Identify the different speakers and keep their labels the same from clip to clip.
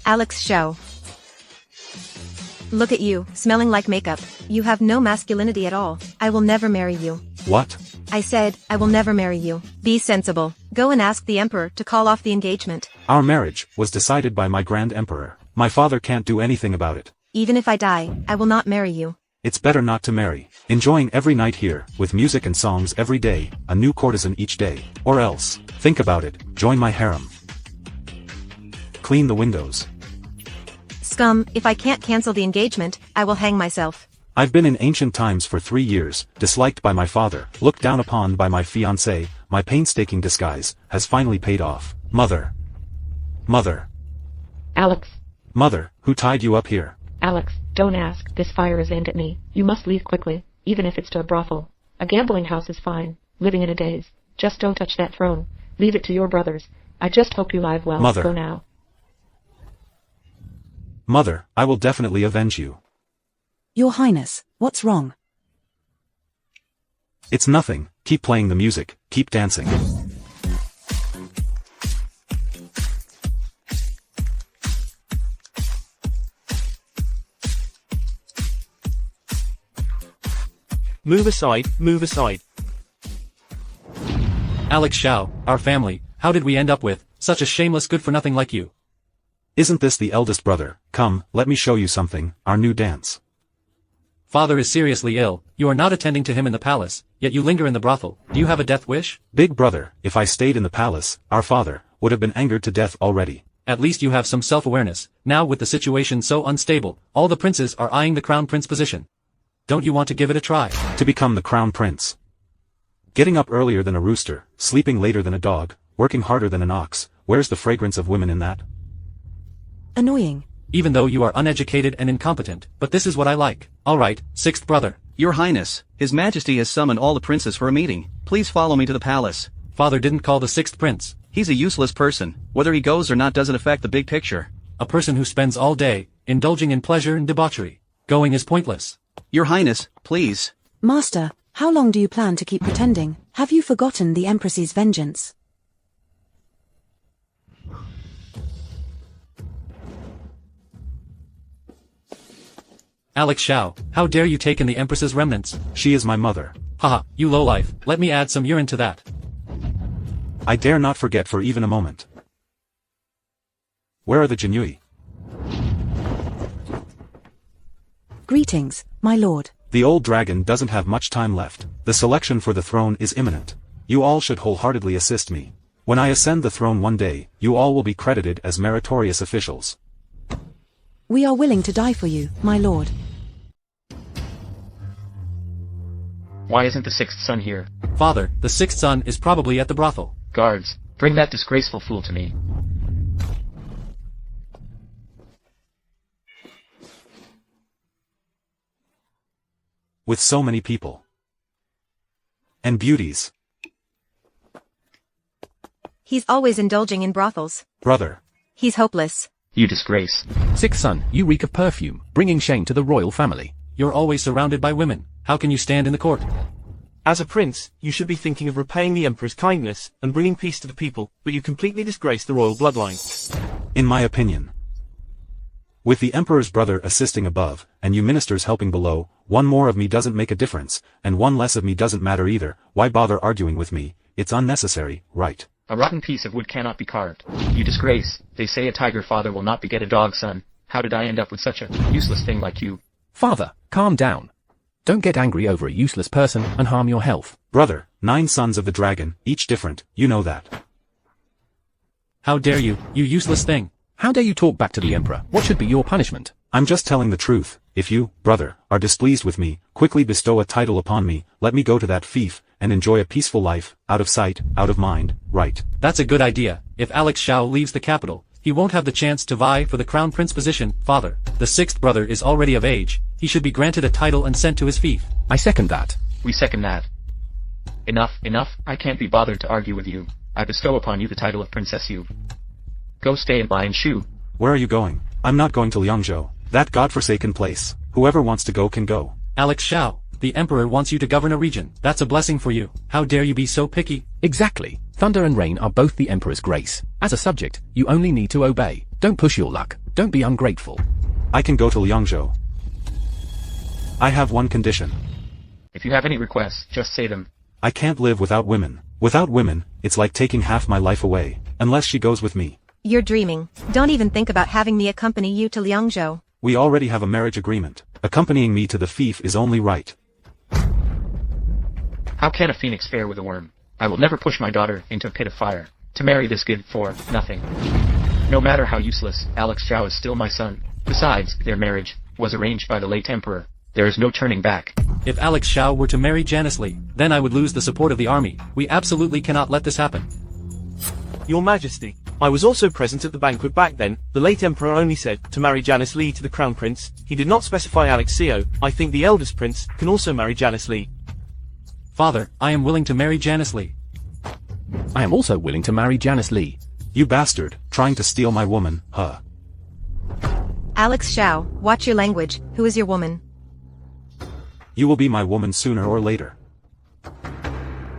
Speaker 1: Yangxiao. Look at you, smelling like makeup. You have no masculinity at all. I will never marry you.
Speaker 2: What?
Speaker 1: I said, I will never marry you. Be sensible. Go and ask the emperor to call off the engagement.
Speaker 2: Our marriage was decided by my grand emperor. My father can't do anything about it.
Speaker 1: Even if I die, I will not marry you.
Speaker 2: It's better not to marry. Enjoying every night here, with music and songs every day, a new courtesan each day. Or else, think about it, join my harem. Clean the windows.
Speaker 1: Scum, if I can't cancel the engagement, I will hang myself.
Speaker 2: I've been in ancient times for 3 years, disliked by my father, looked down upon by my fiancé. My painstaking disguise has finally paid off. Mother. Mother.
Speaker 3: Alex.
Speaker 2: Mother, who tied you up here?
Speaker 3: Alex, don't ask. This fire is aimed at me. You must leave quickly, even if it's to a brothel. A gambling house is fine, living in a daze. Just don't touch that throne. Leave it to your brothers. I just hope you live well.
Speaker 2: Mother.
Speaker 3: Go now.
Speaker 2: Mother, I will definitely avenge you.
Speaker 4: Your Highness, what's wrong?
Speaker 2: It's nothing. Keep playing the music, keep dancing.
Speaker 5: Move aside, move aside.
Speaker 6: Yangxiao, our family, how did we end up with such a shameless good-for-nothing like you?
Speaker 2: Isn't this the eldest brother? Come, let me show you something, our new dance.
Speaker 6: Father is seriously ill, you are not attending to him in the palace, yet you linger in the brothel. Do you have a death wish?
Speaker 2: Big brother, if I stayed in the palace, our father would have been angered to death already.
Speaker 6: At least you have some self-awareness. Now with the situation so unstable, all the princes are eyeing the crown prince position. Don't you want to give it a try?
Speaker 2: To become the crown prince. Getting up earlier than a rooster, sleeping later than a dog, working harder than an ox, where's the fragrance of women in that?
Speaker 4: Annoying.
Speaker 6: Even though you are uneducated and incompetent, but this is what I like. Alright, sixth brother.
Speaker 7: Your Highness, His Majesty has summoned all the princes for a meeting. Please follow me to the palace.
Speaker 6: Father didn't call the sixth prince.
Speaker 7: He's a useless person. Whether he goes or not doesn't affect the big picture.
Speaker 6: A person who spends all day, indulging in pleasure and debauchery. Going is pointless.
Speaker 7: Your Highness, please.
Speaker 4: Master, how long do you plan to keep pretending? Have you forgotten the Empress's vengeance?
Speaker 6: Yangxiao, how dare you take in the Empress's remnants?
Speaker 2: She is my mother.
Speaker 6: Haha, you lowlife, let me add some urine to that.
Speaker 2: I dare not forget for even a moment. Where are the Jinui?
Speaker 4: Greetings, my lord.
Speaker 2: The old dragon doesn't have much time left. The selection for the throne is imminent. You all should wholeheartedly assist me. When I ascend the throne one day, you all will be credited as meritorious officials.
Speaker 4: We are willing to die for you, my lord.
Speaker 8: Why isn't the sixth son here?
Speaker 6: Father, the sixth son is probably at the brothel.
Speaker 8: Guards, bring that disgraceful fool to me.
Speaker 2: With so many people. And beauties.
Speaker 1: He's always indulging in brothels.
Speaker 2: Brother.
Speaker 1: He's hopeless.
Speaker 8: You disgrace.
Speaker 9: Sixth son, you reek of perfume, bringing shame to the royal family.
Speaker 6: You're always surrounded by women. How can you stand in the court?
Speaker 5: As a prince, you should be thinking of repaying the emperor's kindness and bringing peace to the people, but you completely disgrace the royal bloodline.
Speaker 2: In my opinion. With the emperor's brother assisting above, and you ministers helping below, one more of me doesn't make a difference, and one less of me doesn't matter either. Why bother arguing with me? It's unnecessary, right?
Speaker 8: A rotten piece of wood cannot be carved. You disgrace. They say a tiger father will not beget a dog son. How did I end up with such a useless thing like you?
Speaker 9: Father, calm down. Don't get angry over a useless person and harm your health.
Speaker 2: Brother, 9 sons of the dragon, each different, you know that.
Speaker 6: How dare you, you useless thing.
Speaker 9: How dare you talk back to the emperor? What should be your punishment?
Speaker 2: I'm just telling the truth. If you, brother, are displeased with me, quickly bestow a title upon me, let me go to that fief, and enjoy a peaceful life, out of sight, out of mind, right?
Speaker 6: That's a good idea. If Yangxiao leaves the capital, he won't have the chance to vie for the crown prince position. Father, the sixth brother is already of age. He should be granted a title and sent to his fief.
Speaker 9: I second that.
Speaker 8: We second that. Enough, enough, I can't be bothered to argue with you. I bestow upon you the title of Princess Yu. Go stay in Lion Shu.
Speaker 2: Where are you going? I'm not going to Liangxiao, that godforsaken place. Whoever wants to go can go.
Speaker 6: Yangxiao, the emperor wants you to govern a region. That's a blessing for you. How dare you be so picky?
Speaker 9: Exactly. Thunder and rain are both the emperor's grace. As a subject, you only need to obey. Don't push your luck. Don't be ungrateful.
Speaker 2: I can go to Liangzhou. I have one condition.
Speaker 8: If you have any requests, just say them.
Speaker 2: I can't live without women. Without women, it's like taking half my life away, unless she goes with me.
Speaker 1: You're dreaming. Don't even think about having me accompany you to Liangzhou.
Speaker 2: We already have a marriage agreement. Accompanying me to the fief is only right.
Speaker 8: How can a phoenix fare with a worm? I will never push my daughter into a pit of fire. To marry this kid for nothing. No matter how useless, Yangxiao is still my son. Besides, their marriage was arranged by the late emperor. There is no turning back.
Speaker 6: If Yangxiao were to marry Janice Li, then I would lose the support of the army. We absolutely cannot let this happen.
Speaker 5: Your Majesty, I was also present at the banquet back then. The late emperor only said to marry Janice Li to the crown prince. He did not specify Yangxiao. I think the eldest prince can also marry Janice Li.
Speaker 6: Father, I am willing to marry Janice Li.
Speaker 9: I am also willing to marry Janice Li.
Speaker 2: You bastard, trying to steal my woman, huh?
Speaker 1: Yangxiao, watch your language. Who is your woman?
Speaker 2: You will be my woman sooner or later.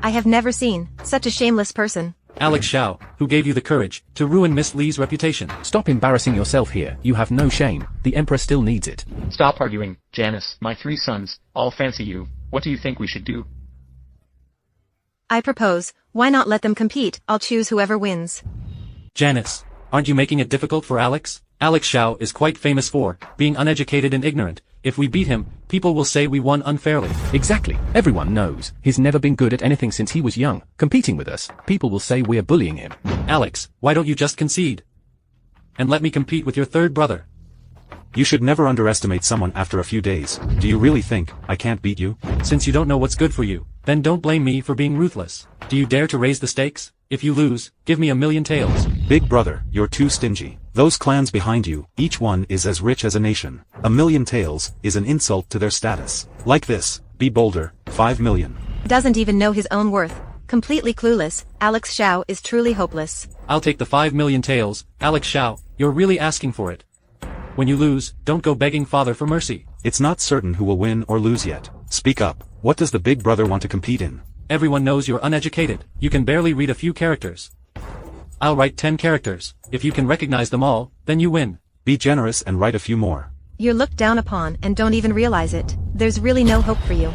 Speaker 1: I have never seen such a shameless person.
Speaker 6: Yangxiao, who gave you the courage to ruin Miss Li's reputation?
Speaker 9: Stop embarrassing yourself here. You have no shame. The emperor still needs it.
Speaker 8: Stop arguing, Janice. My 3 sons all fancy you. What do you think we should do?
Speaker 1: I propose, why not let them compete? I'll choose whoever wins.
Speaker 6: Janice, aren't you making it difficult for Alex? Yangxiao is quite famous for being uneducated and ignorant. If we beat him, people will say we won unfairly.
Speaker 9: Exactly. Everyone knows. He's never been good at anything since he was young. Competing with us, people will say we're bullying him.
Speaker 6: Alex, why don't you just concede? And let me compete with your third brother.
Speaker 2: You should never underestimate someone after a few days. Do you really think I can't beat you?
Speaker 6: Since you don't know what's good for you, then don't blame me for being ruthless. Do you dare to raise the stakes? If you lose, give me 1,000,000 taels.
Speaker 2: Big brother, you're too stingy. Those clans behind you, each one is as rich as a nation. 1,000,000 taels is an insult to their status. Like this, be bolder, 5 million.
Speaker 1: Doesn't even know his own worth. Completely clueless, Yangxiao is truly hopeless.
Speaker 6: I'll take the 5,000,000 taels. Yangxiao, you're really asking for it. When you lose, don't go begging father for mercy.
Speaker 2: It's not certain who will win or lose yet. Speak up. What does the big brother want to compete in?
Speaker 6: Everyone knows you're uneducated. You can barely read a few characters. I'll write 10 characters. If you can recognize them all, then you win.
Speaker 2: Be generous and write a few more.
Speaker 1: You're looked down upon and don't even realize it. There's really no hope for you.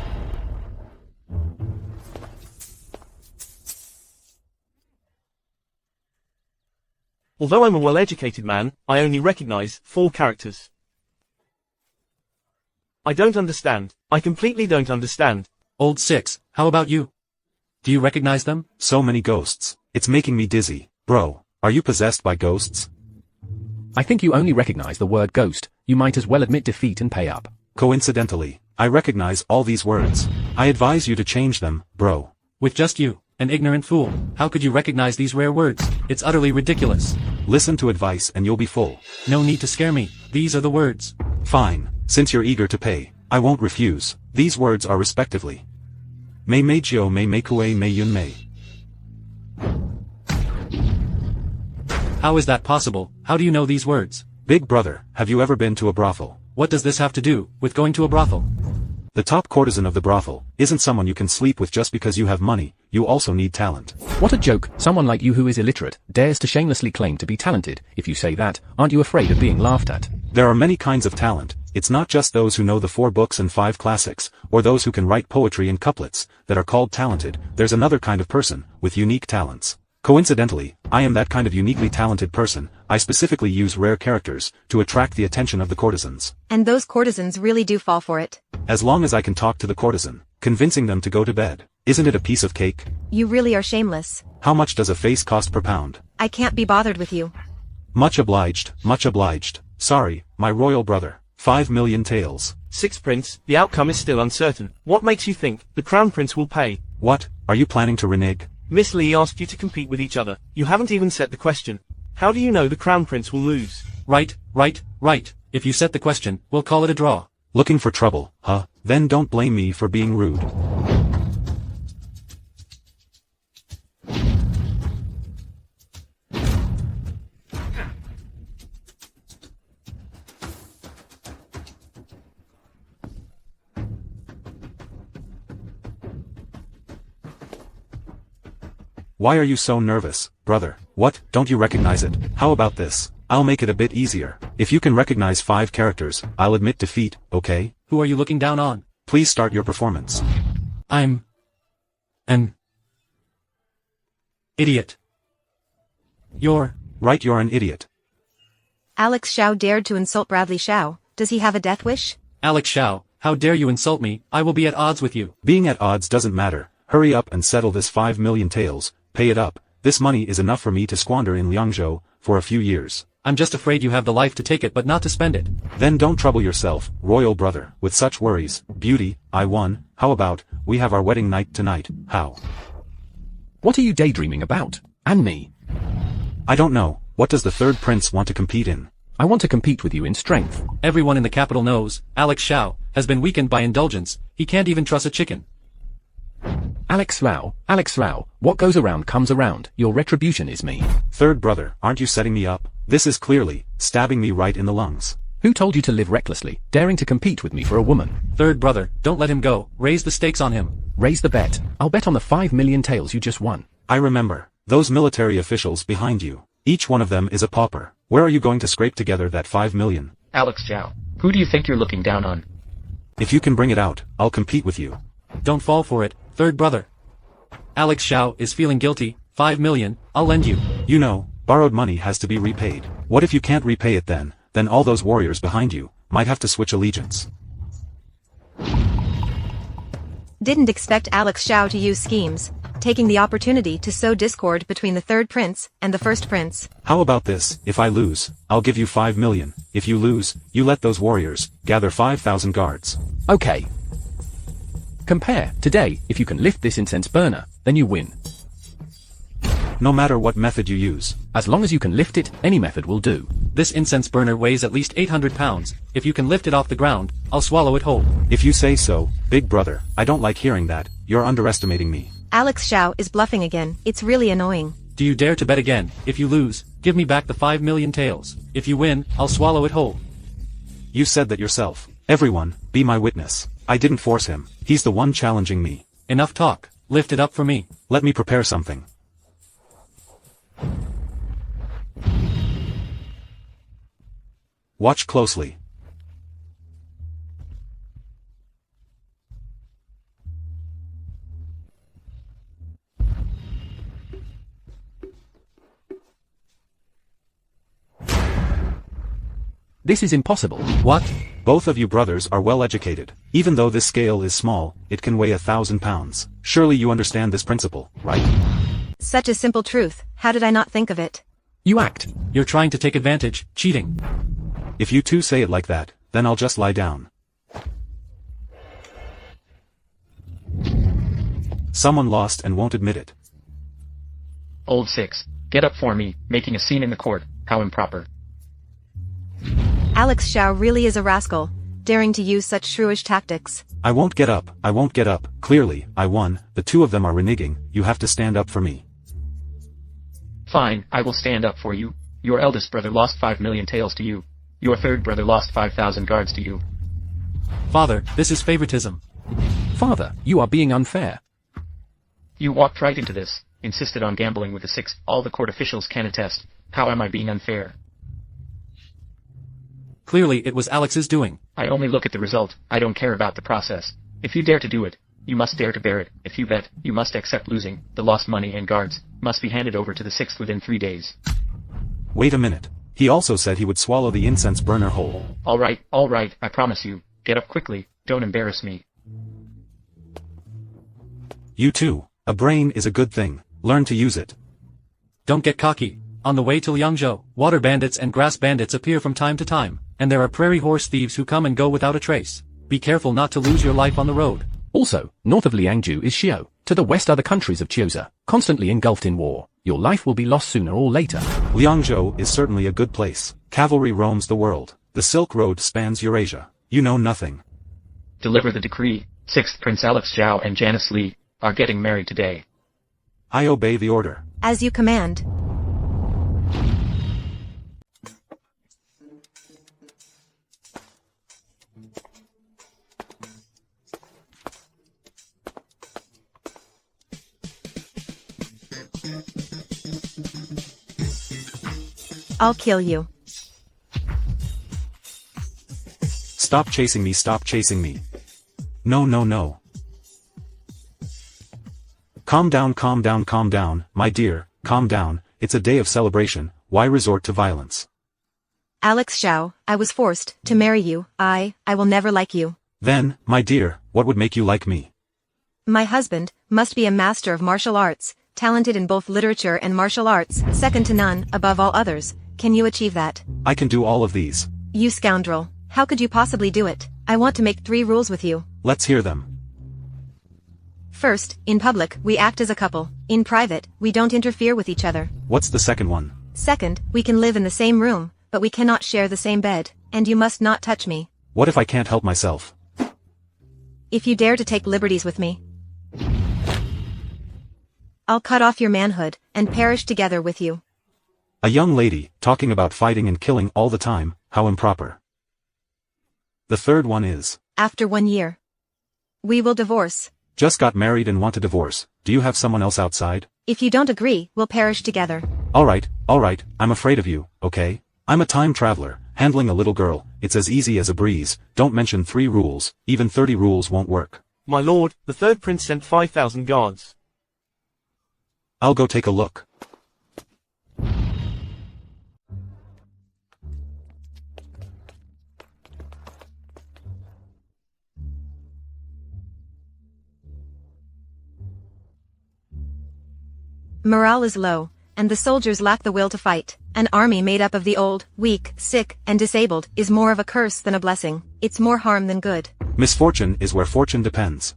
Speaker 5: Although I'm a well-educated man, I only recognize 4 characters. I don't understand. I completely don't understand.
Speaker 6: Old 6, how about you? Do you recognize them?
Speaker 2: So many ghosts. It's making me dizzy. Bro, are you possessed by ghosts?
Speaker 9: I think you only recognize the word ghost. You might as well admit defeat and pay up.
Speaker 2: Coincidentally, I recognize all these words. I advise you to change them, bro.
Speaker 6: With just you, an ignorant fool, how could you recognize these rare words? It's utterly ridiculous.
Speaker 2: Listen to advice and you'll be full.
Speaker 6: No need to scare me. These are the words.
Speaker 2: Fine, since you're eager to pay, I won't refuse. These words are respectively. Mei Mei Jiu Mei Mei Kue Mei Yun Mei.
Speaker 6: How is that possible? How do you know these words?
Speaker 2: Big brother, have you ever been to a brothel?
Speaker 6: What does this have to do with going to a brothel?
Speaker 2: The top courtesan of the brothel isn't someone you can sleep with just because you have money. You also need talent.
Speaker 9: What a joke. Someone like you who is illiterate dares to shamelessly claim to be talented. If you say that, aren't you afraid of being laughed at?
Speaker 2: There are many kinds of talent. It's not just those who know the 4 books and 5 classics, or those who can write poetry in couplets, that are called talented. There's another kind of person, with unique talents. Coincidentally, I am that kind of uniquely talented person. I specifically use rare characters, to attract the attention of the courtesans.
Speaker 1: And those courtesans really do fall for it.
Speaker 2: As long as I can talk to the courtesan, convincing them to go to bed. Isn't it a piece of cake?
Speaker 1: You really are shameless.
Speaker 2: How much does a face cost per pound?
Speaker 1: I can't be bothered with you.
Speaker 2: Much obliged, much obliged. Sorry, my royal brother. 5,000,000 taels.
Speaker 5: 6 Prince, the outcome is still uncertain. What makes you think the Crown Prince will pay?
Speaker 2: What, are you planning to renege?
Speaker 5: Miss Li asked you to compete with each other. You haven't even set the question. How do you know the Crown Prince will lose?
Speaker 6: Right. If you set the question, we'll call it a draw.
Speaker 2: Looking for trouble, huh? Then don't blame me for being rude. Why are you so nervous, brother? What, don't you recognize it? How about this? I'll make it a bit easier. If you can recognize 5 characters, I'll admit defeat, okay?
Speaker 6: Who are you looking down on?
Speaker 2: Please start your performance.
Speaker 6: I'm an idiot. You're
Speaker 2: Right, you're an idiot.
Speaker 1: Alex Xiao dared to insult Bradley Xiao. Does he have a death wish?
Speaker 6: Alex Xiao. How dare you insult me? I will be at odds with you.
Speaker 2: Being at odds doesn't matter. Hurry up and settle this 5 million taels. Pay it up. This money is enough for me to squander in Liangzhou for a few years.
Speaker 6: I'm just afraid you have the life to take it but not to spend it.
Speaker 2: Then don't trouble yourself, royal brother, with such worries. Beauty, I won. How about, we have our wedding night tonight? How?
Speaker 9: What are you daydreaming about? And me?
Speaker 2: I don't know. What does the third prince want to compete in?
Speaker 9: I want to compete with you in strength.
Speaker 6: Everyone in the capital knows, Alex Xiao has been weakened by indulgence. He can't even trust a chicken.
Speaker 9: Alex Lau, what goes around comes around. Your retribution is me.
Speaker 2: Third brother, aren't you setting me up? This is clearly stabbing me right in the lungs.
Speaker 9: Who told you to live recklessly, daring to compete with me for a woman?
Speaker 6: Third brother, don't let him go. Raise the stakes on him.
Speaker 9: Raise the bet. I'll bet on the 5 million taels you just won.
Speaker 2: I remember. Those military officials behind you. Each one of them is a pauper. Where are you going to scrape together that 5 million?
Speaker 8: Alex Xiao, who do you think you're looking down on?
Speaker 2: If you can bring it out, I'll compete with you.
Speaker 6: Don't fall for it, third brother. Alex Xiao is feeling guilty. 5 million, I'll lend you.
Speaker 2: You know, borrowed money has to be repaid. What if you can't repay it then? Then all those warriors behind you might have to switch allegiance.
Speaker 1: Didn't expect Alex Xiao to use schemes, taking the opportunity to sow discord between the third prince and the first prince.
Speaker 2: How about this? If I lose, I'll give you 5 million. If you lose, you let those warriors gather 5,000 guards.
Speaker 9: Okay. Compare. Today, if you can lift this incense burner, then you win.
Speaker 2: No matter what method you use.
Speaker 9: As long as you can lift it, any method will do.
Speaker 6: This incense burner weighs at least 800 pounds. If you can lift it off the ground, I'll swallow it whole.
Speaker 2: If you say so, big brother, I don't like hearing that. You're underestimating me.
Speaker 1: Alex Xiao is bluffing again. It's really annoying.
Speaker 6: Do you dare to bet again? If you lose, give me back the 5 million taels. If you win, I'll swallow it whole.
Speaker 2: You said that yourself. Everyone, be my witness. I didn't force him. He's the one challenging me.
Speaker 6: Enough talk. Lift it up for me.
Speaker 2: Let me prepare something. Watch closely.
Speaker 9: This is impossible.
Speaker 6: What?
Speaker 2: Both of you brothers are well educated. Even though this scale is small, it can weigh 1,000 pounds. Surely you understand this principle, right?
Speaker 1: Such a simple truth. How did I not think of it?
Speaker 9: You act.
Speaker 6: You're trying to take advantage, cheating.
Speaker 2: If you two say it like that, then I'll just lie down. Someone lost and won't admit it.
Speaker 8: Old Six, get up for me, making a scene in the court. How improper.
Speaker 1: Alex Xiao really is a rascal, daring to use such shrewish tactics.
Speaker 2: I won't get up, I won't get up. Clearly, I won. The two of them are reneging. You have to stand up for me.
Speaker 8: Fine, I will stand up for you. Your eldest brother lost 5 million taels to you. Your third brother lost 5,000 guards to you.
Speaker 6: Father, this is favoritism.
Speaker 9: Father, you are being unfair.
Speaker 8: You walked right into this, insisted on gambling with the Six. All the court officials can attest. How am I being unfair?
Speaker 6: Clearly it was Alex's doing.
Speaker 8: I only look at the result. I don't care about the process. If you dare to do it, you must dare to bear it. If you bet, you must accept losing. The lost money and guards must be handed over to the Sixth within 3 days.
Speaker 2: Wait a minute. He also said he would swallow the incense burner whole.
Speaker 8: All right, I promise you. Get up quickly. Don't embarrass me.
Speaker 2: You too. A brain is a good thing. Learn to use it.
Speaker 6: Don't get cocky. On the way to Liangzhou, water bandits and grass bandits appear from time to time, and there are prairie horse thieves who come and go without a trace. Be careful not to lose your life on the road.
Speaker 9: Also, north of Liangzhou is Xiao. To the west are the countries of Chioza, constantly engulfed in war. Your life will be lost sooner or later.
Speaker 2: Liangzhou is certainly a good place. Cavalry roams the world. The Silk Road spans Eurasia. You know nothing.
Speaker 8: Deliver the decree. Sixth Prince Alex Zhao and Janice Li are getting married today.
Speaker 2: I obey the order.
Speaker 1: As you command. I'll kill you.
Speaker 2: Stop chasing me, stop chasing me. No, no, no. Calm down, calm down, calm down, my dear, calm down, it's a day of celebration, why resort to violence?
Speaker 1: Yangxiao, I was forced to marry you, I will never like you.
Speaker 2: Then, my dear, what would make you like me?
Speaker 1: My husband must be a master of martial arts, talented in both literature and martial arts, second to none, above all others. Can you achieve that?
Speaker 2: I can do all of these.
Speaker 1: You scoundrel, how could you possibly do it? I want to make 3 rules with you.
Speaker 2: Let's hear them.
Speaker 1: First, in public, we act as a couple. In private, we don't interfere with each other.
Speaker 2: What's the second one?
Speaker 1: Second, we can live in the same room, but we cannot share the same bed, and you must not touch me.
Speaker 2: What if I can't help myself?
Speaker 1: If you dare to take liberties with me, I'll cut off your manhood, and perish together with you.
Speaker 2: A young lady, talking about fighting and killing all the time, how improper. The third one is,
Speaker 1: after 1 year, we will divorce.
Speaker 2: just got married and want a divorce, do you have someone else outside?
Speaker 1: If you don't agree, we'll perish together.
Speaker 2: Alright, I'm afraid of you, okay? I'm a time traveler, handling a little girl, it's as easy as a breeze, don't mention 3 rules, even 30 rules won't work.
Speaker 5: My lord, the third prince sent 5,000 guards.
Speaker 2: I'll go take a look.
Speaker 1: Morale is low, and the soldiers lack the will to fight. An army made up of the old, weak, sick, and disabled is more of a curse than a blessing. It's more harm than good.
Speaker 2: Misfortune is where fortune depends.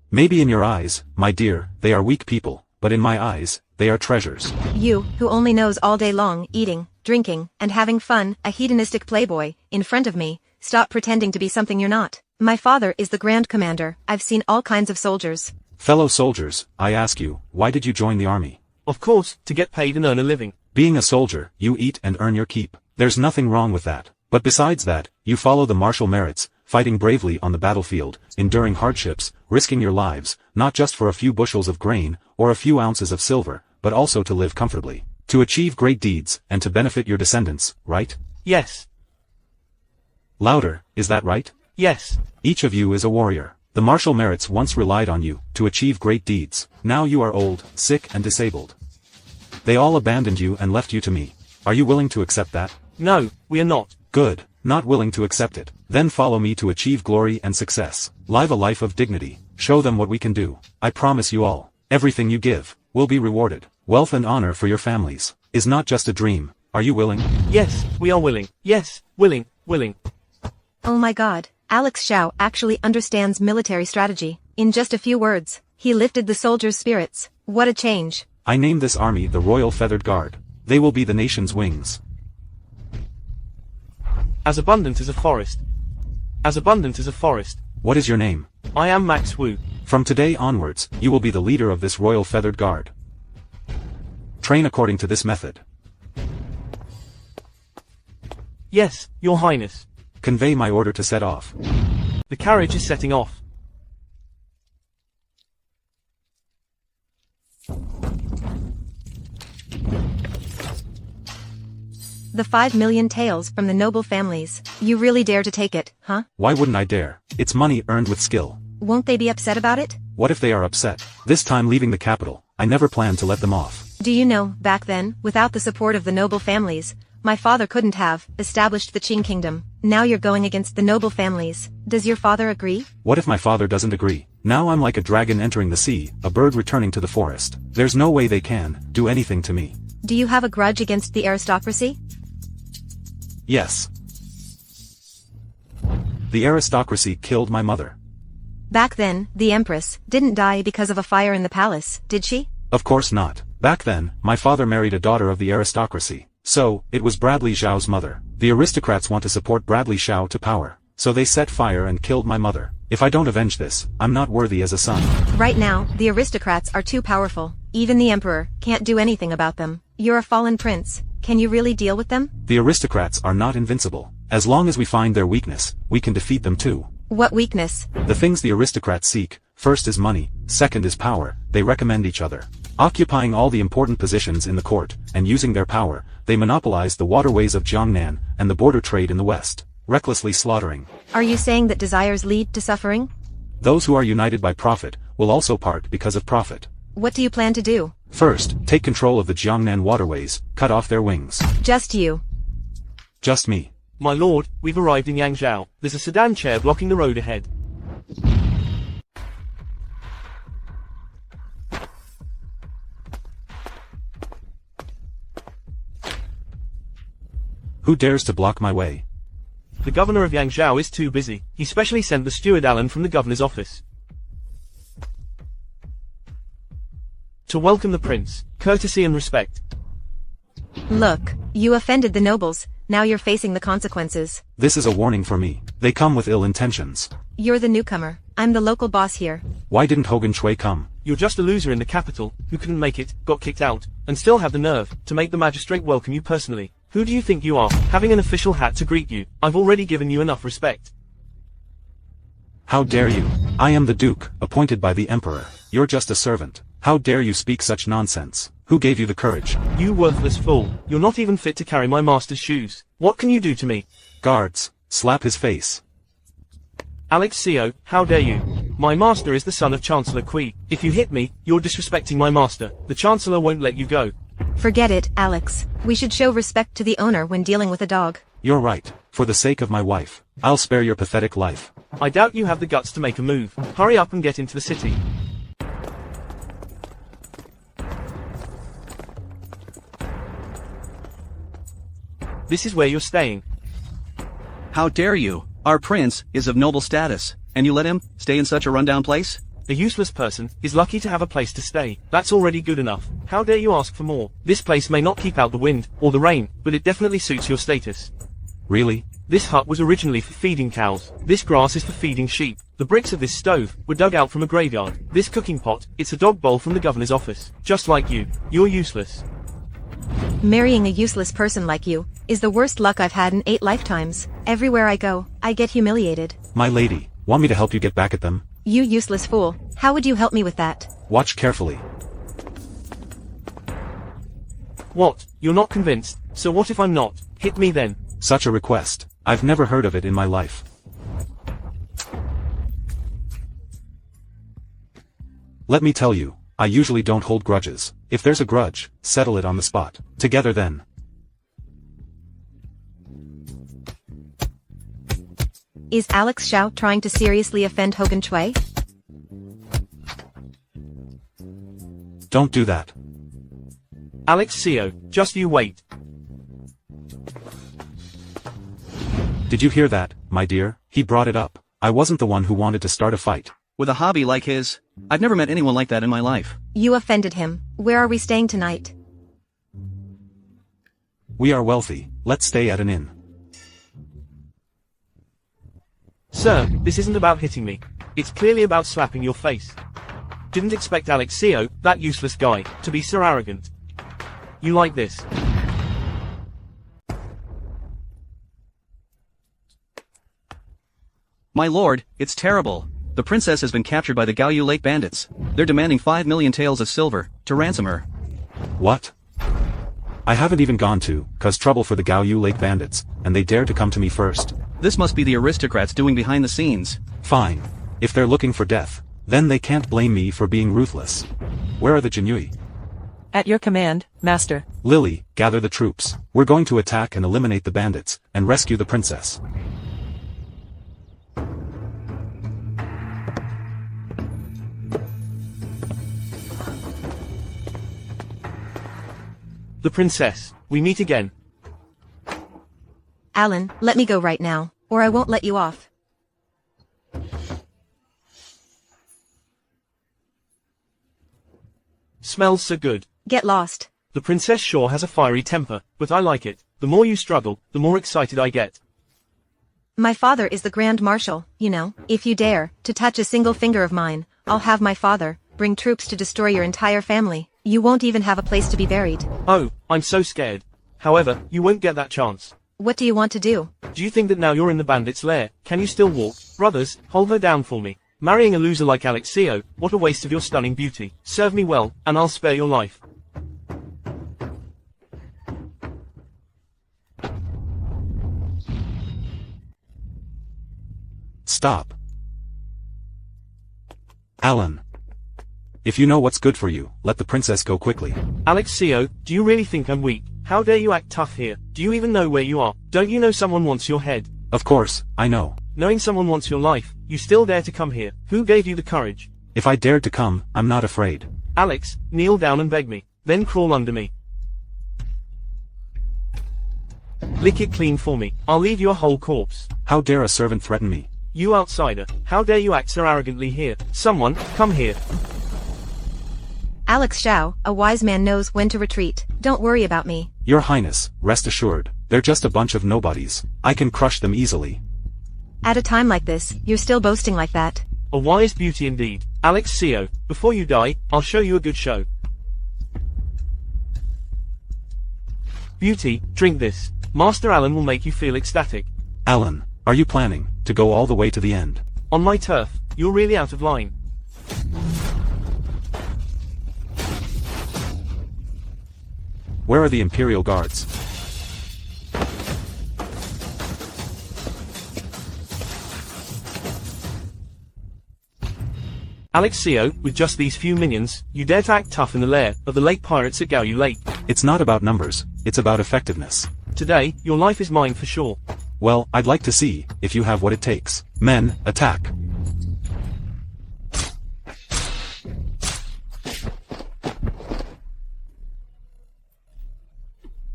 Speaker 2: Maybe in your eyes, my dear, they are weak people, but in my eyes, they are treasures.
Speaker 1: You, who only knows all day long, eating, drinking, and having fun, a hedonistic playboy, in front of me, stop pretending to be something you're not. My father is the Grand Commander, I've seen all kinds of soldiers.
Speaker 2: Fellow soldiers, I ask you, why did you join the army?
Speaker 5: Of course, to get paid and earn a living.
Speaker 2: Being a soldier, you eat and earn your keep. There's nothing wrong with that. But besides that, you follow the martial merits, fighting bravely on the battlefield, enduring hardships, risking your lives, not just for a few bushels of grain, or a few ounces of silver, but also to live comfortably. To achieve great deeds, and to benefit your descendants, right?
Speaker 5: Yes.
Speaker 2: Louder, is that right?
Speaker 5: Yes.
Speaker 2: Each of you is a warrior. The martial merits once relied on you, to achieve great deeds. Now you are old, sick and disabled. They all abandoned you and left you to me. Are you willing to accept that?
Speaker 5: No, we are not.
Speaker 2: Good, not willing to accept it. Then follow me to achieve glory and success. Live a life of dignity. Show them what we can do. I promise you all. Everything you give, will be rewarded. Wealth and honor for your families, is not just a dream. Are you willing?
Speaker 5: Yes, we are willing. Yes, willing.
Speaker 1: Oh my god, Yangxiao actually understands military strategy. In just a few words, he lifted the soldiers' spirits. What a change.
Speaker 2: I name this army the Royal Feathered Guard. They will be the nation's wings.
Speaker 5: As abundant as a forest. As abundant as a forest.
Speaker 2: What is your name?
Speaker 5: I am Max Wu.
Speaker 2: From today onwards, you will be the leader of this Royal Feathered Guard. Train according to this method.
Speaker 5: Yes, your highness.
Speaker 2: Convey my order to set off.
Speaker 5: The carriage is setting off.
Speaker 1: The 5 million taels from the noble families. You really dare to take it, huh?
Speaker 2: Why wouldn't I dare? It's money earned with skill.
Speaker 1: Won't they be upset about it?
Speaker 2: What if they are upset? This time leaving the capital, I never planned to let them off.
Speaker 1: Do you know, back then, without the support of the noble families, my father couldn't have established the Qing kingdom. Now you're going against the noble families. Does your father agree?
Speaker 2: What if my father doesn't agree? Now I'm like a dragon entering the sea, a bird returning to the forest. There's no way they can do anything to me.
Speaker 1: Do you have a grudge against the aristocracy?
Speaker 2: Yes. The aristocracy killed my mother.
Speaker 1: Back then, the empress didn't die because of a fire in the palace, did she?
Speaker 2: Of course not. Back then, my father married a daughter of the aristocracy. So, it was Bradley Xiao's mother. The aristocrats want to support Bradley Xiao to power. So they set fire and killed my mother. If I don't avenge this, I'm not worthy as a son.
Speaker 1: Right now, the aristocrats are too powerful. Even the emperor can't do anything about them. You're a fallen prince. Can you really deal with them?
Speaker 2: The aristocrats are not invincible. As long as we find their weakness, we can defeat them too.
Speaker 1: What weakness?
Speaker 2: The things the aristocrats seek, first is money, second is power, they recommend each other. Occupying all the important positions in the court, and using their power, they monopolize the waterways of Jiangnan, and the border trade in the west. recklessly slaughtering.
Speaker 1: Are you saying that desires lead to suffering?
Speaker 2: Those who are united by profit will also part because of profit.
Speaker 1: What do you plan to do?
Speaker 2: First, take control of the Jiangnan waterways, cut off their wings.
Speaker 1: Just you.
Speaker 2: Just me.
Speaker 5: My lord, we've arrived in Yangxiao. There's a sedan chair blocking the road ahead.
Speaker 2: Who dares to block my way?
Speaker 5: The governor of Yangxiao is too busy. He specially sent the steward Alan from the governor's office to welcome the prince. Courtesy and respect.
Speaker 1: Look, you offended the nobles, now you're facing the consequences.
Speaker 2: This is a warning for me. They come with ill intentions.
Speaker 1: You're the newcomer. I'm the local boss here.
Speaker 2: Why didn't Hogan Shui come?
Speaker 5: You're just a loser in the capital, who couldn't make it, got kicked out, and still have the nerve to make the magistrate welcome you personally. Who do you think you are, having an official hat to greet you? I've already given you enough respect.
Speaker 2: How dare you? I am the Duke, appointed by the Emperor. You're just a servant. How dare you speak such nonsense? Who gave you the courage?
Speaker 5: You worthless fool. You're not even fit to carry my master's shoes. What can you do to me?
Speaker 2: Guards, slap his face.
Speaker 5: Yangxiao, how dare you? My master is the son of Chancellor Kui. If you hit me, you're disrespecting my master. The Chancellor won't let you go.
Speaker 1: Forget it, Alex. We should show respect to the owner when dealing with a dog.
Speaker 2: You're right. For the sake of my wife, I'll spare your pathetic life.
Speaker 5: I doubt you have the guts to make a move. Hurry up and get into the city. This is where you're staying.
Speaker 7: How dare you? Our prince is of noble status, and you let him stay in such a rundown place?
Speaker 5: A useless person is lucky to have a place to stay. That's already good enough. How dare you ask for more? This place may not keep out the wind or the rain, but it definitely suits your status.
Speaker 2: Really?
Speaker 5: This hut was originally for feeding cows. This grass is for feeding sheep. The bricks of this stove were dug out from a graveyard. This cooking pot, it's a dog bowl from the governor's office. Just like you. You're useless.
Speaker 1: Marrying a useless person like you is the worst luck I've had in 8 lifetimes. Everywhere I go, I get humiliated.
Speaker 2: My lady, want me to help you get back at them?
Speaker 1: You useless fool. How would you help me with that?
Speaker 2: Watch carefully.
Speaker 5: What? You're not convinced? So what if I'm not? Hit me then.
Speaker 2: Such a request. I've never heard of it in my life. Let me tell you, I usually don't hold grudges. If there's a grudge, settle it on the spot. Together then.
Speaker 1: Is Yangxiao trying to seriously offend Hogan Shui?
Speaker 2: Don't do that.
Speaker 5: Yangxiao, just you wait.
Speaker 2: Did you hear that, my dear? He brought it up. I wasn't the one who wanted to start a fight.
Speaker 7: With a hobby like his, I've never met anyone like that in my life.
Speaker 1: You offended him. Where are we staying tonight?
Speaker 2: We are wealthy. Let's stay at an inn.
Speaker 5: Sir, this isn't about hitting me. It's clearly about slapping your face. Didn't expect Yangxiao, that useless guy, to be so arrogant. You like this?
Speaker 7: My lord, it's terrible. The princess has been captured by the Gaoyu Lake bandits. They're demanding 5 million taels of silver to ransom her.
Speaker 2: What? I haven't even gone to cause trouble for the Gaoyu Lake bandits, and they dare to come to me first.
Speaker 7: This must be the aristocrats doing behind the scenes.
Speaker 2: Fine. If they're looking for death, then they can't blame me for being ruthless. Where are the Jinui?
Speaker 10: At your command, master.
Speaker 2: Lily, gather the troops. We're going to attack and eliminate the bandits, and rescue the princess.
Speaker 5: The princess. We meet again.
Speaker 1: Alan, let me go right now, or I won't let you off.
Speaker 5: Smells so good.
Speaker 1: Get lost.
Speaker 5: The princess sure has a fiery temper, but I like it. The more you struggle, the more excited I get.
Speaker 1: My father is the Grand Marshal, you know. If you dare to touch a single finger of mine, I'll have my father bring troops to destroy your entire family. You won't even have a place to be buried.
Speaker 5: Oh, I'm so scared. However, you won't get that chance.
Speaker 1: What do you want to do?
Speaker 5: Do you think that now you're in the bandits' lair, can you still walk? Brothers, hold her down for me. Marrying a loser like Yangxiao, what a waste of your stunning beauty. Serve me well, and I'll spare your life.
Speaker 2: Stop. Alan. If you know what's good for you, let the princess go quickly.
Speaker 5: Yangxiao, do you really think I'm weak? How dare you act tough here? Do you even know where you are? Don't you know someone wants your head?
Speaker 2: Of course, I know.
Speaker 5: Knowing someone wants your life, you still dare to come here. Who gave you the courage?
Speaker 2: If I dared to come, I'm not afraid.
Speaker 5: Alex, kneel down and beg me. Then crawl under me. Lick it clean for me. I'll leave you a whole corpse.
Speaker 2: How dare a servant threaten me?
Speaker 5: You outsider. How dare you act so arrogantly here? Someone, come here.
Speaker 1: Yangxiao, a wise man knows when to retreat. Don't worry about me.
Speaker 2: Your Highness, rest assured. They're just a bunch of nobodies. I can crush them easily.
Speaker 1: At a time like this, you're still boasting like that.
Speaker 5: A wise beauty indeed. Yangxiao, before you die, I'll show you a good show. Beauty, drink this. Master Alan will make you feel ecstatic.
Speaker 2: Alan, are you planning to go all the way to the end?
Speaker 5: On my turf, you're really out of line.
Speaker 2: Where are the Imperial Guards?
Speaker 5: Yangxiao, with just these few minions, you dare to act tough in the lair of the lake pirates at Gaoyu Lake.
Speaker 2: It's not about numbers, it's about effectiveness.
Speaker 5: Today, your life is mine for sure.
Speaker 2: Well, I'd like to see if you have what it takes. Men, attack.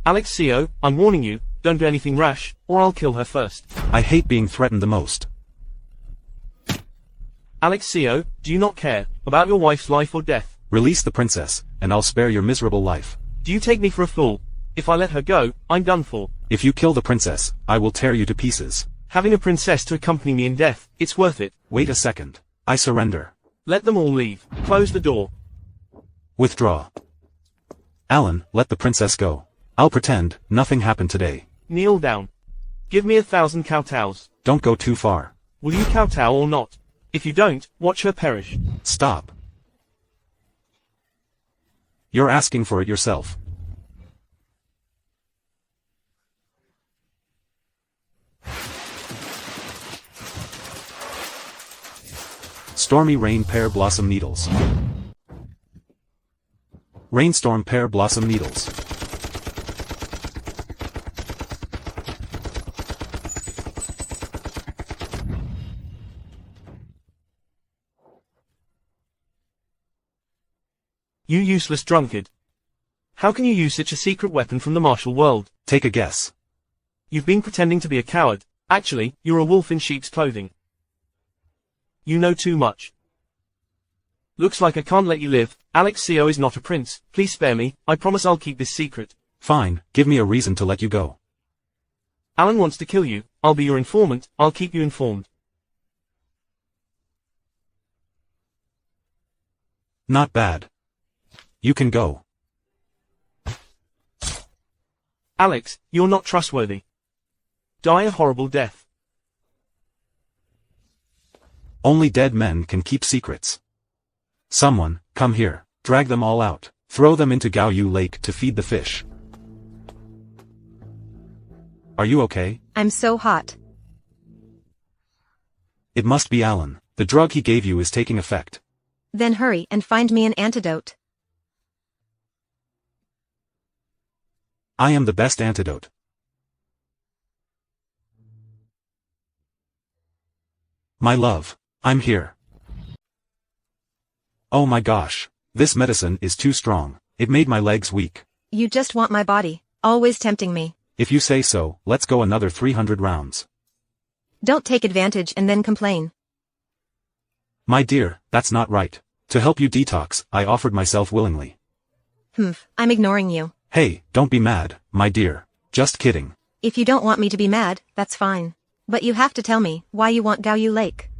Speaker 5: Yangxiao, I'm warning you, don't do anything rash, or I'll kill her first.
Speaker 2: I hate being threatened the most.
Speaker 5: Yangxiao, do you not care about your wife's life or death?
Speaker 2: Release the princess, and I'll spare your miserable life.
Speaker 5: Do you take me for a fool? If I let her go, I'm done for.
Speaker 2: If you kill the princess, I will tear you to pieces.
Speaker 5: Having a princess to accompany me in death, it's worth it.
Speaker 2: Wait a second. I surrender.
Speaker 5: Let them all leave. Close the door.
Speaker 2: Withdraw. Alan, let the princess go. I'll pretend nothing happened today.
Speaker 5: Kneel down. Give me 1,000 kowtows.
Speaker 2: Don't go too far.
Speaker 5: Will you kowtow or not? If you don't, watch her perish.
Speaker 2: Stop. You're asking for it yourself. Stormy rain pear blossom needles. Rainstorm pear blossom needles.
Speaker 5: You useless drunkard. How can you use such a secret weapon from the martial world?
Speaker 2: Take a guess.
Speaker 5: You've been pretending to be a coward. Actually, you're a wolf in sheep's clothing. You know too much. Looks like I can't let you live. Yangxiao is not a prince. Please spare me. I promise I'll keep this secret.
Speaker 2: Fine, give me a reason to let you go.
Speaker 5: Alan wants to kill you. I'll be your informant. I'll keep you informed.
Speaker 2: Not bad. You can go.
Speaker 5: Alex, you're not trustworthy. Die a horrible death.
Speaker 2: Only dead men can keep secrets. Someone, come here. Drag them all out. Throw them into Gaoyu Lake to feed the fish. Are you okay?
Speaker 1: I'm so hot.
Speaker 2: It must be Alan. The drug he gave you is taking effect.
Speaker 1: Then hurry and find me an antidote.
Speaker 2: I am the best antidote. My love, I'm here. Oh my gosh, this medicine is too strong. It made my legs weak.
Speaker 1: You just want my body, always tempting me.
Speaker 2: If you say so, let's go another 300 rounds.
Speaker 1: Don't take advantage and then complain.
Speaker 2: My dear, that's not right. To help you detox, I offered myself willingly.
Speaker 1: I'm ignoring you.
Speaker 2: Hey, don't be mad, my dear. Just kidding.
Speaker 1: If you don't want me to be mad, that's fine. But you have to tell me why you want Gaoyu Lake.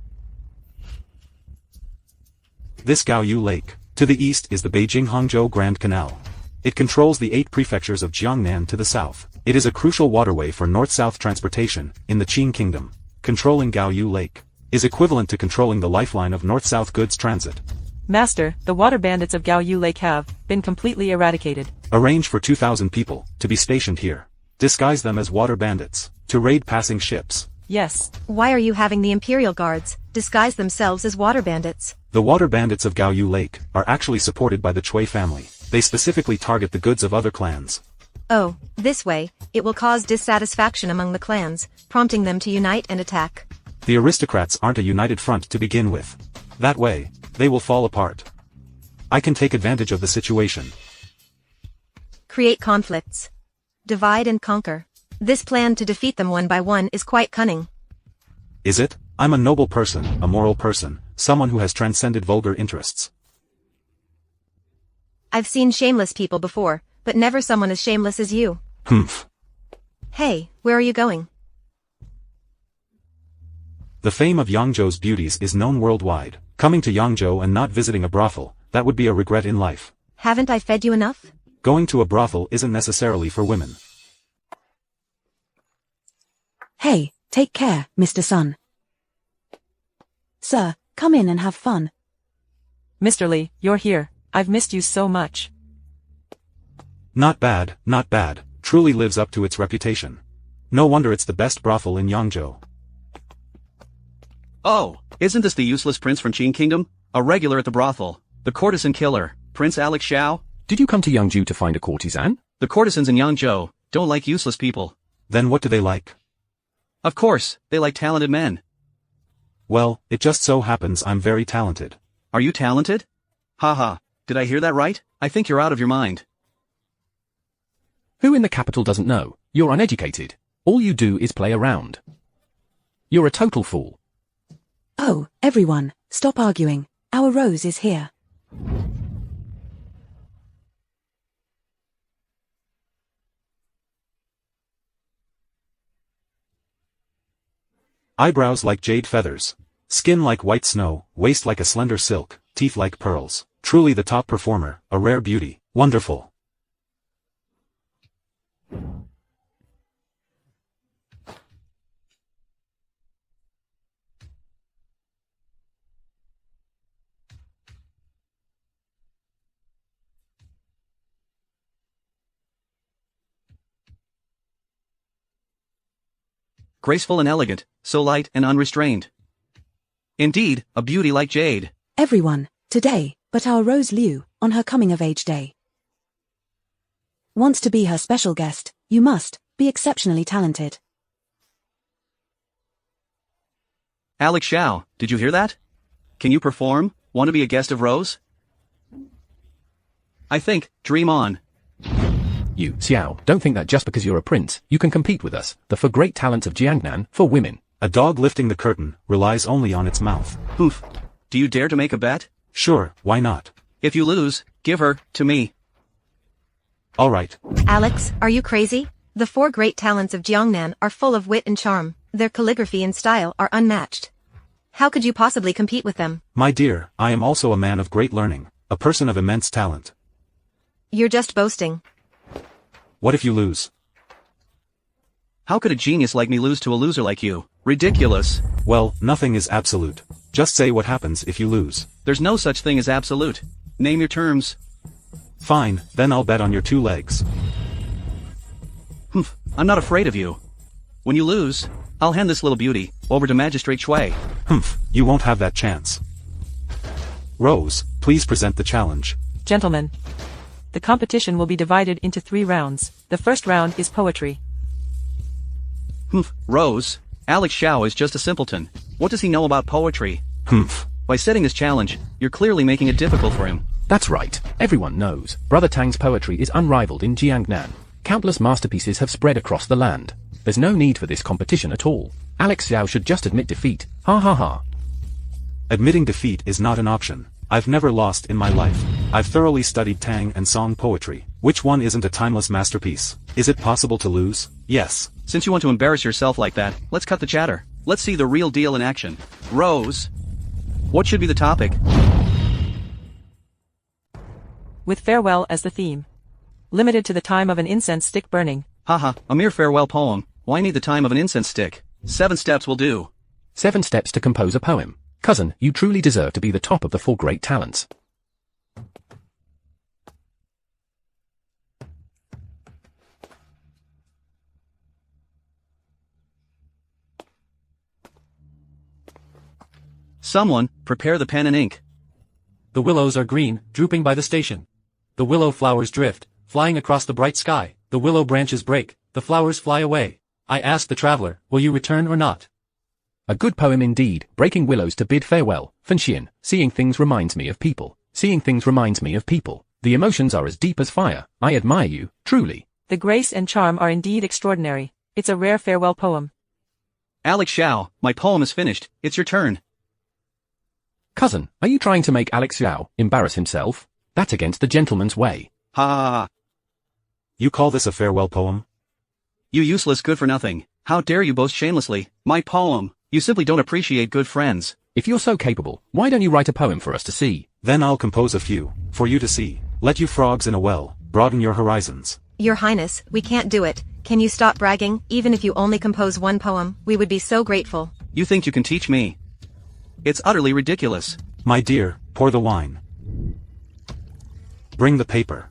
Speaker 2: This Gaoyu Lake. To the east is the Beijing-Hangzhou Grand Canal. It controls the 8 prefectures of Jiangnan to the south. It is a crucial waterway for north-south transportation in the Qing Kingdom. Controlling Gaoyu Lake is equivalent to controlling the lifeline of north-south goods transit.
Speaker 10: Master, the water bandits of Gaoyu Lake have been completely eradicated.
Speaker 2: Arrange for 2,000 people to be stationed here. Disguise them as water bandits to raid passing ships.
Speaker 10: Yes.
Speaker 1: Why are you having the Imperial Guards disguise themselves as water bandits?
Speaker 2: The water bandits of Gaoyu Lake are actually supported by the Chui family. They specifically target the goods of other clans.
Speaker 1: Oh, this way, it will cause dissatisfaction among the clans, prompting them to unite and attack.
Speaker 2: The aristocrats aren't a united front to begin with. That way, they will fall apart. I can take advantage of the situation.
Speaker 1: Create conflicts. Divide and conquer. This plan to defeat them one by one is quite cunning.
Speaker 2: Is it? I'm a noble person, a moral person, someone who has transcended vulgar interests.
Speaker 1: I've seen shameless people before, but never someone as shameless as you.
Speaker 2: Humph.
Speaker 1: Hey, where are you going?
Speaker 2: The fame of Yangzhou's beauties is known worldwide. Coming to Yangzhou and not visiting a brothel, that would be a regret in life.
Speaker 1: Haven't I fed you enough?
Speaker 2: Going to a brothel isn't necessarily for women.
Speaker 4: Hey, take care, Mr. Sun. Sir, come in and have fun.
Speaker 10: Mr. Lee, you're here. I've missed you so much.
Speaker 2: Not bad, not bad. Truly lives up to its reputation. No wonder it's the best brothel in Yangzhou.
Speaker 7: Oh, isn't this the useless prince from Qing Kingdom? A regular at the brothel. The courtesan killer, Prince Yangxiao?
Speaker 9: Did you come to Yangzhou to find a courtesan?
Speaker 7: The courtesans in Yangzhou don't like useless people.
Speaker 2: Then what do they like?
Speaker 7: Of course, they like talented men.
Speaker 2: Well, it just so happens I'm very talented.
Speaker 7: Are you talented? Haha, did I hear that right? I think you're out of your mind.
Speaker 9: Who in the capital doesn't know? You're uneducated. All you do is play around. You're a total fool.
Speaker 4: Oh, everyone, stop arguing. Our Rose is here.
Speaker 2: Eyebrows like jade feathers. Skin like white snow, waist like a slender silk, teeth like pearls. Truly the top performer, a rare beauty. Wonderful.
Speaker 7: Graceful and elegant, so light and unrestrained. Indeed, a beauty like jade.
Speaker 4: Everyone, today, but our Rose Liu, on her coming-of-age day. Wants to be her special guest, you must be exceptionally talented.
Speaker 7: Yangxiao, did you hear that? Can you perform? Want to be a guest of Rose? I think, dream on.
Speaker 9: You, Xiao, don't think that just because you're a prince, you can compete with us, the for great talents of Jiangnan, for women.
Speaker 2: A dog lifting the curtain relies only on its mouth.
Speaker 7: Oof. Do you dare to make a bet?
Speaker 2: Sure, why not?
Speaker 7: If you lose, give her to me.
Speaker 2: All right.
Speaker 1: Alex, are you crazy? The four great talents of Jiangnan are full of wit and charm. Their calligraphy and style are unmatched. How could you possibly compete with them?
Speaker 2: My dear, I am also a man of great learning, a person of immense talent.
Speaker 1: You're just boasting.
Speaker 2: What if you lose?
Speaker 7: How could a genius like me lose to a loser like you? Ridiculous.
Speaker 2: Well, nothing is absolute. Just say what happens if you lose.
Speaker 7: There's no such thing as absolute. Name your terms.
Speaker 2: Fine, then I'll bet on your 2 legs.
Speaker 7: Humph, I'm not afraid of you. When you lose, I'll hand this little beauty over to Magistrate Shui.
Speaker 2: Humph, you won't have that chance. Rose, please present the challenge.
Speaker 10: Gentlemen, the competition will be divided into 3 rounds. The first round is poetry.
Speaker 7: Humph, Rose, Yangxiao is just a simpleton. What does he know about poetry?
Speaker 2: Humph.
Speaker 7: By setting this challenge, you're clearly making it difficult for him.
Speaker 9: That's right. Everyone knows. Brother Tang's poetry is unrivaled in Jiangnan. Countless masterpieces have spread across the land. There's no need for this competition at all. Yangxiao should just admit defeat. Ha ha ha.
Speaker 2: Admitting defeat is not an option. I've never lost in my life. I've thoroughly studied Tang and Song poetry. Which one isn't a timeless masterpiece? Is it possible to lose? Yes.
Speaker 7: Since you want to embarrass yourself like that, let's cut the chatter. Let's see the real deal in action. Rose, what should be the topic?
Speaker 10: With farewell as the theme. Limited to the time of an incense stick burning.
Speaker 7: Haha, a mere farewell poem. Why need the time of an incense stick? 7 steps will do.
Speaker 9: 7 steps to compose a poem. Cousin, you truly deserve to be the top of the 4 great talents.
Speaker 7: Someone, prepare the pen and ink.
Speaker 6: The willows are green, drooping by the station. The willow flowers drift, flying across the bright sky. The willow branches break, the flowers fly away. I ask the traveler, will you return or not?
Speaker 9: A good poem indeed, breaking willows to bid farewell. Fanxian, seeing things reminds me of people. Seeing things reminds me of people. The emotions are as deep as fire. I admire you, truly.
Speaker 10: The grace and charm are indeed extraordinary. It's a rare farewell poem.
Speaker 7: Alexxiao, my poem is finished. It's your turn.
Speaker 9: Cousin, are you trying to make Alexxiao embarrass himself? That's against the gentleman's way.
Speaker 7: Ha ha ha.
Speaker 2: You call this a farewell poem?
Speaker 7: You useless good-for-nothing. How dare you boast shamelessly? My poem. You simply don't appreciate good friends.
Speaker 9: If you're so capable, why don't you write a poem for us to see?
Speaker 2: Then I'll compose a few, for you to see. Let you frogs in a well, broaden your horizons.
Speaker 1: Your Highness, we can't do it. Can you stop bragging? Even if you only compose one poem, we would be so grateful.
Speaker 7: You think you can teach me? It's utterly ridiculous.
Speaker 2: My dear, pour the wine. Bring the paper.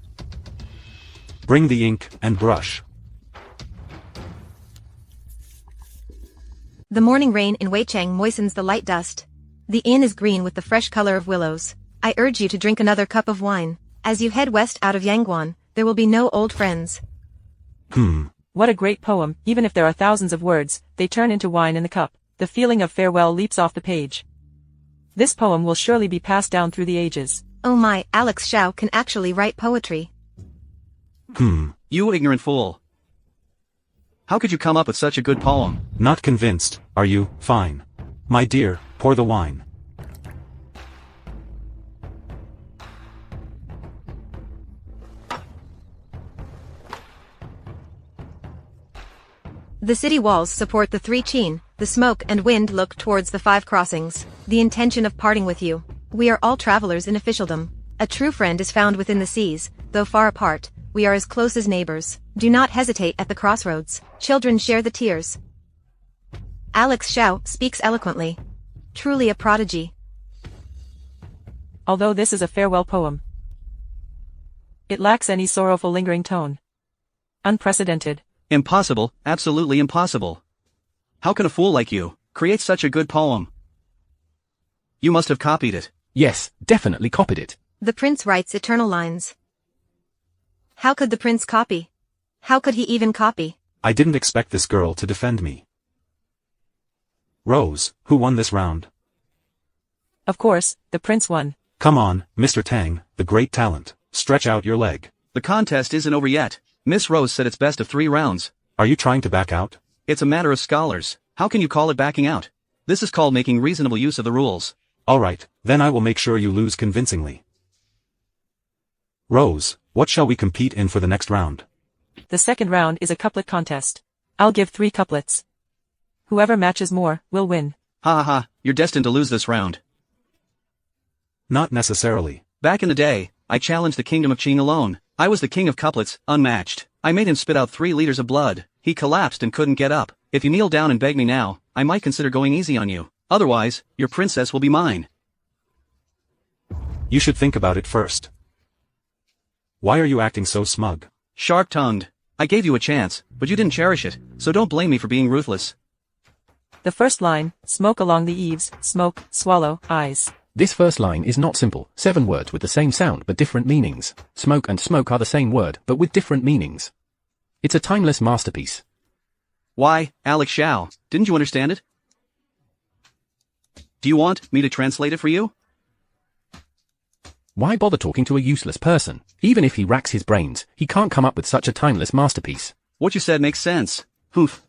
Speaker 2: Bring the ink and brush.
Speaker 1: The morning rain in Weichang moistens the light dust. The inn is green with the fresh color of willows. I urge you to drink another cup of wine. As you head west out of Yangguan, there will be no old friends.
Speaker 10: What a great poem. Even if there are thousands of words, they turn into wine in the cup. The feeling of farewell leaps off the page. This poem will surely be passed down through the ages.
Speaker 1: Oh my, Alexxiao can actually write poetry.
Speaker 7: You ignorant fool. How could you come up with such a good poem?
Speaker 2: Not convinced, are you? Fine. My dear, pour the wine.
Speaker 1: The city walls support the 3 chin, the smoke and wind look towards the 5 crossings. The intention of parting with you. We are all travelers in officialdom. A true friend is found within the seas, though far apart, we are as close as neighbors. Do not hesitate at the crossroads. Children share the tears. Alexxiao speaks eloquently. Truly a prodigy.
Speaker 10: Although this is a farewell poem, it lacks any sorrowful lingering tone. Unprecedented.
Speaker 7: Impossible, absolutely impossible. How can a fool like you create such a good poem? You must have copied it.
Speaker 9: Yes, definitely copied it.
Speaker 1: The prince writes eternal lines. How could the prince copy? How could he even copy?
Speaker 2: I didn't expect this girl to defend me. Rose, who won this round?
Speaker 10: Of course, the prince won.
Speaker 2: Come on, Mr. Tang, the great talent. Stretch out your leg.
Speaker 7: The contest isn't over yet. Miss Rose said it's best of 3 rounds.
Speaker 2: Are you trying to back out?
Speaker 7: It's a matter of scholars. How can you call it backing out? This is called making reasonable use of the rules.
Speaker 2: All right, then I will make sure you lose convincingly. Rose, what shall we compete in for the next round?
Speaker 10: The second round is a couplet contest. I'll give 3 couplets. Whoever matches more, will win.
Speaker 7: Ha ha ha, you're destined to lose this round.
Speaker 2: Not necessarily.
Speaker 7: Back in the day, I challenged the kingdom of Qing alone. I was the king of couplets, unmatched. I made him spit out 3 liters of blood. He collapsed and couldn't get up. If you kneel down and beg me now, I might consider going easy on you. Otherwise, your princess will be mine.
Speaker 2: You should think about it first. Why are you acting so smug?
Speaker 7: Sharp-tongued. I gave you a chance, but you didn't cherish it, so don't blame me for being ruthless.
Speaker 10: The first line, smoke along the eaves, smoke, swallow, eyes.
Speaker 9: This first line is not simple. 7 words with the same sound but different meanings. Smoke and smoke are the same word but with different meanings. It's a timeless masterpiece.
Speaker 7: Why, Alexxiao, didn't you understand it? Do you want me to translate it for you?
Speaker 9: Why bother talking to a useless person? Even if he racks his brains, he can't come up with such a timeless masterpiece.
Speaker 7: What you said makes sense. Hoof.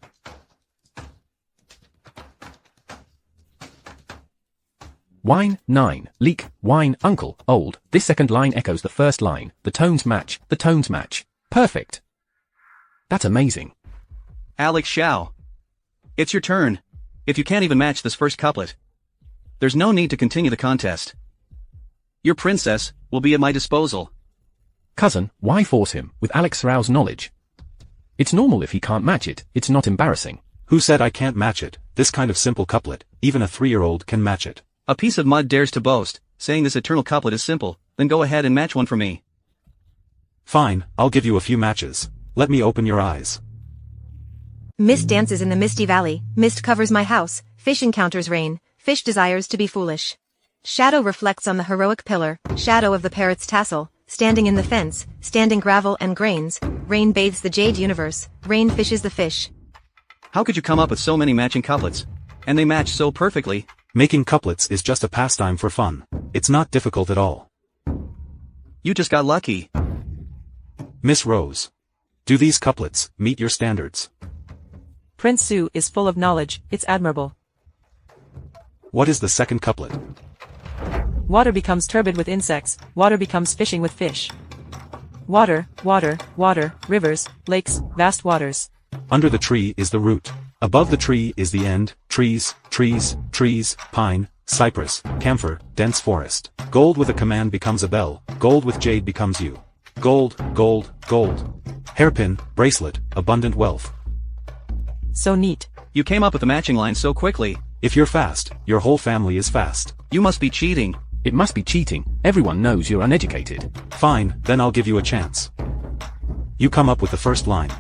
Speaker 9: Wine, 9, leak, wine, uncle, old. This second line echoes the first line. The tones match, the tones match. Perfect. That's amazing.
Speaker 7: Alexxiao. It's your turn. If you can't even match this first couplet, there's no need to continue the contest. Your princess will be at my disposal.
Speaker 9: Cousin, why force him, with Alexxiao's knowledge? It's normal if he can't match it, it's not embarrassing.
Speaker 2: Who said I can't match it? This kind of simple couplet, even a 3-year-old can match it.
Speaker 7: A piece of mud dares to boast, saying this eternal couplet is simple, then go ahead and match one for me.
Speaker 2: Fine, I'll give you a few matches. Let me open your eyes.
Speaker 1: Mist dances in the misty valley, mist covers my house, fish encounters rain, Fish desires to be foolish. Shadow reflects on the heroic pillar, shadow of the parrot's tassel, standing in the fence, standing gravel and grains, rain bathes the jade universe, rain fishes the fish.
Speaker 7: How could you come up with so many matching couplets? And they match so perfectly.
Speaker 2: Making couplets is just a pastime for fun. It's not difficult at all.
Speaker 7: You just got lucky.
Speaker 2: Miss Rose. Do these couplets meet your standards?
Speaker 10: Prince Su is full of knowledge, it's admirable.
Speaker 2: What is the second couplet?
Speaker 10: Water becomes turbid with insects, water becomes fishing with fish. Water, water, water, rivers, lakes, vast waters.
Speaker 2: Under the tree is the root. Above the tree is the end, trees, trees, trees, pine, cypress, camphor, dense forest. Gold with a command becomes a bell, gold with jade becomes you. Gold, gold, gold. Hairpin, bracelet, abundant wealth.
Speaker 10: So neat.
Speaker 7: You came up with the matching line so quickly.
Speaker 2: If you're fast, your whole family is fast.
Speaker 7: You must be cheating.
Speaker 9: It must be cheating. Everyone knows you're uneducated.
Speaker 2: Fine, then I'll give you a chance. You come up with the first line.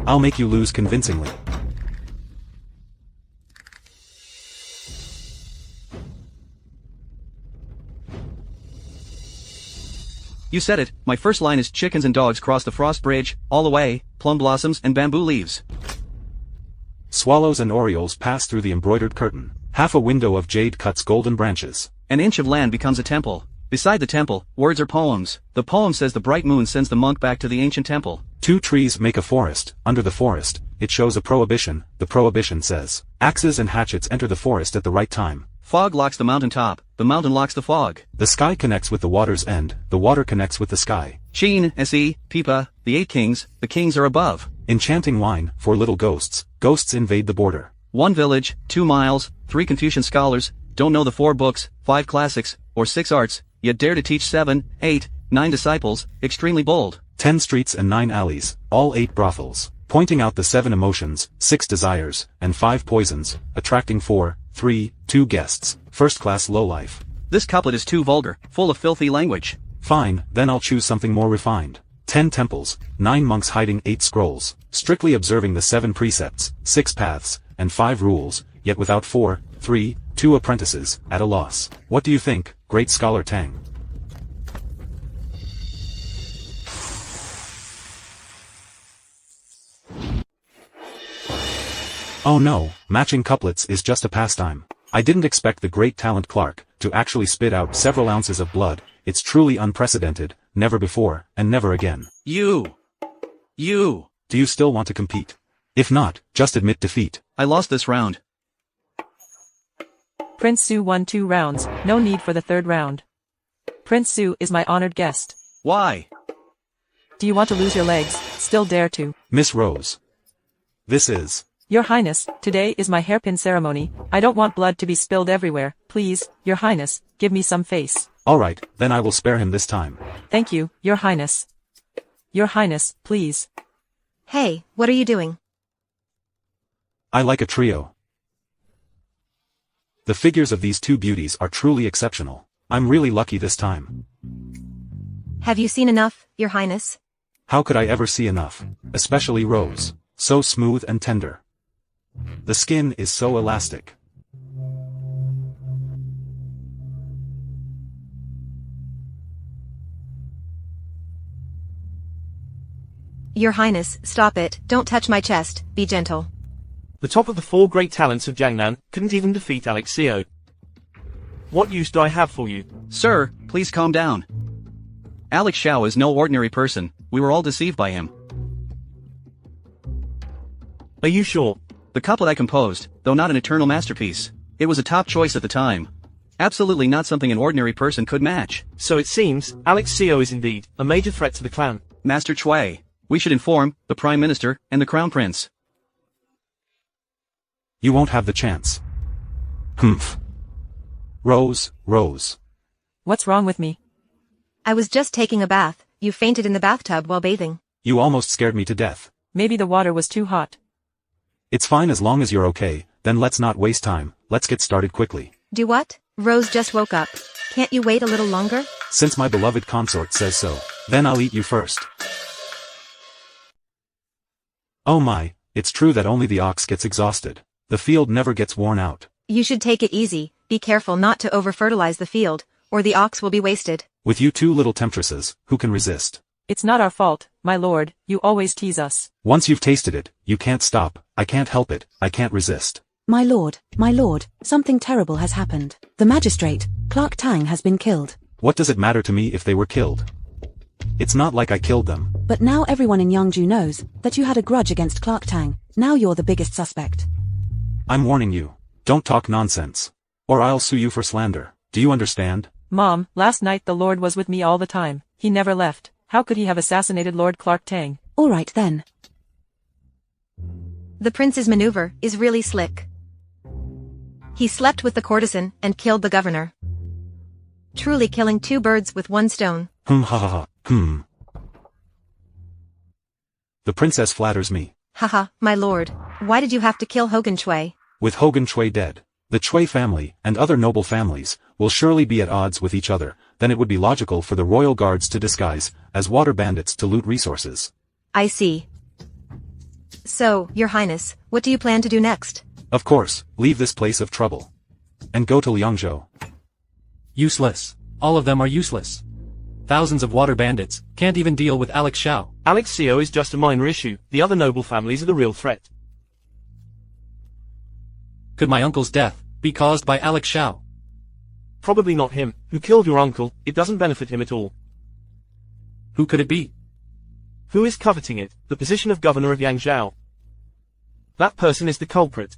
Speaker 2: I'll make you lose convincingly.
Speaker 7: You said it. My first line is chickens and dogs cross the frost bridge, all the way, plum blossoms and bamboo leaves.
Speaker 2: Swallows and orioles pass through the embroidered curtain. Half a window of jade cuts golden branches.
Speaker 7: An inch of land becomes a temple. Beside the temple, words are poems. The poem says the bright moon sends the monk back to the ancient temple.
Speaker 2: Two trees make a forest. Under the forest, it shows a prohibition. The prohibition says, axes and hatchets enter the forest at the right time.
Speaker 7: Fog locks the mountain top, the mountain locks the fog.
Speaker 2: The sky connects with the water's end, the water connects with the sky.
Speaker 7: Sheen, Se, Pipa, the 8 kings, the kings are above.
Speaker 2: Enchanting wine, for little ghosts, ghosts invade the border.
Speaker 7: 1 village, 2 miles, 3 Confucian scholars, don't know the 4 books, 5 classics, or 6 arts, yet dare to teach 7, 8, 9 disciples, extremely bold.
Speaker 2: 10 streets and 9 alleys, all 8 brothels, pointing out the 7 emotions, 6 desires, and 5 poisons, attracting 4, 3, 2 guests, first-class lowlife.
Speaker 7: This couplet is too vulgar, full of filthy language.
Speaker 2: Fine, then I'll choose something more refined. 10 temples, 9 monks hiding 8 scrolls, strictly observing the 7 precepts, 6 paths, and 5 rules, yet without 4, 3, 2 apprentices, at a loss. What do you think, great scholar Tang? Oh no, matching couplets is just a pastime. I didn't expect the great talent Clark to actually spit out several ounces of blood. It's truly unprecedented, never before, and never again.
Speaker 7: You.
Speaker 2: Do you still want to compete? If not, just admit defeat.
Speaker 7: I lost this round.
Speaker 10: Prince Su won 2 rounds, no need for the 3rd round. Prince Su is my honored guest.
Speaker 7: Why?
Speaker 10: Do you want to lose your legs? Still dare to.
Speaker 2: Miss Rose. This is...
Speaker 10: Your Highness, today is my hairpin ceremony. I don't want blood to be spilled everywhere. Please, Your Highness, give me some face.
Speaker 2: Alright, then I will spare him this time.
Speaker 10: Thank you, Your Highness. Your Highness, please.
Speaker 1: Hey, what are you doing?
Speaker 2: I like a trio. The figures of these 2 beauties are truly exceptional. I'm really lucky this time.
Speaker 1: Have you seen enough, Your Highness?
Speaker 2: How could I ever see enough? Especially Rose. So smooth and tender. The skin is so elastic.
Speaker 1: Your Highness, stop it, don't touch my chest, be gentle.
Speaker 5: The top of the 4 great talents of Jiangnan couldn't even defeat Yangxiao. What use do I have for you?
Speaker 7: Sir, please calm down. Yangxiao is no ordinary person, we were all deceived by him.
Speaker 5: Are you sure?
Speaker 7: The couplet I composed, though not an eternal masterpiece, it was a top choice at the time. Absolutely not something an ordinary person could match.
Speaker 5: So it seems, Yangxiao is indeed a major threat to the clan.
Speaker 7: Master Chui, we should inform the Prime Minister and the Crown Prince.
Speaker 2: You won't have the chance. Humph. Rose.
Speaker 10: What's wrong with me?
Speaker 1: I was just taking a bath, you fainted in the bathtub while bathing.
Speaker 2: You almost scared me to death.
Speaker 10: Maybe the water was too hot.
Speaker 2: It's fine as long as you're okay, then let's not waste time, let's get started quickly.
Speaker 1: Do what? Rose just woke up. Can't you wait a little longer?
Speaker 2: Since my beloved consort says so, then I'll eat you first. Oh my, it's true that only the ox gets exhausted. The field never gets worn out.
Speaker 1: You should take it easy, be careful not to over-fertilize the field, or the ox will be wasted.
Speaker 2: With you two little temptresses, who can resist?
Speaker 10: It's not our fault, my lord, you always tease us.
Speaker 2: Once you've tasted it, you can't stop, I can't help it, I can't resist.
Speaker 4: My lord, something terrible has happened. The magistrate, Clark Tang, has been killed.
Speaker 2: What does it matter to me if they were killed? It's not like I killed them.
Speaker 4: But now everyone in Yangju knows that you had a grudge against Clark Tang. Now you're the biggest suspect.
Speaker 2: I'm warning you. Don't talk nonsense. Or I'll sue you for slander. Do you understand?
Speaker 10: Mom, last night the Lord was with me all the time. He never left. How could he have assassinated Lord Clark Tang?
Speaker 4: All right then.
Speaker 1: The prince's maneuver is really slick. He slept with the courtesan and killed the governor. Truly killing two birds with one stone.
Speaker 2: Ha ha ha, The princess flatters me.
Speaker 1: Haha, my lord. Why did you have to kill Hogan Chui?
Speaker 2: With Hogan Chui dead, the Chui family, and other noble families, will surely be at odds with each other, then it would be logical for the royal guards to disguise, as water bandits to loot resources.
Speaker 1: I see. So, your highness, what do you plan to do next?
Speaker 2: Of course, leave this place of trouble. And go to Liangzhou.
Speaker 6: Useless. All of them are useless. Thousands of water bandits, can't even deal with Yangxiao.
Speaker 5: Yangxiao is just a minor issue, the other noble families are the real threat.
Speaker 6: Could my uncle's death be caused by Yangxiao?
Speaker 5: Probably not him, who killed your uncle, it doesn't benefit him at all.
Speaker 6: Who could it be?
Speaker 5: Who is coveting it, the position of governor of Yangxiao? That person is the culprit.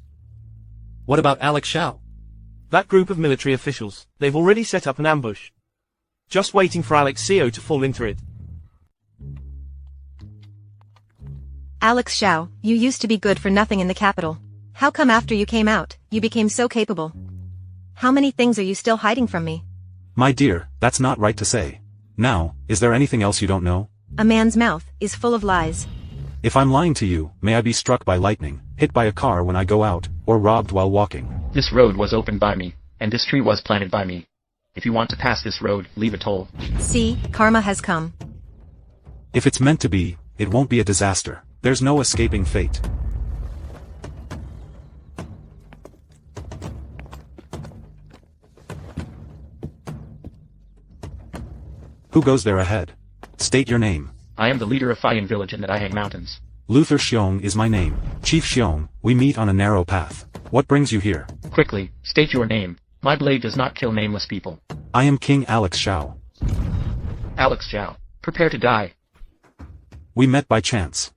Speaker 6: What about Yangxiao?
Speaker 5: That group of military officials, they've already set up an ambush. Just waiting for Yangxiao to fall into it.
Speaker 1: Yangxiao, you used to be good for nothing in the capital. How come after you came out, you became so capable? How many things are you still hiding from me?
Speaker 2: My dear, that's not right to say. Now, is there anything else you don't know?
Speaker 1: A man's mouth is full of lies.
Speaker 2: If I'm lying to you, may I be struck by lightning, hit by a car when I go out, or robbed while walking.
Speaker 8: This road was opened by me, and this tree was planted by me. If you want to pass this road, leave a toll.
Speaker 1: See, karma has come.
Speaker 2: If it's meant to be, it won't be a disaster. There's no escaping fate. Who goes there ahead? State your name.
Speaker 8: I am the leader of Fayan village in the Daihang Mountains.
Speaker 2: Luther Xiong is my name. Chief Xiong, we meet on a narrow path. What brings you here?
Speaker 8: Quickly, state your name. My blade does not kill nameless people.
Speaker 2: I am King Yangxiao.
Speaker 8: Yangxiao, prepare to die.
Speaker 2: We met by chance.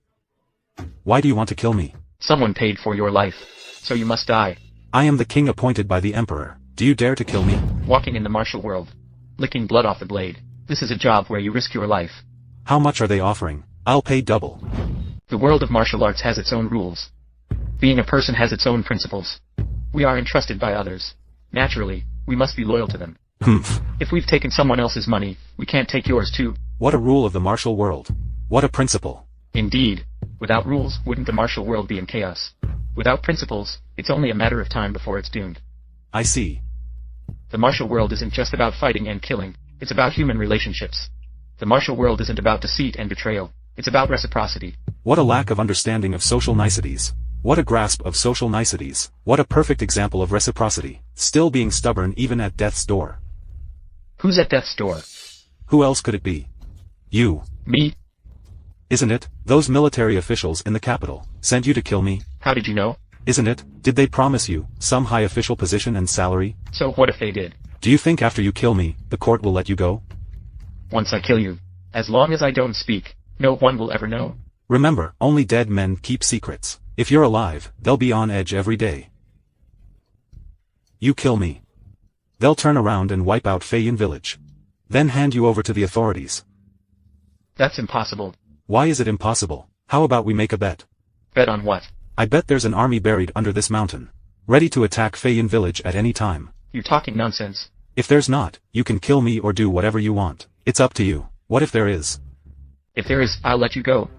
Speaker 2: Why do you want to kill me?
Speaker 8: Someone paid for your life, so you must die.
Speaker 2: I am the king appointed by the emperor. Do you dare to kill me?
Speaker 8: Walking in the martial world. Licking blood off the blade. This is a job where you risk your life.
Speaker 2: How much are they offering? I'll pay double.
Speaker 8: The world of martial arts has its own rules. Being a person has its own principles. We are entrusted by others. Naturally, we must be loyal to them. If we've taken someone else's money, we can't take yours too.
Speaker 2: What a rule of the martial world. What a principle.
Speaker 8: Indeed. Without rules, wouldn't the martial world be in chaos? Without principles, it's only a matter of time before it's doomed.
Speaker 2: I see.
Speaker 8: The martial world isn't just about fighting and killing, it's about human relationships. The martial world isn't about deceit and betrayal, it's about reciprocity.
Speaker 2: What a lack of understanding of social niceties. What a grasp of social niceties. What a perfect example of reciprocity. Still being stubborn even at death's door.
Speaker 8: Who's at death's door?
Speaker 2: Who else could it be? You.
Speaker 8: Me?
Speaker 2: Isn't it? Those military officials in the capital sent you to kill me?
Speaker 8: How did you know?
Speaker 2: Isn't it? Did they promise you some high official position and salary?
Speaker 8: So what if they did?
Speaker 2: Do you think after you kill me, the court will let you go?
Speaker 8: Once I kill you, as long as I don't speak, no one will ever know.
Speaker 2: Remember, only dead men keep secrets. If you're alive, they'll be on edge every day. You kill me. They'll turn around and wipe out Fayan village. Then hand you over to the authorities.
Speaker 8: That's impossible.
Speaker 2: Why is it impossible? How about we make a bet?
Speaker 8: Bet on what?
Speaker 2: I bet there's an army buried under this mountain, ready to attack Fayan village at any time.
Speaker 8: You're talking nonsense.
Speaker 2: If there's not, you can kill me or do whatever you want. It's up to you. What if there is?
Speaker 8: If there is, I'll let you go.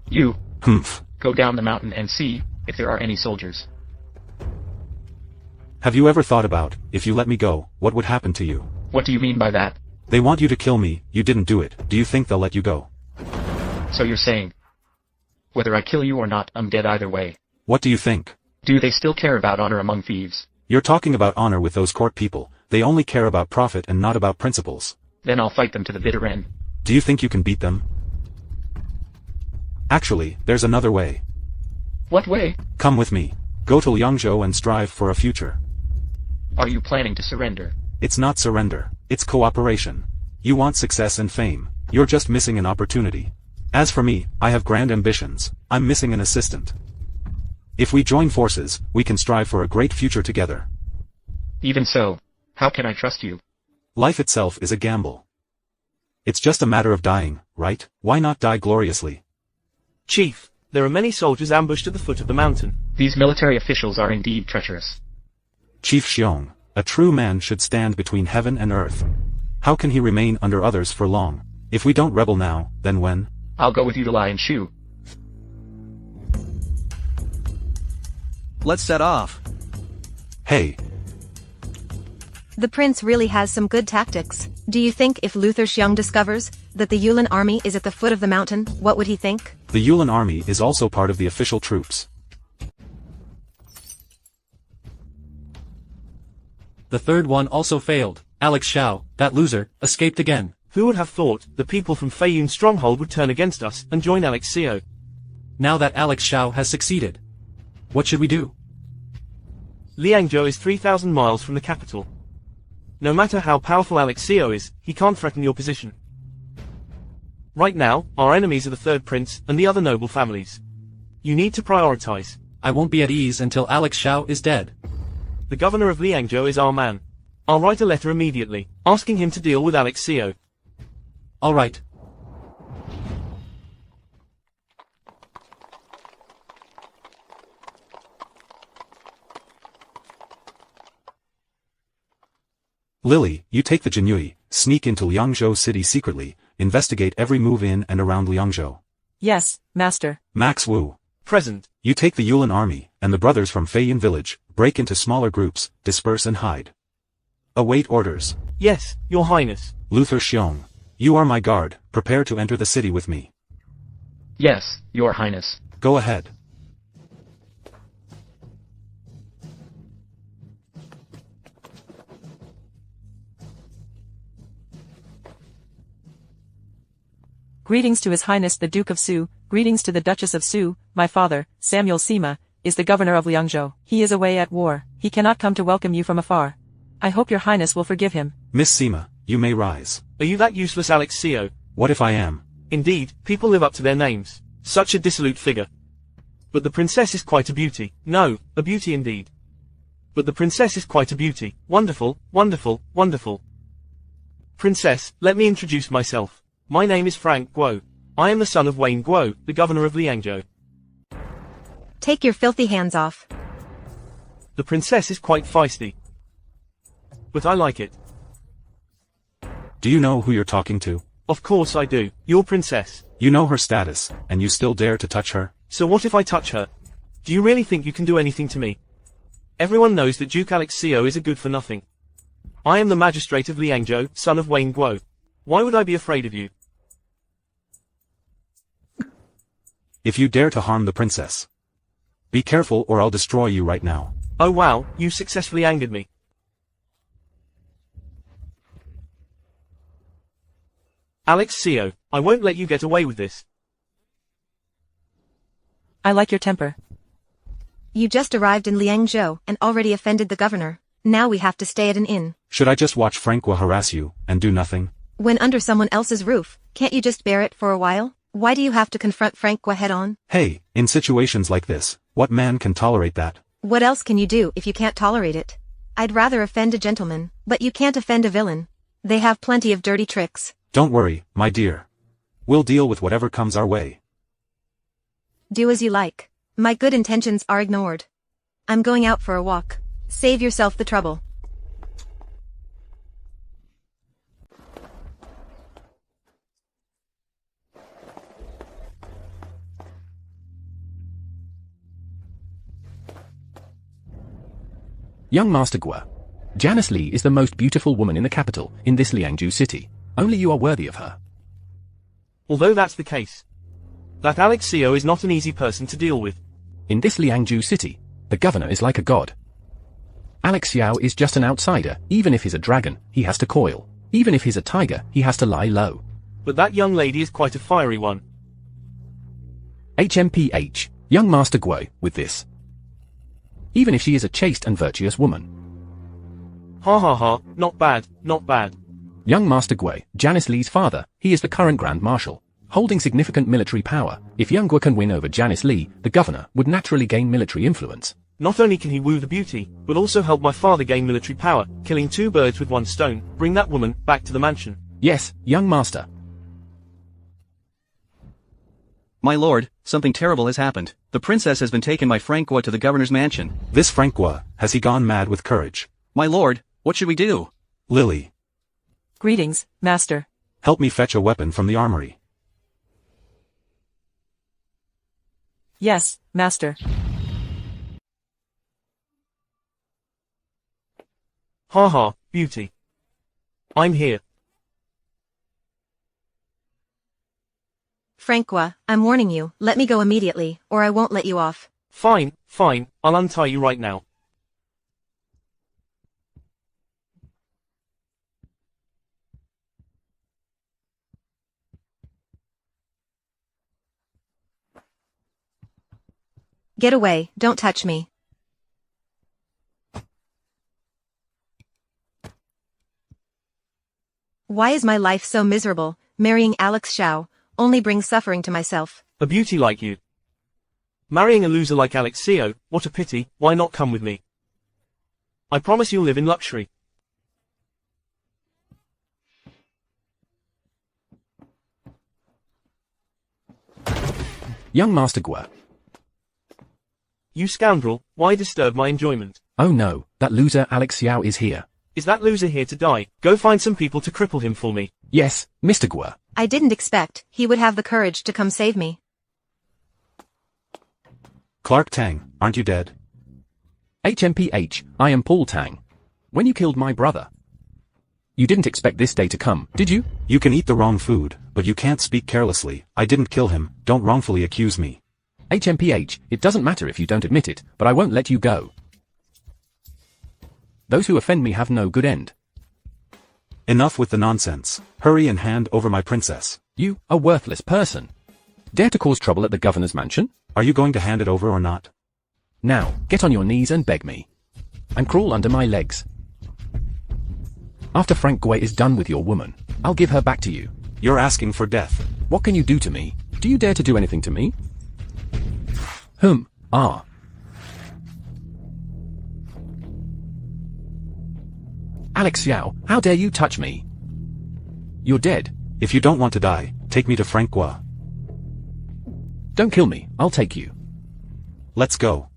Speaker 8: You. Go down the mountain and see if there are any soldiers.
Speaker 2: Have you ever thought about, if you let me go, what would happen to you?
Speaker 8: What do you mean by that?
Speaker 2: They want you to kill me, you didn't do it. Do you think they'll let you go?
Speaker 8: So you're saying, whether I kill you or not, I'm dead either way.
Speaker 2: What do you think?
Speaker 8: Do they still care about honor among thieves?
Speaker 2: You're talking about honor with those court people. They only care about profit and not about principles.
Speaker 8: Then I'll fight them to the bitter end.
Speaker 2: Do you think you can beat them? Actually, there's another way.
Speaker 8: What way?
Speaker 2: Come with me. Go to Yangxiao and strive for a future.
Speaker 8: Are you planning to surrender?
Speaker 2: It's not surrender. It's cooperation. You want success and fame. You're just missing an opportunity. As for me, I have grand ambitions. I'm missing an assistant. If we join forces, we can strive for a great future together.
Speaker 8: Even so, how can I trust you?
Speaker 2: Life itself is a gamble. It's just a matter of dying, right? Why not die gloriously?
Speaker 5: Chief, there are many soldiers ambushed at the foot of the mountain.
Speaker 8: These military officials are indeed treacherous.
Speaker 2: Chief Xiong, a true man should stand between heaven and earth. How can he remain under others for long? If we don't rebel now, then when?
Speaker 8: I'll go with you to Lian Shu.
Speaker 7: Let's set off.
Speaker 2: Hey.
Speaker 1: The prince really has some good tactics. Do you think if Luther Xiong discovers that the Yulin army is at the foot of the mountain, what would he think?
Speaker 2: The Yulin army is also part of the official troops.
Speaker 6: The third one also failed. Yangxiao, that loser, escaped again.
Speaker 5: Who would have thought the people from Feiyun's stronghold would turn against us and join Yangxiao?
Speaker 6: Now that Yangxiao has succeeded, what should we do?
Speaker 5: Leango is 3,000 miles from the capital. No matter how powerful Yangxiao is, he can't threaten your position. Right now, our enemies are the third prince and the other noble families. You need to prioritize.
Speaker 6: I won't be at ease until Yangxiao is dead.
Speaker 5: The governor of Leango is our man. I'll write a letter immediately, asking him to deal with Yangxiao.
Speaker 6: All right.
Speaker 2: Lily, you take the Jinhui, sneak into Liangzhou city secretly, investigate every move in and around Liangzhou.
Speaker 10: Yes, master.
Speaker 2: Max Wu.
Speaker 5: Present.
Speaker 2: You take the Yulin army, and the brothers from Feiyun village, break into smaller groups, disperse and hide. Await orders.
Speaker 5: Yes, your highness.
Speaker 2: Luther Xiong. You are my guard, prepare to enter the city with me.
Speaker 8: Yes, your highness.
Speaker 2: Go ahead.
Speaker 10: Greetings to His Highness the Duke of Su, greetings to the Duchess of Su, my father, Samuel Sima, is the governor of Liangzhou. He is away at war, he cannot come to welcome you from afar. I hope your highness will forgive him.
Speaker 2: Miss Sima, you may rise.
Speaker 5: Are you that useless Yangxiao?
Speaker 2: What if I am?
Speaker 5: Indeed, people live up to their names. Such a dissolute figure. But the princess is quite a beauty. No, a beauty indeed. But the princess is quite a beauty. Wonderful, wonderful, wonderful. Princess, let me introduce myself. My name is Frank Guo. I am the son of Wayne Guo, the governor of Liangzhou.
Speaker 1: Take your filthy hands off.
Speaker 5: The princess is quite feisty. But I like it.
Speaker 2: Do you know who you're talking to?
Speaker 5: Of course I do. Your princess.
Speaker 2: You know her status, and you still dare to touch her?
Speaker 5: So what if I touch her? Do you really think you can do anything to me? Everyone knows that Duke Yangxiao is a good-for-nothing. I am the magistrate of Liangzhou, son of Wayne Guo. Why would I be afraid of you?
Speaker 2: If you dare to harm the princess, be careful or I'll destroy you right now.
Speaker 5: Oh wow, you successfully angered me. Yangxiao, I won't let you get away with this.
Speaker 10: I like your temper.
Speaker 1: You just arrived in Liangzhou and already offended the governor. Now we have to stay at an inn.
Speaker 2: Should I just watch Francois harass you, and do nothing?
Speaker 1: When under someone else's roof, can't you just bear it for a while? Why do you have to confront Francois head-on?
Speaker 2: Hey, in situations like this, what man can tolerate that?
Speaker 1: What else can you do if you can't tolerate it? I'd rather offend a gentleman, but you can't offend a villain. They have plenty of dirty tricks.
Speaker 2: Don't worry, my dear. We'll deal with whatever comes our way.
Speaker 1: Do as you like. My good intentions are ignored. I'm going out for a walk. Save yourself the trouble.
Speaker 9: Young Master Guo. Janice Li is the most beautiful woman in the capital, in this Liangzhou city. Only you are worthy of her.
Speaker 5: Although that's the case, that Yangxiao is not an easy person to deal with.
Speaker 9: In this Liangzhou city, The governor is like a god. Yangxiao is just an outsider. Even if he's a dragon, he has to coil. Even if he's a tiger, he has to lie low.
Speaker 5: But that young lady is quite a fiery one.
Speaker 9: HMPH, young Master Gui, with this. Even if she is a chaste and virtuous woman.
Speaker 5: Ha ha ha, not bad, not bad.
Speaker 9: Young Master Gui, Janice Li's father, he is the current Grand Marshal, holding significant military power. If Young Gui can win over Janice Li, the governor would naturally gain military influence.
Speaker 5: Not only can he woo the beauty, but also help my father gain military power, killing two birds with one stone, bring that woman back to the mansion.
Speaker 9: Yes, young master.
Speaker 7: My lord, something terrible has happened. The princess has been taken by Francois to the governor's mansion.
Speaker 2: This Francois, has he gone mad with courage?
Speaker 7: My lord, what should we do?
Speaker 2: Lily.
Speaker 10: Greetings, master.
Speaker 2: Help me fetch a weapon from the armory.
Speaker 10: Yes, master.
Speaker 5: Ha ha, beauty. I'm here.
Speaker 1: Francois, I'm warning you, let me go immediately, or I won't let you off.
Speaker 5: Fine, fine, I'll untie you right now.
Speaker 1: Get away, don't touch me. Why is my life so miserable? Marrying Yangxiao only brings suffering to myself.
Speaker 5: A beauty like you. Marrying a loser like Yangxiao, what a pity, why not come with me? I promise you'll live in luxury.
Speaker 9: Young Master Gui.
Speaker 5: You scoundrel, why disturb my enjoyment?
Speaker 9: Oh no, that loser Yangxiao is here.
Speaker 5: Is that loser here to die? Go find some people to cripple him for me.
Speaker 9: Yes, Mr. Gui.
Speaker 1: I didn't expect he would have the courage to come save me.
Speaker 2: Clark Tang, aren't you dead?
Speaker 9: HMPH, I am Paul Tang. When you killed my brother. You didn't expect this day to come, did you?
Speaker 2: You can eat the wrong food, but you can't speak carelessly. I didn't kill him, don't wrongfully accuse me.
Speaker 9: HMPH, it doesn't matter if you don't admit it, but I won't let you go. Those who offend me have no good end.
Speaker 2: Enough with the nonsense. Hurry and hand over my princess.
Speaker 9: You, a worthless person. Dare to cause trouble at the governor's mansion?
Speaker 2: Are you going to hand it over or not?
Speaker 9: Now, get on your knees and beg me. And crawl under my legs. After Frank Gui is done with your woman, I'll give her back to you.
Speaker 2: You're asking for death.
Speaker 9: What can you do to me? Do you dare to do anything to me? Yangxiao, how dare you touch me? You're dead.
Speaker 2: If you don't want to die, take me to Francois.
Speaker 9: Don't kill me, I'll take you.
Speaker 2: Let's go.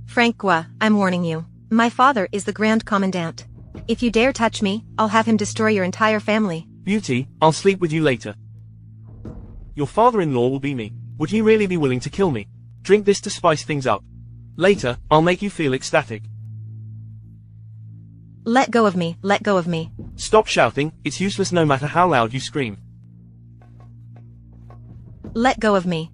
Speaker 1: Francois, I'm warning you. My father is the Grand Commandant. If you dare touch me, I'll have him destroy your entire family.
Speaker 5: Beauty, I'll sleep with you later. Your father-in-law will be me. Would he really be willing to kill me? Drink this to spice things up. Later, I'll make you feel ecstatic.
Speaker 1: Let go of me, let go of me.
Speaker 5: Stop shouting, it's useless no matter how loud you scream.
Speaker 1: Let go of me.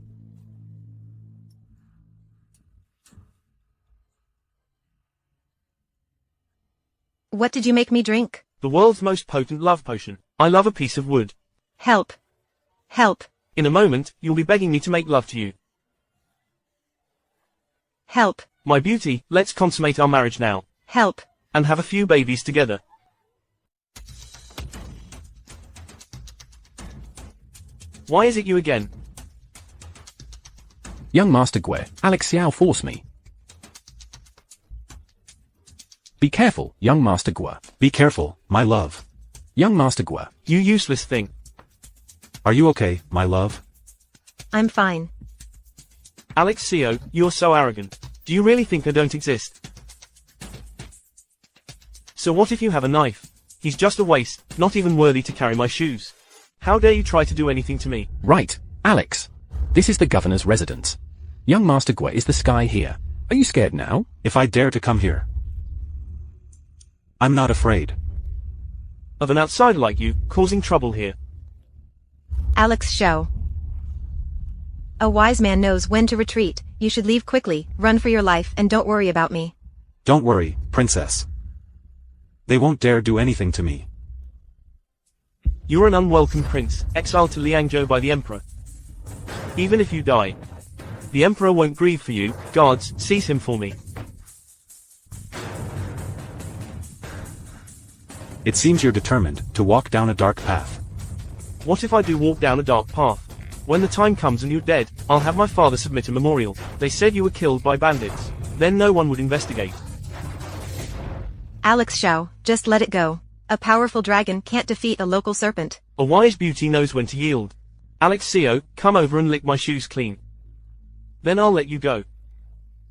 Speaker 1: What did you make me drink?
Speaker 5: The world's most potent love potion. I love a piece of wood.
Speaker 1: Help. Help.
Speaker 5: In a moment, you'll be begging me to make love to you.
Speaker 1: Help.
Speaker 5: My beauty, let's consummate our marriage now.
Speaker 1: Help.
Speaker 5: And have a few babies together. Why is it you again?
Speaker 9: Young Master Gui, Yangxiao force me. Be careful, young Master Gui.
Speaker 2: Be careful, my love.
Speaker 9: Young Master Gui.
Speaker 5: You useless thing.
Speaker 2: Are you okay, my love?
Speaker 1: I'm fine.
Speaker 5: Yangxiao, you're so arrogant. Do you really think I don't exist? So what if you have a knife? He's just a waste, not even worthy to carry my shoes. How dare you try to do anything to me?
Speaker 9: Right, Alex. This is the governor's residence. Young Master Gui is the sky here. Are you scared now?
Speaker 2: If I dare to come here. I'm not afraid.
Speaker 5: of an outsider like you, causing trouble here.
Speaker 1: Yangxiao. A wise man knows when to retreat. You should leave quickly, run for your life, and don't worry about me.
Speaker 2: Don't worry, princess. They won't dare do anything to me.
Speaker 5: You're an unwelcome prince, exiled to Leango by the emperor. Even if you die, the emperor won't grieve for you. Guards, seize him for me.
Speaker 2: It seems you're determined to walk down a dark path.
Speaker 5: What if I do walk down a dark path? When the time comes and you're dead, I'll have my father submit a memorial. They said you were killed by bandits. Then no one would investigate.
Speaker 1: Yangxiao, just let it go. A powerful dragon can't defeat a local serpent.
Speaker 5: A wise beauty knows when to yield. Yangxiao, come over and lick my shoes clean. Then I'll let you go.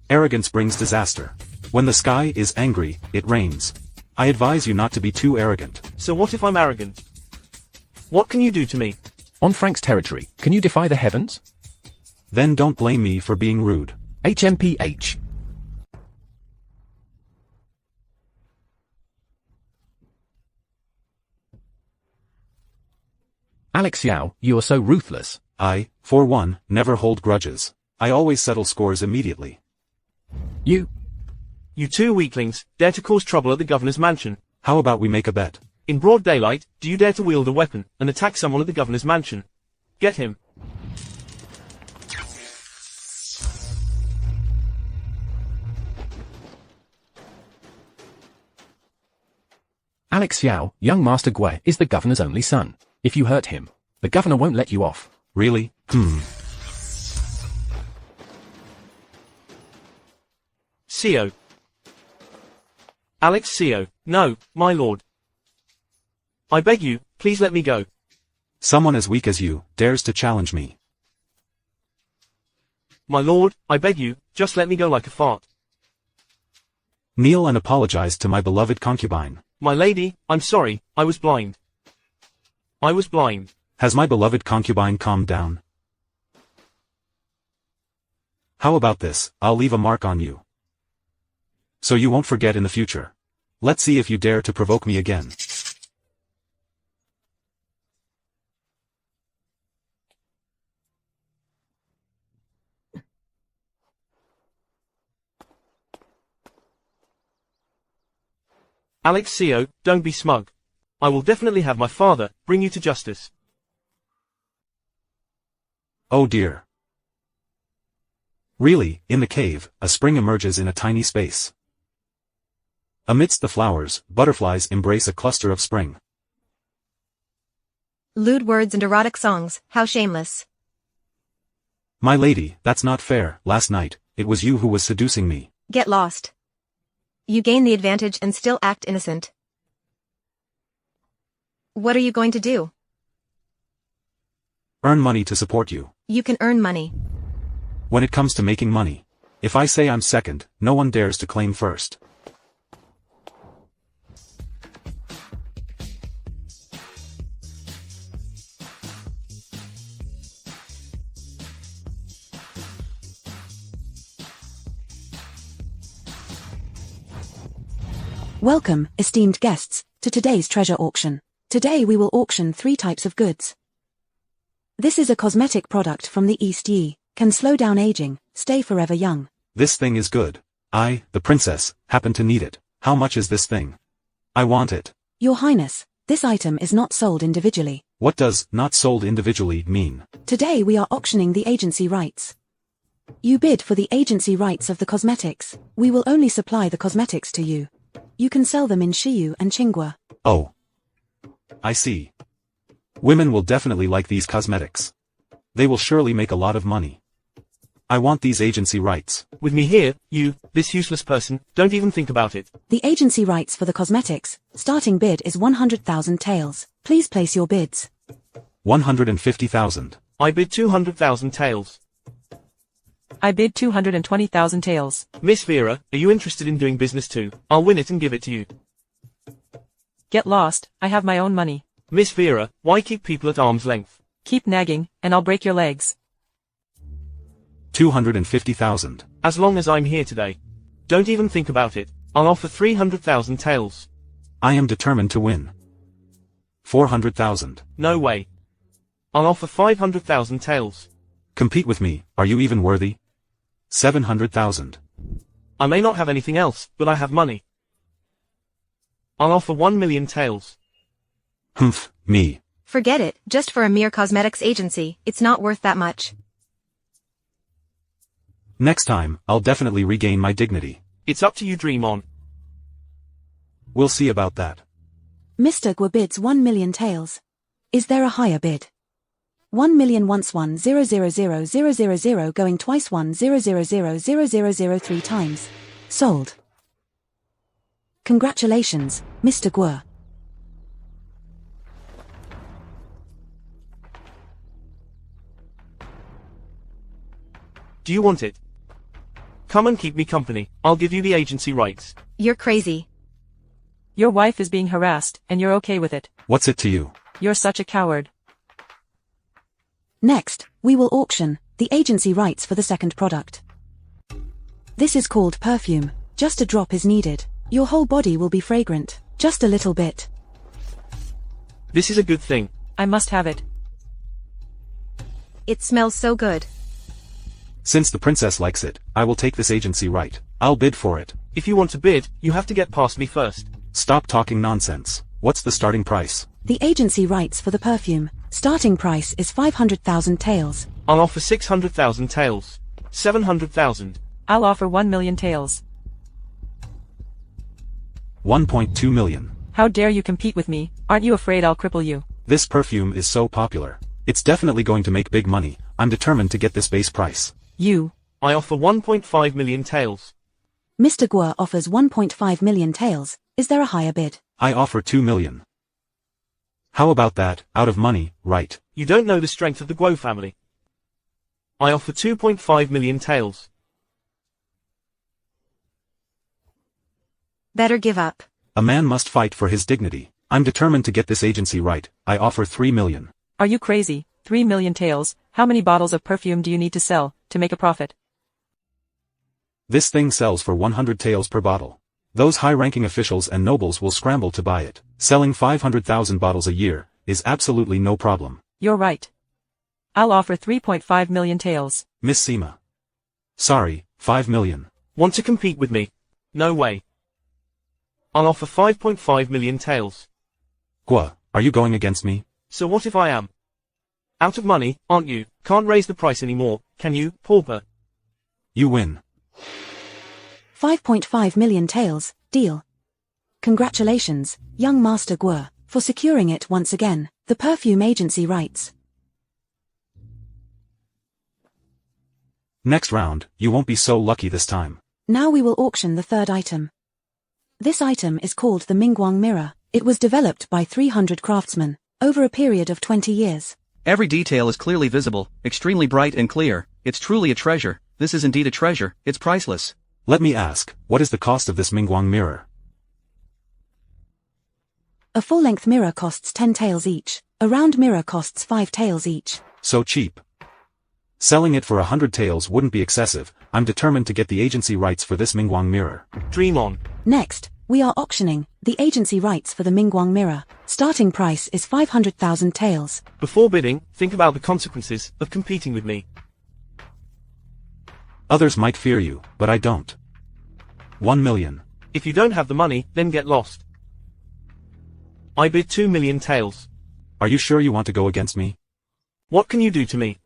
Speaker 2: Arrogance brings disaster. When the sky is angry, it rains. I advise you not to be too arrogant.
Speaker 5: So what if I'm arrogant? What can you do to me?
Speaker 9: On Frank's territory, can you defy the heavens?
Speaker 2: Then don't blame me for being rude.
Speaker 9: HMPH. Yangxiao, you are so ruthless.
Speaker 2: I, for one, never hold grudges. I always settle scores immediately.
Speaker 9: You
Speaker 5: two weaklings, dare to cause trouble at the governor's mansion.
Speaker 2: How about we make a bet?
Speaker 5: In broad daylight, do you dare to wield a weapon and attack someone at the governor's mansion? Get him.
Speaker 9: Yangxiao, young Master Gui is the governor's only son. If you hurt him, the governor won't let you off.
Speaker 2: Really?
Speaker 5: Xiao. Yangxiao, no, my lord. I beg you, please let me go.
Speaker 2: Someone as weak as you dares to challenge me.
Speaker 5: My lord, I beg you, just let me go like a fart.
Speaker 2: Kneel and apologize to my beloved concubine.
Speaker 5: My lady, I'm sorry, I was blind. I was blind.
Speaker 2: Has my beloved concubine calmed down? How about this? I'll leave a mark on you, so you won't forget in the future. Let's see if you dare to provoke me again.
Speaker 5: Yangxiao, don't be smug. I will definitely have my father bring you to justice.
Speaker 2: Oh dear. Really, in the cave, a spring emerges in a tiny space. Amidst the flowers, butterflies embrace a cluster of spring.
Speaker 1: Lewd words and erotic songs, how shameless.
Speaker 2: My lady, that's not fair. Last night, it was you who was seducing me.
Speaker 1: Get lost. You gain the advantage and still act innocent. What are you going to do?
Speaker 2: Earn money to support you.
Speaker 1: You can earn money.
Speaker 2: When it comes to making money, if I say I'm second, no one dares to claim first.
Speaker 4: Welcome, esteemed guests, to today's treasure auction. Today we will auction 3 types of goods. This is a cosmetic product from the East. Can slow down aging, stay forever young.
Speaker 2: This thing is good. I, the princess, happen to need it. How much is this thing? I want it.
Speaker 4: Your Highness, this item is not sold individually.
Speaker 2: What does not sold individually mean?
Speaker 4: Today we are auctioning the agency rights. You bid for the agency rights of the cosmetics. We will only supply the cosmetics to you. You can sell them in Shiyu and Qinghua.
Speaker 2: Oh. I see. Women will definitely like these cosmetics. They will surely make a lot of money. I want these agency rights.
Speaker 5: With me here, you, this useless person, don't even think about it.
Speaker 4: The agency rights for the cosmetics, starting bid is 100,000 taels. Please place your bids.
Speaker 2: 150,000.
Speaker 5: I bid 200,000 taels.
Speaker 10: I bid 220,000 taels.
Speaker 5: Miss Vera, are you interested in doing business too? I'll win it and give it to you.
Speaker 10: Get lost, I have my own money.
Speaker 5: Miss Vera, why keep people at arm's length?
Speaker 10: Keep nagging, and I'll break your legs.
Speaker 2: 250,000.
Speaker 5: As long as I'm here today. Don't even think about it. I'll offer 300,000 taels.
Speaker 2: I am determined to win. 400,000.
Speaker 5: No way. I'll offer 500,000 taels.
Speaker 2: Compete with me, are you even worthy? 700,000.
Speaker 5: I may not have anything else, but I have money. I'll offer 1 million taels.
Speaker 2: Humph, me.
Speaker 1: Forget it, just for a mere cosmetics agency, it's not worth that much.
Speaker 2: Next time, I'll definitely regain my dignity.
Speaker 5: It's up to you, dream on.
Speaker 2: We'll see about that.
Speaker 4: Mr. Gua bids 1 million taels. Is there a higher bid? 1 million once 1,000,000 going twice 1,000,000 times. Sold. Congratulations, Mr. Gua.
Speaker 5: Do you want it? Come and keep me company, I'll give you the agency rights.
Speaker 1: You're crazy.
Speaker 10: Your wife is being harassed, and you're okay with it.
Speaker 2: What's it to you?
Speaker 10: You're such a coward.
Speaker 4: Next, we will auction the agency rights for the second product. This is called perfume. Just a drop is needed. Your whole body will be fragrant. Just a little bit.
Speaker 5: This is a good thing.
Speaker 10: I must have it.
Speaker 1: It smells so good.
Speaker 2: Since the princess likes it, I will take this agency right. I'll bid for it.
Speaker 5: If you want to bid, you have to get past me first.
Speaker 2: Stop talking nonsense. What's the starting price?
Speaker 4: The agency rights for the perfume. Starting price is 500,000 taels.
Speaker 5: I'll offer 600,000 taels. 700,000.
Speaker 10: I'll offer 1 million taels.
Speaker 2: 1.2 million.
Speaker 10: How dare you compete with me? Aren't you afraid I'll cripple you?
Speaker 2: This perfume is so popular. It's definitely going to make big money. I'm determined to get this base price.
Speaker 10: You.
Speaker 5: I offer 1.5 million taels.
Speaker 4: Mr. Gua offers 1.5 million taels. Is there a higher bid?
Speaker 2: I offer 2 million. How about that, out of money, right?
Speaker 5: You don't know the strength of the Guo family. I offer 2.5 million taels.
Speaker 1: Better give up.
Speaker 2: A man must fight for his dignity. I'm determined to get this agency right. I offer 3 million.
Speaker 10: Are you crazy? 3 million taels. How many bottles of perfume do you need to sell to make a profit?
Speaker 2: This thing sells for 100 taels per bottle. Those high-ranking officials and nobles will scramble to buy it. Selling 500,000 bottles a year is absolutely no problem.
Speaker 10: You're right. I'll offer 3.5 million taels.
Speaker 2: Miss Sima. Sorry, 5 million.
Speaker 5: Want to compete with me? No way. I'll offer 5.5 million taels.
Speaker 2: Gua, are you going against me?
Speaker 5: So what if I am? Out of money, aren't you? Can't raise the price anymore, can you, pauper?
Speaker 2: You win.
Speaker 4: 5.5 million taels, deal. Congratulations, young Master Gua, for securing it once again, the perfume agency rights.
Speaker 2: Next round, you won't be so lucky this time.
Speaker 4: Now we will auction the third item. This item is called the Mingguang Mirror. It was developed by 300 craftsmen, over a period of 20 years.
Speaker 7: Every detail is clearly visible, extremely bright and clear. It's truly a treasure. This is indeed a treasure. It's priceless.
Speaker 2: Let me ask, what is the cost of this Mingguang mirror?
Speaker 4: A full-length mirror costs 10 taels each. A round mirror costs 5 taels each.
Speaker 2: So cheap. Selling it for 100 taels wouldn't be excessive. I'm determined to get the agency rights for this Mingguang mirror.
Speaker 5: Dream on.
Speaker 4: Next, we are auctioning the agency rights for the Mingguang mirror. Starting price is 500,000 taels.
Speaker 5: Before bidding, think about the consequences of competing with me.
Speaker 2: Others might fear you, but I don't. 1 million.
Speaker 5: If you don't have the money, then get lost. I bid 2 million taels.
Speaker 2: Are you sure you want to go against me?
Speaker 5: What can you do to me?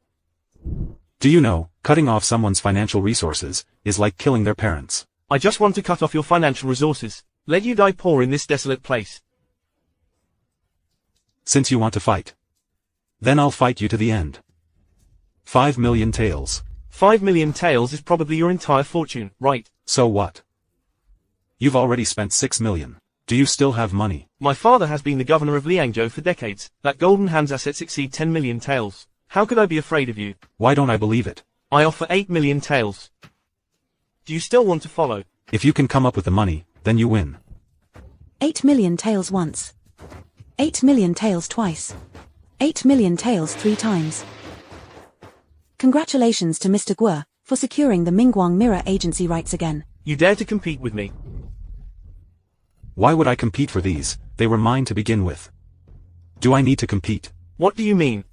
Speaker 2: Do you know, cutting off someone's financial resources is like killing their parents.
Speaker 5: I just want to cut off your financial resources. Let you die poor in this desolate place.
Speaker 2: Since you want to fight, then I'll fight you to the end. 5 million taels.
Speaker 5: 5 million taels is probably your entire fortune, right?
Speaker 2: So what? You've already spent 6 million. Do you still have money?
Speaker 5: My father has been the governor of Leango for decades. That golden hand's assets exceed 10 million taels. How could I be afraid of you?
Speaker 2: Why don't I believe it?
Speaker 5: I offer 8 million taels. Do you still want to follow?
Speaker 2: If you can come up with the money, then you win.
Speaker 4: 8 million taels once. 8 million taels twice. 8 million taels 3 times. Congratulations to Mr. Gua, for securing the Mingguang Mirror agency rights again.
Speaker 5: You dare to compete with me?
Speaker 2: Why would I compete for these? They were mine to begin with. Do I need to compete?
Speaker 5: What do you mean?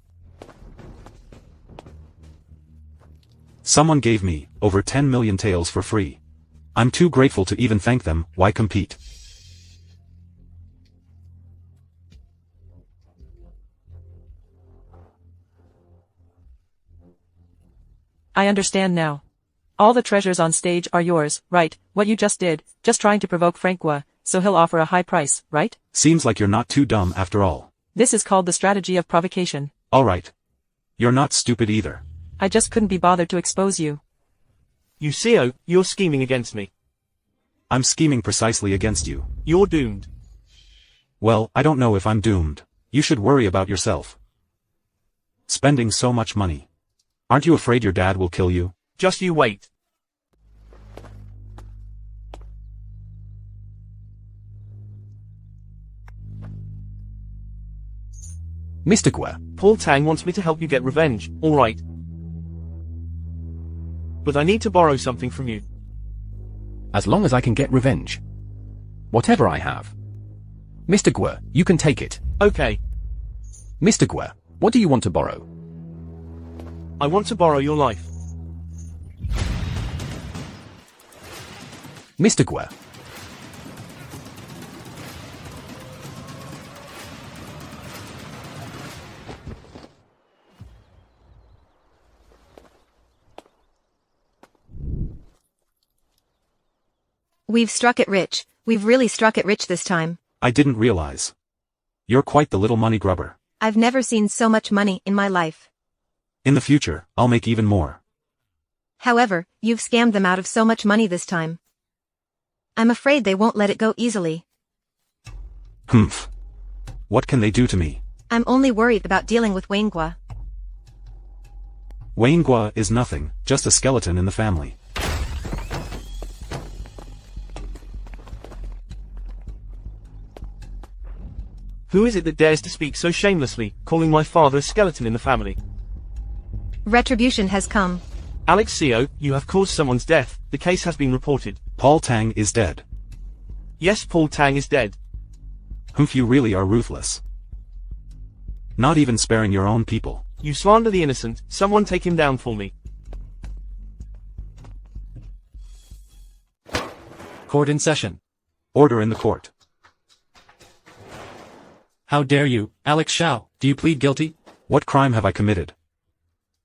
Speaker 2: Someone gave me over 10 million taels for free. I'm too grateful to even thank them. Why compete?
Speaker 10: I understand now. All the treasures on stage are yours, right? What you just did, just trying to provoke Francois, so he'll offer a high price, right?
Speaker 2: Seems like you're not too dumb after all.
Speaker 10: This is called the strategy of provocation.
Speaker 2: Alright. You're not stupid either.
Speaker 10: I just couldn't be bothered to expose you.
Speaker 5: Yangxiao, you're scheming against me.
Speaker 2: I'm scheming precisely against you.
Speaker 5: You're doomed.
Speaker 2: Well, I don't know if I'm doomed. You should worry about yourself. Spending so much money. Aren't you afraid your dad will kill you?
Speaker 5: Just you wait.
Speaker 9: Mr. Gua,
Speaker 5: Paul Tang wants me to help you get revenge, alright. But I need to borrow something from you.
Speaker 9: as long as I can get revenge. Whatever I have. Mr. Gua, you can take it.
Speaker 5: Okay.
Speaker 9: Mr. Gua, what do you want to borrow?
Speaker 5: I want to borrow your life.
Speaker 9: Mr. Gua.
Speaker 1: We've struck it rich. We've really struck it rich this time.
Speaker 2: I didn't realize. You're quite the little money grubber.
Speaker 1: I've never seen so much money in my life.
Speaker 2: In the future, I'll make even more.
Speaker 1: However, you've scammed them out of so much money this time. I'm afraid they won't let it go easily.
Speaker 2: Humph. What can they do to me?
Speaker 1: I'm only worried about dealing with Wanghua.
Speaker 2: Wanghua is nothing, just a skeleton in the family.
Speaker 5: Who is it that dares to speak so shamelessly, calling my father a skeleton in the family?
Speaker 1: Retribution has come.
Speaker 5: Yangxiao, you have caused someone's death. The case has been reported.
Speaker 2: Paul Tang is dead.
Speaker 5: Yes, Paul Tang is dead.
Speaker 2: Humph, you really are ruthless. Not even sparing your own people.
Speaker 5: You slander the innocent. Someone take him down for me.
Speaker 6: Court in session.
Speaker 2: Order in the court.
Speaker 6: How dare you, Yangxiao, do you plead guilty?
Speaker 2: What crime have I committed?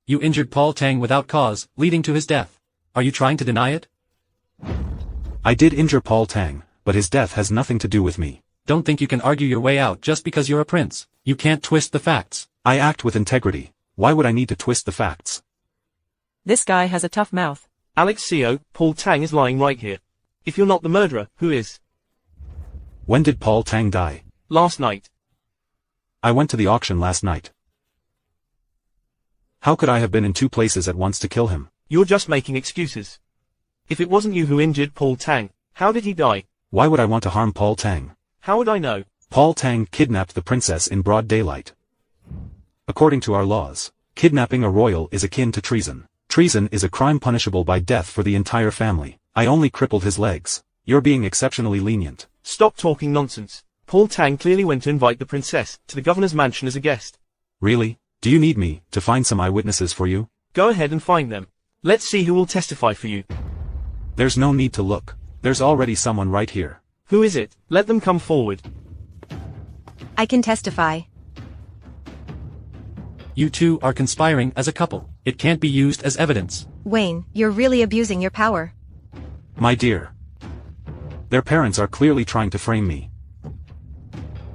Speaker 6: You injured Paul Tang without cause, leading to his death. Are you trying to deny it?
Speaker 2: I did injure Paul Tang, but his death has nothing to do with me.
Speaker 6: Don't think you can argue your way out just because you're a prince. You can't twist the facts.
Speaker 2: I act with integrity. Why would I need to twist the facts?
Speaker 10: This guy has a tough mouth.
Speaker 5: Yangxiao, Paul Tang is lying right here. If you're not the murderer, who is?
Speaker 2: When did Paul Tang die?
Speaker 5: Last night.
Speaker 2: I went to the auction last night. How could I have been in two places at once to kill him?
Speaker 5: You're just making excuses. If it wasn't you who injured Paul Tang, how did he die?
Speaker 2: Why would I want to harm Paul Tang?
Speaker 5: How would I know?
Speaker 2: Paul Tang kidnapped the princess in broad daylight. According to our laws, kidnapping a royal is akin to treason. Treason is a crime punishable by death for the entire family. I only crippled his legs. You're being exceptionally lenient.
Speaker 5: Stop talking nonsense. Paul Tang clearly went to invite the princess to the governor's mansion as a guest.
Speaker 2: Really? Do you need me to find some eyewitnesses for you?
Speaker 5: Go ahead and find them. Let's see who will testify for you.
Speaker 2: There's no need to look. There's already someone right here.
Speaker 5: Who is it? Let them come forward.
Speaker 1: I can testify.
Speaker 6: You two are conspiring as a couple. It can't be used as evidence.
Speaker 1: Wayne, you're really abusing your power.
Speaker 2: My dear. Their parents are clearly trying to frame me.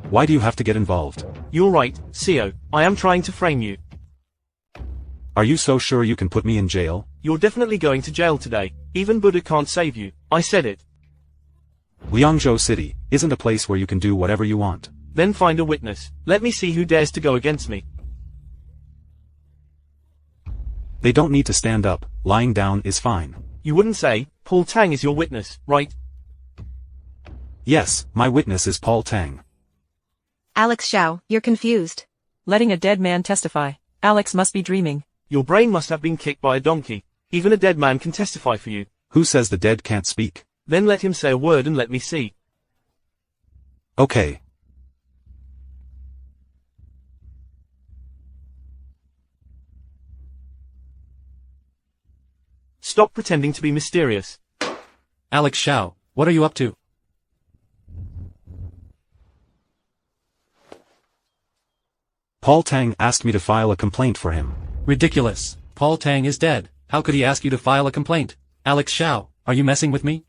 Speaker 2: Why do you have to get involved?
Speaker 5: You're right, Xiao. I am trying to frame you.
Speaker 2: Are you so sure you can put me in jail?
Speaker 5: You're definitely going to jail today. Even Buddha can't save you. I said it.
Speaker 2: Liangzhou City isn't a place where you can do whatever you want.
Speaker 5: Then find a witness. Let me see who dares to go against me.
Speaker 2: They don't need to stand up. Lying down is fine.
Speaker 5: You wouldn't say, Paul Tang is your witness, right?
Speaker 2: Yes, my witness is Paul Tang.
Speaker 1: Yangxiao, you're confused.
Speaker 10: Letting a dead man testify. Alex must be dreaming.
Speaker 5: Your brain must have been kicked by a donkey. Even a dead man can testify for you.
Speaker 2: Who says the dead can't speak?
Speaker 5: Then let him say a word and let me see.
Speaker 2: Okay.
Speaker 5: Stop pretending to be mysterious.
Speaker 6: Yangxiao, what are you up to?
Speaker 2: Paul Tang asked me to file a complaint for him.
Speaker 6: Ridiculous. Paul Tang is dead. How could he ask you to file a complaint? Yangxiao, are you messing with me?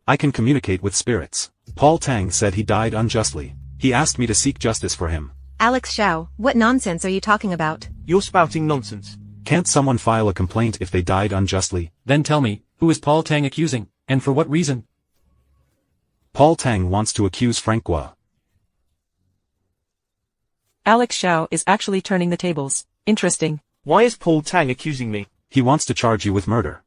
Speaker 2: I can communicate with spirits. Paul Tang said he died unjustly. He asked me to seek justice for him.
Speaker 1: Yangxiao, what nonsense are you talking about?
Speaker 5: You're spouting nonsense.
Speaker 2: Can't someone file a complaint if they died unjustly?
Speaker 6: Then tell me, who is Paul Tang accusing, and for what reason?
Speaker 2: Paul Tang wants to accuse Francois.
Speaker 10: Yangxiao is actually turning the tables. Interesting.
Speaker 5: Why is Paul Tang accusing me?
Speaker 2: He wants to charge you with murder.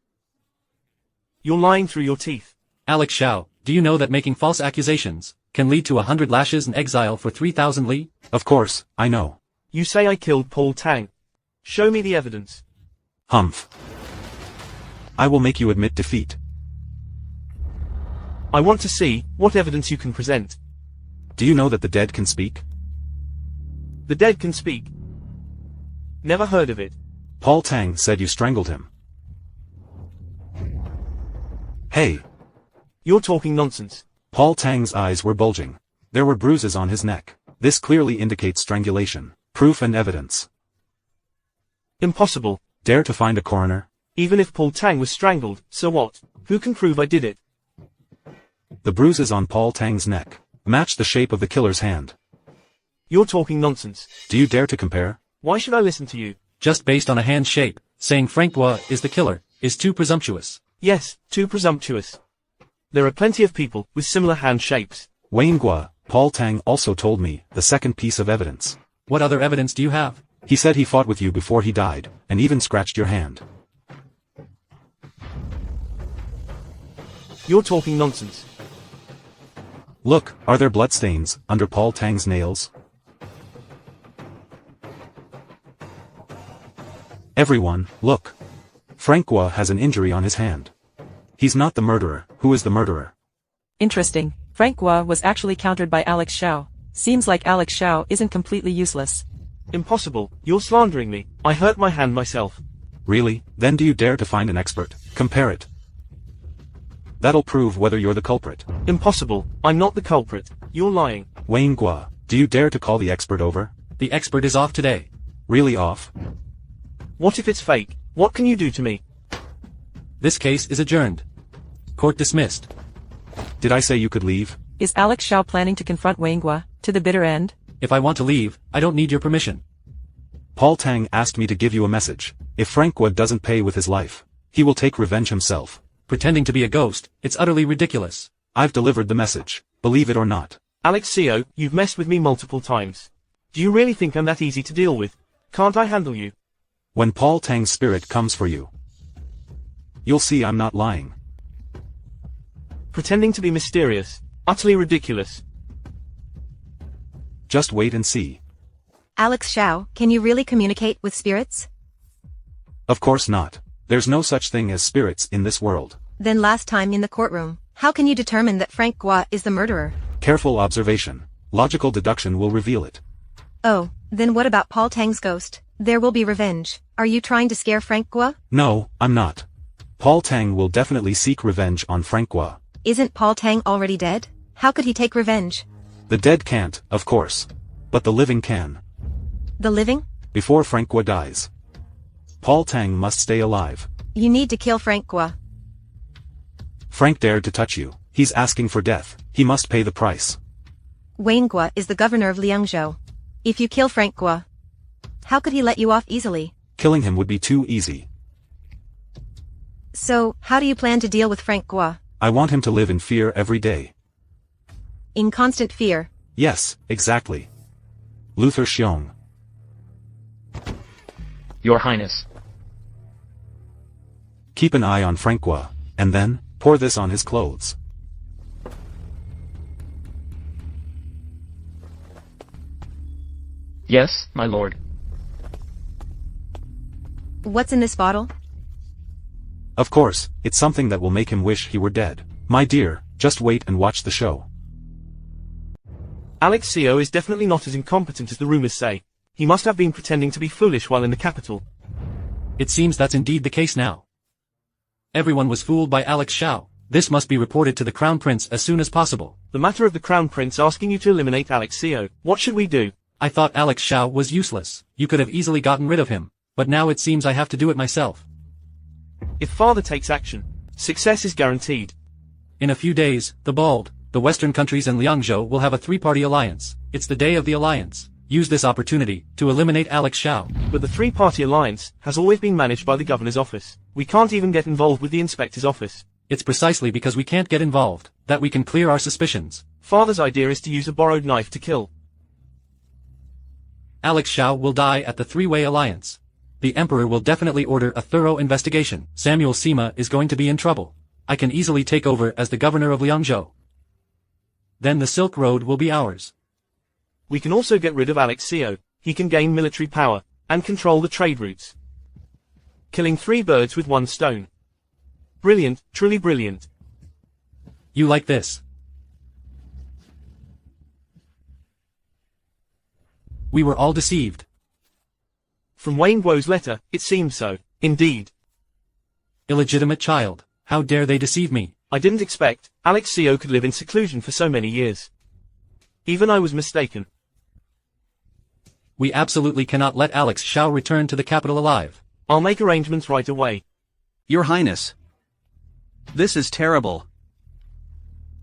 Speaker 5: You're lying through your teeth.
Speaker 6: Yangxiao, do you know that making false accusations can lead to 100 lashes and exile for 3,000 li?
Speaker 2: Of course, I know.
Speaker 5: You say I killed Paul Tang. Show me the evidence.
Speaker 2: Humph. I will make you admit defeat.
Speaker 5: I want to see what evidence you can present.
Speaker 2: Do you know that the dead can speak?
Speaker 5: The dead can speak. Never heard of it.
Speaker 2: Paul Tang said you strangled him. Hey.
Speaker 5: You're talking nonsense.
Speaker 2: Paul Tang's eyes were bulging. There were bruises on his neck. This clearly indicates strangulation. Proof and evidence.
Speaker 5: Impossible.
Speaker 2: Dare to find a coroner?
Speaker 5: Even if Paul Tang was strangled, so what? Who can prove I did it?
Speaker 2: The bruises on Paul Tang's neck match the shape of the killer's hand.
Speaker 5: You're talking nonsense.
Speaker 2: Do you dare to compare?
Speaker 5: Why should I listen to you?
Speaker 6: Just based on a hand shape, saying Francois is the killer, is too presumptuous.
Speaker 5: Yes, too presumptuous. There are plenty of people with similar hand shapes.
Speaker 2: Leango, Paul Tang also told me the second piece of evidence.
Speaker 6: What other evidence do you have?
Speaker 2: He said he fought with you before he died, and even scratched your hand.
Speaker 5: You're talking nonsense.
Speaker 2: Look, are there bloodstains under Paul Tang's nails? Everyone, look. Francois has an injury on his hand. He's not the murderer. Who is the murderer?
Speaker 10: Interesting. Francois was actually countered by Yangxiao. Seems like Yangxiao isn't completely useless.
Speaker 5: Impossible. You're slandering me. I hurt my hand myself.
Speaker 2: Really? Then do you dare to find an expert? Compare it. That'll prove whether you're the culprit.
Speaker 5: Impossible. I'm not the culprit. You're lying.
Speaker 2: Leango, do you dare to call the expert over?
Speaker 6: The expert is off today.
Speaker 2: Really off?
Speaker 5: What if it's fake? What can you do to me?
Speaker 6: This case is adjourned. Court dismissed.
Speaker 2: Did I say you could leave?
Speaker 10: Is Yangxiao planning to confront Leango to the bitter end?
Speaker 6: If I want to leave, I don't need your permission.
Speaker 2: Paul Tang asked me to give you a message. If Francois doesn't pay with his life, he will take revenge himself.
Speaker 6: Pretending to be a ghost, it's utterly ridiculous.
Speaker 2: I've delivered the message. Believe it or not.
Speaker 5: Yangxiao, you've messed with me multiple times. Do you really think I'm that easy to deal with? Can't I handle you?
Speaker 2: When Paul Tang's spirit comes for you, you'll see I'm not lying.
Speaker 5: Pretending to be mysterious. Utterly ridiculous.
Speaker 2: Just wait and see.
Speaker 1: Yangxiao, can you really communicate with spirits?
Speaker 2: Of course not. There's no such thing as spirits in this world.
Speaker 1: Then last time in the courtroom, how can you determine that Francois is the murderer?
Speaker 2: Careful observation. Logical deduction will reveal it.
Speaker 1: Oh, then what about Paul Tang's ghost? There will be revenge. Are you trying to scare Francois?
Speaker 2: No, I'm not. Paul Tang will definitely seek revenge on Francois.
Speaker 1: Isn't Paul Tang already dead? How could he take revenge?
Speaker 2: The dead can't, of course. But the living can.
Speaker 1: The living?
Speaker 2: Before Francois dies, Paul Tang must stay alive.
Speaker 1: You need to kill Francois.
Speaker 2: Frank dared to touch you. He's asking for death. He must pay the price.
Speaker 1: Leango is the governor of Liangzhou. If you kill Francois, how could he let you off easily?
Speaker 2: Killing him would be too easy.
Speaker 1: So, how do you plan to deal with Francois?
Speaker 2: I want him to live in fear every day.
Speaker 1: In constant fear?
Speaker 2: Yes, exactly. Luther Xiong.
Speaker 8: Your Highness.
Speaker 2: Keep an eye on Francois, and then, pour this on his clothes.
Speaker 8: Yes, my lord.
Speaker 1: What's in this bottle?
Speaker 2: Of course, it's something that will make him wish he were dead. My dear, just wait and watch the show.
Speaker 5: Yangxiao is definitely not as incompetent as the rumors say. He must have been pretending to be foolish while in the capital.
Speaker 6: It seems that's indeed the case now. Everyone was fooled by Yangxiao. This must be reported to the Crown Prince as soon as possible.
Speaker 5: The matter of the Crown Prince asking you to eliminate Yangxiao. What should we do?
Speaker 6: I thought Yangxiao was useless. You could have easily gotten rid of him. But now it seems I have to do it myself.
Speaker 5: If father takes action, success is guaranteed.
Speaker 6: In a few days, the Western countries and Liangzhou will have a three-party alliance. It's the day of the alliance. Use this opportunity to eliminate Yangxiao.
Speaker 5: But the three-party alliance has always been managed by the governor's office. We can't even get involved with the inspector's office.
Speaker 6: It's precisely because we can't get involved that we can clear our suspicions.
Speaker 5: Father's idea is to use a borrowed knife to kill.
Speaker 6: Yangxiao will die at the three-way alliance. The Emperor will definitely order a thorough investigation. Samuel Sima is going to be in trouble. I can easily take over as the governor of Liangzhou. Then the Silk Road will be ours.
Speaker 5: We can also get rid of Yangxiao. He can gain military power and control the trade routes. Killing three birds with one stone. Brilliant, truly brilliant.
Speaker 6: You like this? We were all deceived.
Speaker 5: From Wayne Guo's letter, it seems so, indeed.
Speaker 6: Illegitimate child, how dare they deceive me?
Speaker 5: I didn't expect Yangxiao could live in seclusion for so many years. Even I was mistaken.
Speaker 6: We absolutely cannot let Yangxiao return to the capital alive.
Speaker 5: I'll make arrangements right away.
Speaker 7: Your Highness. This is terrible.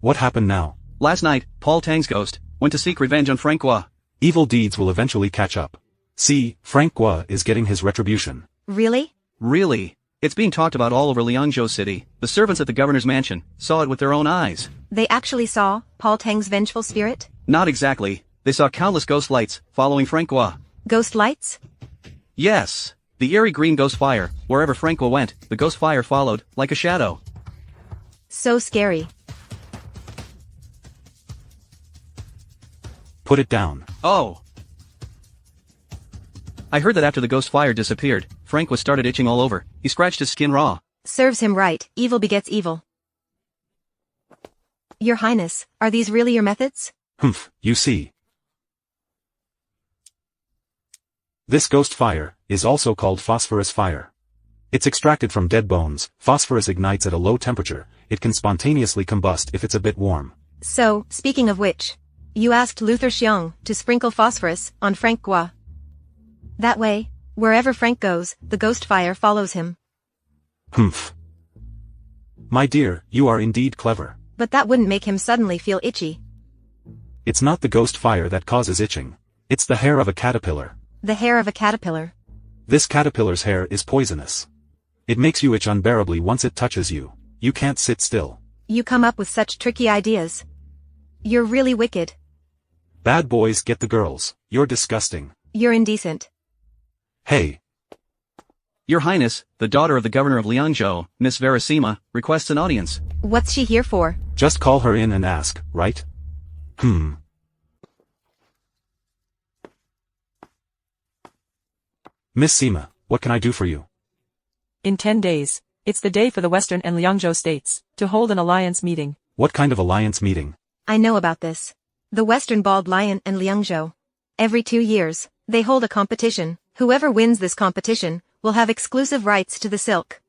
Speaker 2: What happened now?
Speaker 7: Last night, Paul Tang's ghost went to seek revenge on Francois.
Speaker 2: Evil deeds will eventually catch up. See, Francois is getting his retribution.
Speaker 1: Really?
Speaker 7: Really? It's being talked about all over Liangzhou City. The servants at the governor's mansion saw it with their own eyes.
Speaker 1: They actually saw Paul Tang's vengeful spirit?
Speaker 7: Not exactly. They saw countless ghost lights following Francois.
Speaker 1: Ghost lights?
Speaker 7: Yes. The eerie green ghost fire. Wherever Francois went, the ghost fire followed, like a shadow.
Speaker 1: So scary.
Speaker 2: Put it down.
Speaker 7: Oh. I heard that after the ghost fire disappeared, Francois started itching all over. He scratched his skin raw.
Speaker 1: Serves him right. Evil begets evil. Your Highness, are these really your methods?
Speaker 2: Humph, you see. This ghost fire is also called phosphorus fire. It's extracted from dead bones. Phosphorus ignites at a low temperature. It can spontaneously combust if it's a bit warm.
Speaker 1: So, speaking of which, you asked Luther Xiong to sprinkle phosphorus on Francois. That way, wherever Frank goes, the ghost fire follows him.
Speaker 2: Humph. My dear, you are indeed clever.
Speaker 1: But that wouldn't make him suddenly feel itchy.
Speaker 2: It's not the ghost fire that causes itching. It's the hair of a caterpillar.
Speaker 1: The hair of a caterpillar.
Speaker 2: This caterpillar's hair is poisonous. It makes you itch unbearably once it touches you. You can't sit still.
Speaker 1: You come up with such tricky ideas. You're really wicked.
Speaker 2: Bad boys get the girls. You're disgusting.
Speaker 1: You're indecent.
Speaker 2: Hey.
Speaker 7: Your Highness, the daughter of the governor of Liangzhou, Miss Verasima, requests an audience.
Speaker 1: What's she here for?
Speaker 2: Just call her in and ask, right? Miss Sima, what can I do for you?
Speaker 10: In 10 days, it's the day for the Western and Liangzhou states to hold an alliance meeting.
Speaker 2: What kind of alliance meeting?
Speaker 1: I know about this. The Western Bald Lion and Liangzhou. Every 2 years, they hold a competition. Whoever wins this competition will have exclusive rights to the silk.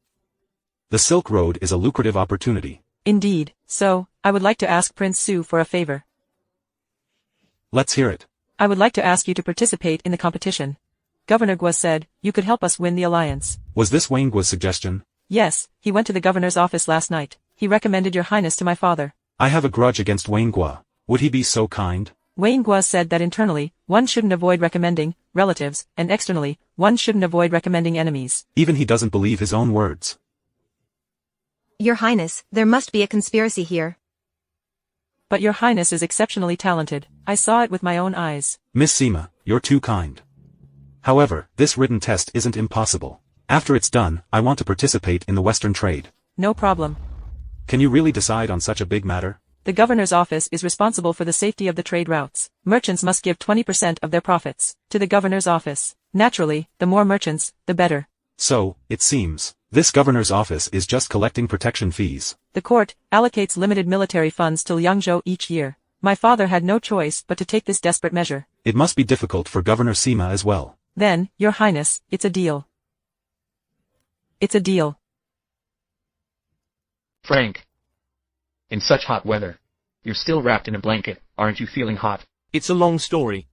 Speaker 2: The Silk Road is a lucrative opportunity.
Speaker 10: Indeed, so, I would like to ask Prince Su for a favor.
Speaker 2: Let's hear it.
Speaker 10: I would like to ask you to participate in the competition. Governor Guo said you could help us win the alliance.
Speaker 2: Was this Wang Guo's suggestion?
Speaker 10: Yes, he went to the governor's office last night. He recommended your highness to my father.
Speaker 2: I have a grudge against Wang Guo. Would he be so kind?
Speaker 10: Wayne Guo said that internally, one shouldn't avoid recommending relatives, and externally, one shouldn't avoid recommending enemies.
Speaker 2: Even he doesn't believe his own words.
Speaker 1: Your Highness, there must be a conspiracy here.
Speaker 10: But your highness is exceptionally talented. I saw it with my own eyes.
Speaker 2: Miss Sima, you're too kind. However, this written test isn't impossible. After it's done, I want to participate in the Western trade.
Speaker 10: No problem.
Speaker 2: Can you really decide on such a big matter?
Speaker 10: The governor's office is responsible for the safety of the trade routes. Merchants must give 20% of their profits to the governor's office. Naturally, the more merchants, the better.
Speaker 2: So, it seems, this governor's office is just collecting protection fees.
Speaker 10: The court allocates limited military funds to Liangzhou each year. My father had no choice but to take this desperate measure.
Speaker 2: It must be difficult for Governor Sima as well.
Speaker 10: Then, your highness, it's a deal. It's a deal.
Speaker 8: Frank. In such hot weather. You're still wrapped in a blanket, aren't you feeling hot?
Speaker 5: It's a long story.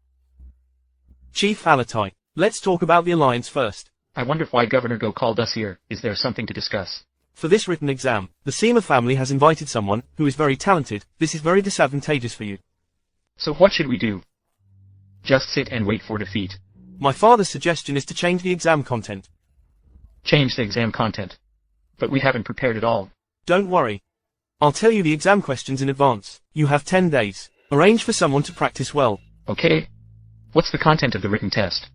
Speaker 5: Chief Alatai, let's talk about the alliance first.
Speaker 8: I wonder why Governor Go called us here. Is there something to discuss?
Speaker 5: For this written exam, the Sima family has invited someone who is very talented. This is very disadvantageous for you.
Speaker 8: So what should we do? Just sit and wait for defeat.
Speaker 5: My father's suggestion is to change the exam content.
Speaker 8: Change the exam content. But we haven't prepared at all.
Speaker 5: Don't worry. I'll tell you the exam questions in advance. You have 10 days. Arrange for someone to practice well.
Speaker 8: Okay. What's the content of the written test?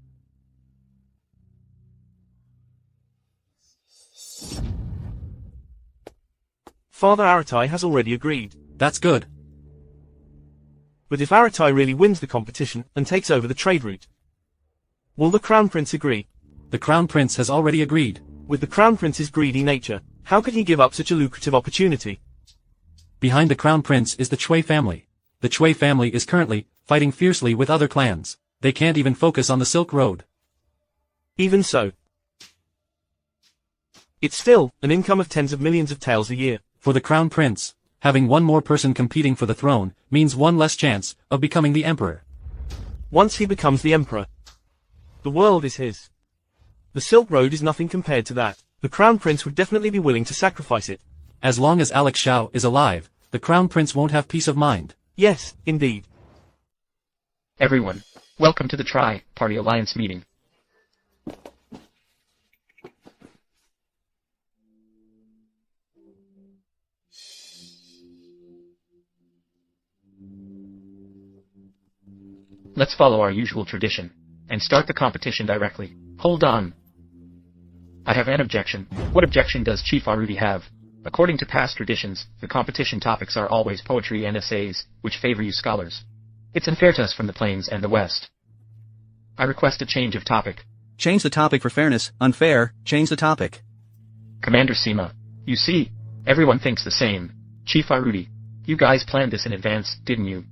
Speaker 5: Father Aratai has already agreed.
Speaker 6: That's good.
Speaker 5: But if Aratai really wins the competition and takes over the trade route, will the Crown Prince agree?
Speaker 6: The Crown Prince has already agreed.
Speaker 5: With the Crown Prince's greedy nature, how could he give up such a lucrative opportunity?
Speaker 6: Behind the Crown Prince is the Chui family. The Chui family is currently fighting fiercely with other clans. They can't even focus on the Silk Road.
Speaker 5: Even so, it's still an income of tens of millions of taels a year.
Speaker 6: For the Crown Prince, having one more person competing for the throne means one less chance of becoming the emperor.
Speaker 5: Once he becomes the emperor, the world is his. The Silk Road is nothing compared to that. The Crown Prince would definitely be willing to sacrifice it.
Speaker 6: As long as Yangxiao is alive, the Crown Prince won't have peace of mind.
Speaker 5: Yes, indeed.
Speaker 8: Everyone, welcome to the Tri-Party Alliance meeting. Let's follow our usual tradition, and start the competition directly. Hold on. I have an objection. What objection does Chief Arudi have? According to past traditions, the competition topics are always poetry and essays, which favor you scholars. It's unfair to us from the plains and the west. I request a change of topic.
Speaker 7: Change the topic for fairness. Unfair. Change the topic.
Speaker 8: Commander Sima, you see, everyone thinks the same. Chief Arudi, you guys planned this in advance, didn't you?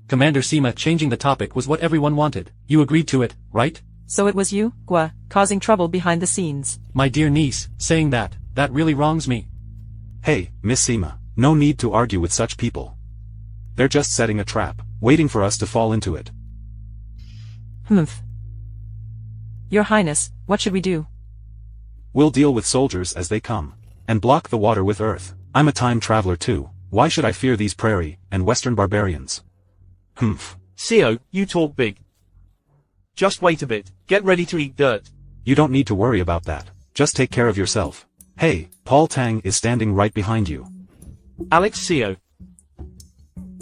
Speaker 6: Commander Sima changing the topic was what everyone wanted. You agreed to it, right?
Speaker 10: So it was you, Gua, causing trouble behind the scenes.
Speaker 6: My dear niece, saying that really wrongs me.
Speaker 2: Hey, Miss Sima, no need to argue with such people. They're just setting a trap, waiting for us to fall into it.
Speaker 10: Humph. Your Highness, what should we do?
Speaker 2: We'll deal with soldiers as they come, and block the water with earth. I'm a time traveler too. Why should I fear these prairie and western barbarians? Humph.
Speaker 5: Sio, you talk big. Just wait a bit. Get ready to eat dirt.
Speaker 2: You don't need to worry about that. Just take care of yourself. Hey, Paul Tang is standing right behind you.
Speaker 5: Alex Sio.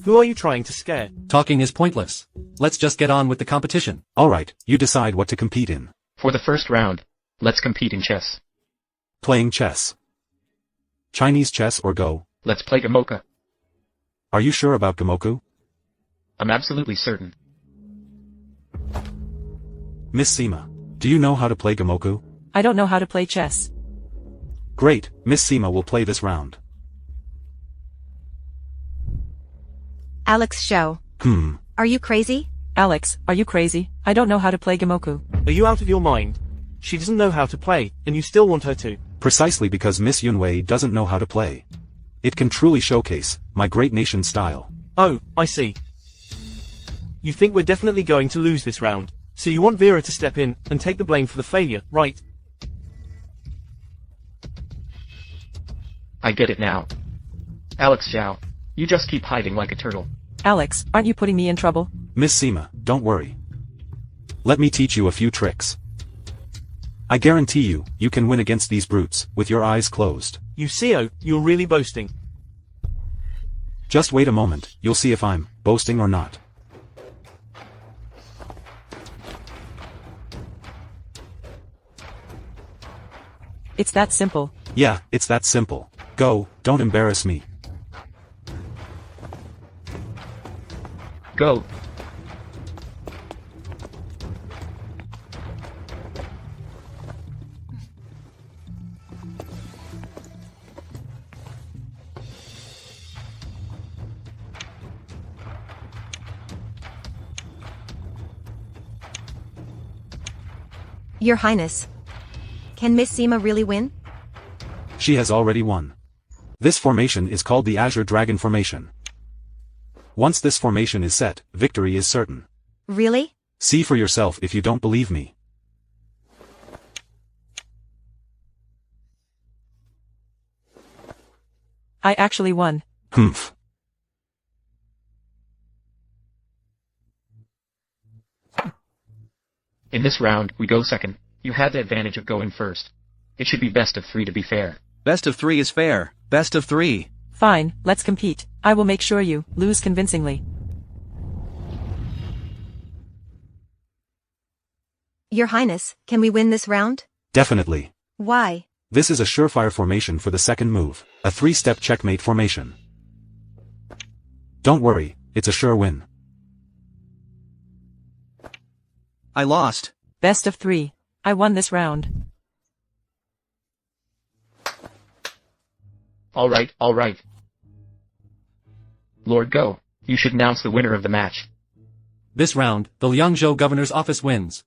Speaker 5: Who are you trying to scare?
Speaker 6: Talking is pointless. Let's just get on with the competition.
Speaker 2: Alright, you decide what to compete in.
Speaker 8: For the first round, let's compete in chess.
Speaker 2: Playing chess. Chinese chess or Go?
Speaker 8: Let's play Gamoka.
Speaker 2: Are you sure about Gamoku?
Speaker 8: I'm absolutely certain.
Speaker 2: Miss Sima, do you know how to play Gamoku?
Speaker 10: I don't know how to play chess.
Speaker 2: Great, Miss Sima will play this round.
Speaker 1: Yangxiao. Are you crazy?
Speaker 10: Alex, are you crazy? I don't know how to play Gamoku.
Speaker 5: Are you out of your mind? She doesn't know how to play, and you still want her to.
Speaker 2: Precisely because Miss Yunwei doesn't know how to play. It can truly showcase my great nation style.
Speaker 5: Oh, I see. You think we're definitely going to lose this round, so you want Vera to step in and take the blame for the failure, right?
Speaker 8: I get it now. Yangxiao, you just keep hiding like a turtle.
Speaker 10: Alex, aren't you putting me in trouble?
Speaker 2: Miss Sima, don't worry. Let me teach you a few tricks. I guarantee you, you can win against these brutes, with your eyes closed.
Speaker 5: You Sio, you're really boasting.
Speaker 2: Just wait a moment, you'll see if I'm boasting or not.
Speaker 10: It's that simple.
Speaker 2: Yeah, it's that simple. Go, don't embarrass me.
Speaker 8: Go.
Speaker 1: Your Highness. Can Miss Sima really win?
Speaker 2: She has already won. This formation is called the Azure Dragon Formation. Once this formation is set, victory is certain.
Speaker 1: Really?
Speaker 2: See for yourself if you don't believe me.
Speaker 10: I actually won.
Speaker 2: Humph.
Speaker 8: In this round, we go second. You had the advantage of going first. It should be best of 3 to be fair.
Speaker 7: Best of 3 is fair. Best of 3.
Speaker 10: Fine, let's compete. I will make sure you lose convincingly.
Speaker 1: Your Highness, can we win this round?
Speaker 2: Definitely.
Speaker 1: Why?
Speaker 2: This is a surefire formation for the second move, a 3-step checkmate formation. Don't worry, it's a sure win.
Speaker 7: I lost.
Speaker 10: Best of 3. I won this round.
Speaker 8: Alright. Lord Go, you should announce the winner of the match.
Speaker 6: This round, the Liangzhou governor's office wins.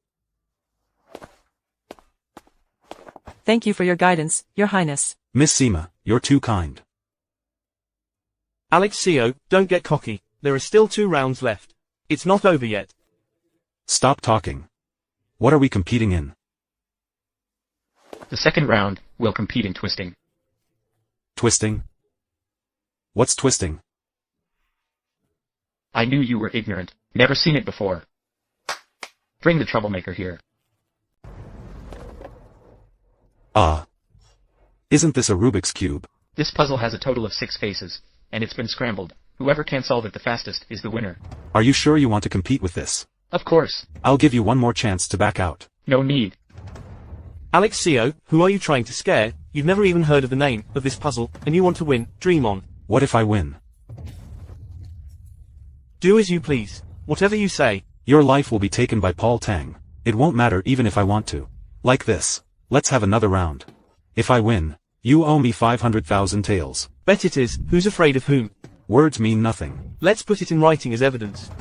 Speaker 10: Thank you for your guidance, Your Highness.
Speaker 2: Miss Sima, you're too kind.
Speaker 5: Yangxiao, don't get cocky. There are still 2 rounds left. It's not over yet.
Speaker 2: Stop talking. What are we competing in?
Speaker 8: The second round, we'll compete in twisting.
Speaker 2: Twisting? What's twisting?
Speaker 8: I knew you were ignorant. Never seen it before. Bring the troublemaker here.
Speaker 2: Isn't this a Rubik's Cube?
Speaker 8: This puzzle has a total of 6 faces, and it's been scrambled. Whoever can solve it the fastest is the winner.
Speaker 2: Are you sure you want to compete with this?
Speaker 8: Of course.
Speaker 2: I'll give you one more chance to back out.
Speaker 8: No need.
Speaker 5: Yangxiao, who are you trying to scare? You've never even heard of the name of this puzzle, and you want to win. Dream on.
Speaker 2: What if I win?
Speaker 5: Do as you please. Whatever you say.
Speaker 2: Your life will be taken by Paul Tang. It won't matter even if I want to. Like this. Let's have another round. If I win, you owe me 500,000 taels.
Speaker 5: Bet it is. Who's afraid of whom?
Speaker 2: Words mean nothing.
Speaker 5: Let's put it in writing as evidence.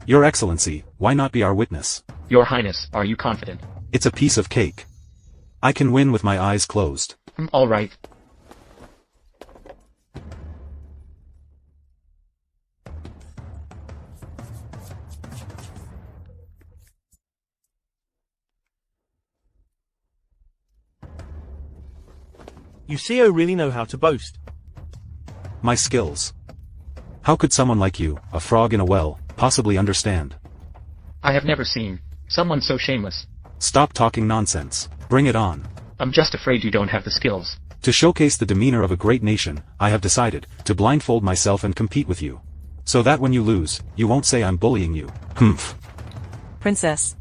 Speaker 2: Your Excellency, why not be our witness?
Speaker 8: Your Highness, are you confident?
Speaker 2: It's a piece of cake. I can win with my eyes closed.
Speaker 8: Alright.
Speaker 5: You really know how to boast.
Speaker 2: My skills. How could someone like you, a frog in a well, possibly understand?
Speaker 8: I have never seen someone so shameless.
Speaker 2: Stop talking nonsense. Bring it on.
Speaker 8: I'm just afraid you don't have the skills.
Speaker 2: To showcase the demeanor of a great nation, I have decided to blindfold myself and compete with you. So that when you lose, you won't say I'm bullying you. Humph.
Speaker 10: Princess.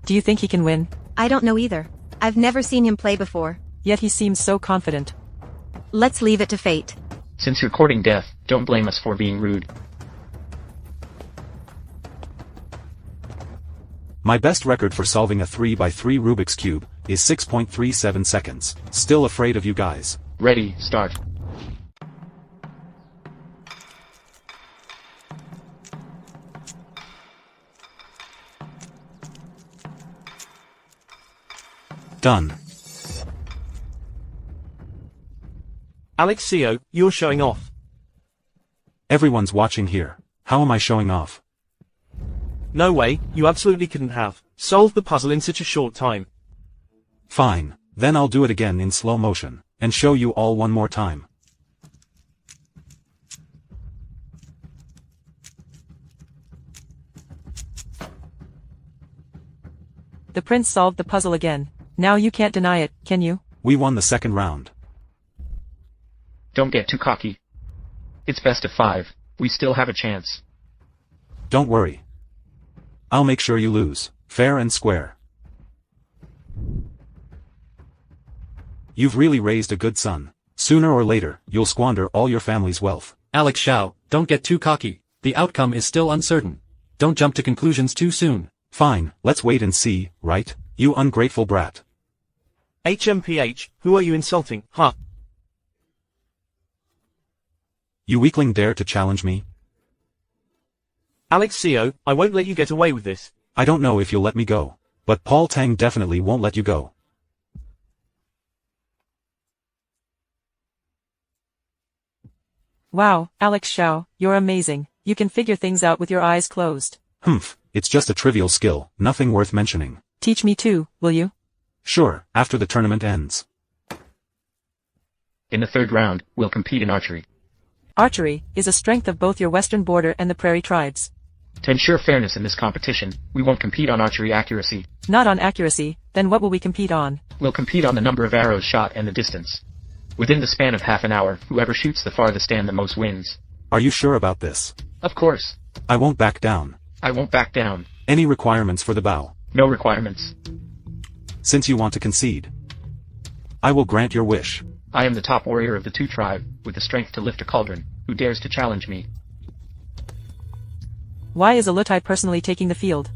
Speaker 10: Do you think he can win?
Speaker 1: I don't know either. I've never seen him play before.
Speaker 10: Yet he seems so confident.
Speaker 1: Let's leave it to fate.
Speaker 8: Since you're courting death, don't blame us for being rude.
Speaker 2: My best record for solving a 3x3 Rubik's Cube is 6.37 seconds. Still afraid of you guys.
Speaker 8: Ready, start.
Speaker 2: Done.
Speaker 5: Yangxiao, you're showing off.
Speaker 2: Everyone's watching here. How am I showing off?
Speaker 5: No way, you absolutely couldn't have solved the puzzle in such a short time.
Speaker 2: Fine, then I'll do it again in slow motion, and show you all one more time.
Speaker 10: The prince solved the puzzle again. Now you can't deny it, can you?
Speaker 2: We won the second round.
Speaker 8: Don't get too cocky. It's best of 5. We still have a chance.
Speaker 2: Don't worry. I'll make sure you lose, fair and square. You've really raised a good son. Sooner or later, you'll squander all your family's wealth.
Speaker 6: Yangxiao, don't get too cocky. The outcome is still uncertain. Don't jump to conclusions too soon.
Speaker 2: Fine, let's wait and see, right? You ungrateful brat.
Speaker 5: HMPH, who are you insulting, huh?
Speaker 2: You weakling dare to challenge me?
Speaker 5: Yangxiao, I won't let you get away with this.
Speaker 2: I don't know if you'll let me go. But Paul Tang definitely won't let you go.
Speaker 10: Wow, Yangxiao, you're amazing. You can figure things out with your eyes closed.
Speaker 2: Humph, it's just a trivial skill, nothing worth mentioning.
Speaker 10: Teach me too, will you?
Speaker 2: Sure, after the tournament ends.
Speaker 8: In the third round, we'll compete in archery.
Speaker 10: Archery is a strength of both your western border and the prairie tribes.
Speaker 8: To ensure fairness in this competition, we won't compete on archery accuracy.
Speaker 10: Not on accuracy, then what will we compete on?
Speaker 8: We'll compete on the number of arrows shot and the distance. Within the span of half an hour, whoever shoots the farthest and the most wins.
Speaker 2: Are you sure about this?
Speaker 8: Of course.
Speaker 2: I won't back down.
Speaker 8: I won't back down.
Speaker 2: Any requirements for the bow?
Speaker 8: No requirements.
Speaker 2: Since you want to concede, I will grant your wish.
Speaker 8: I am the top warrior of the two tribe, with the strength to lift a cauldron. Who dares to challenge me?
Speaker 10: Why is Alutai personally taking the field?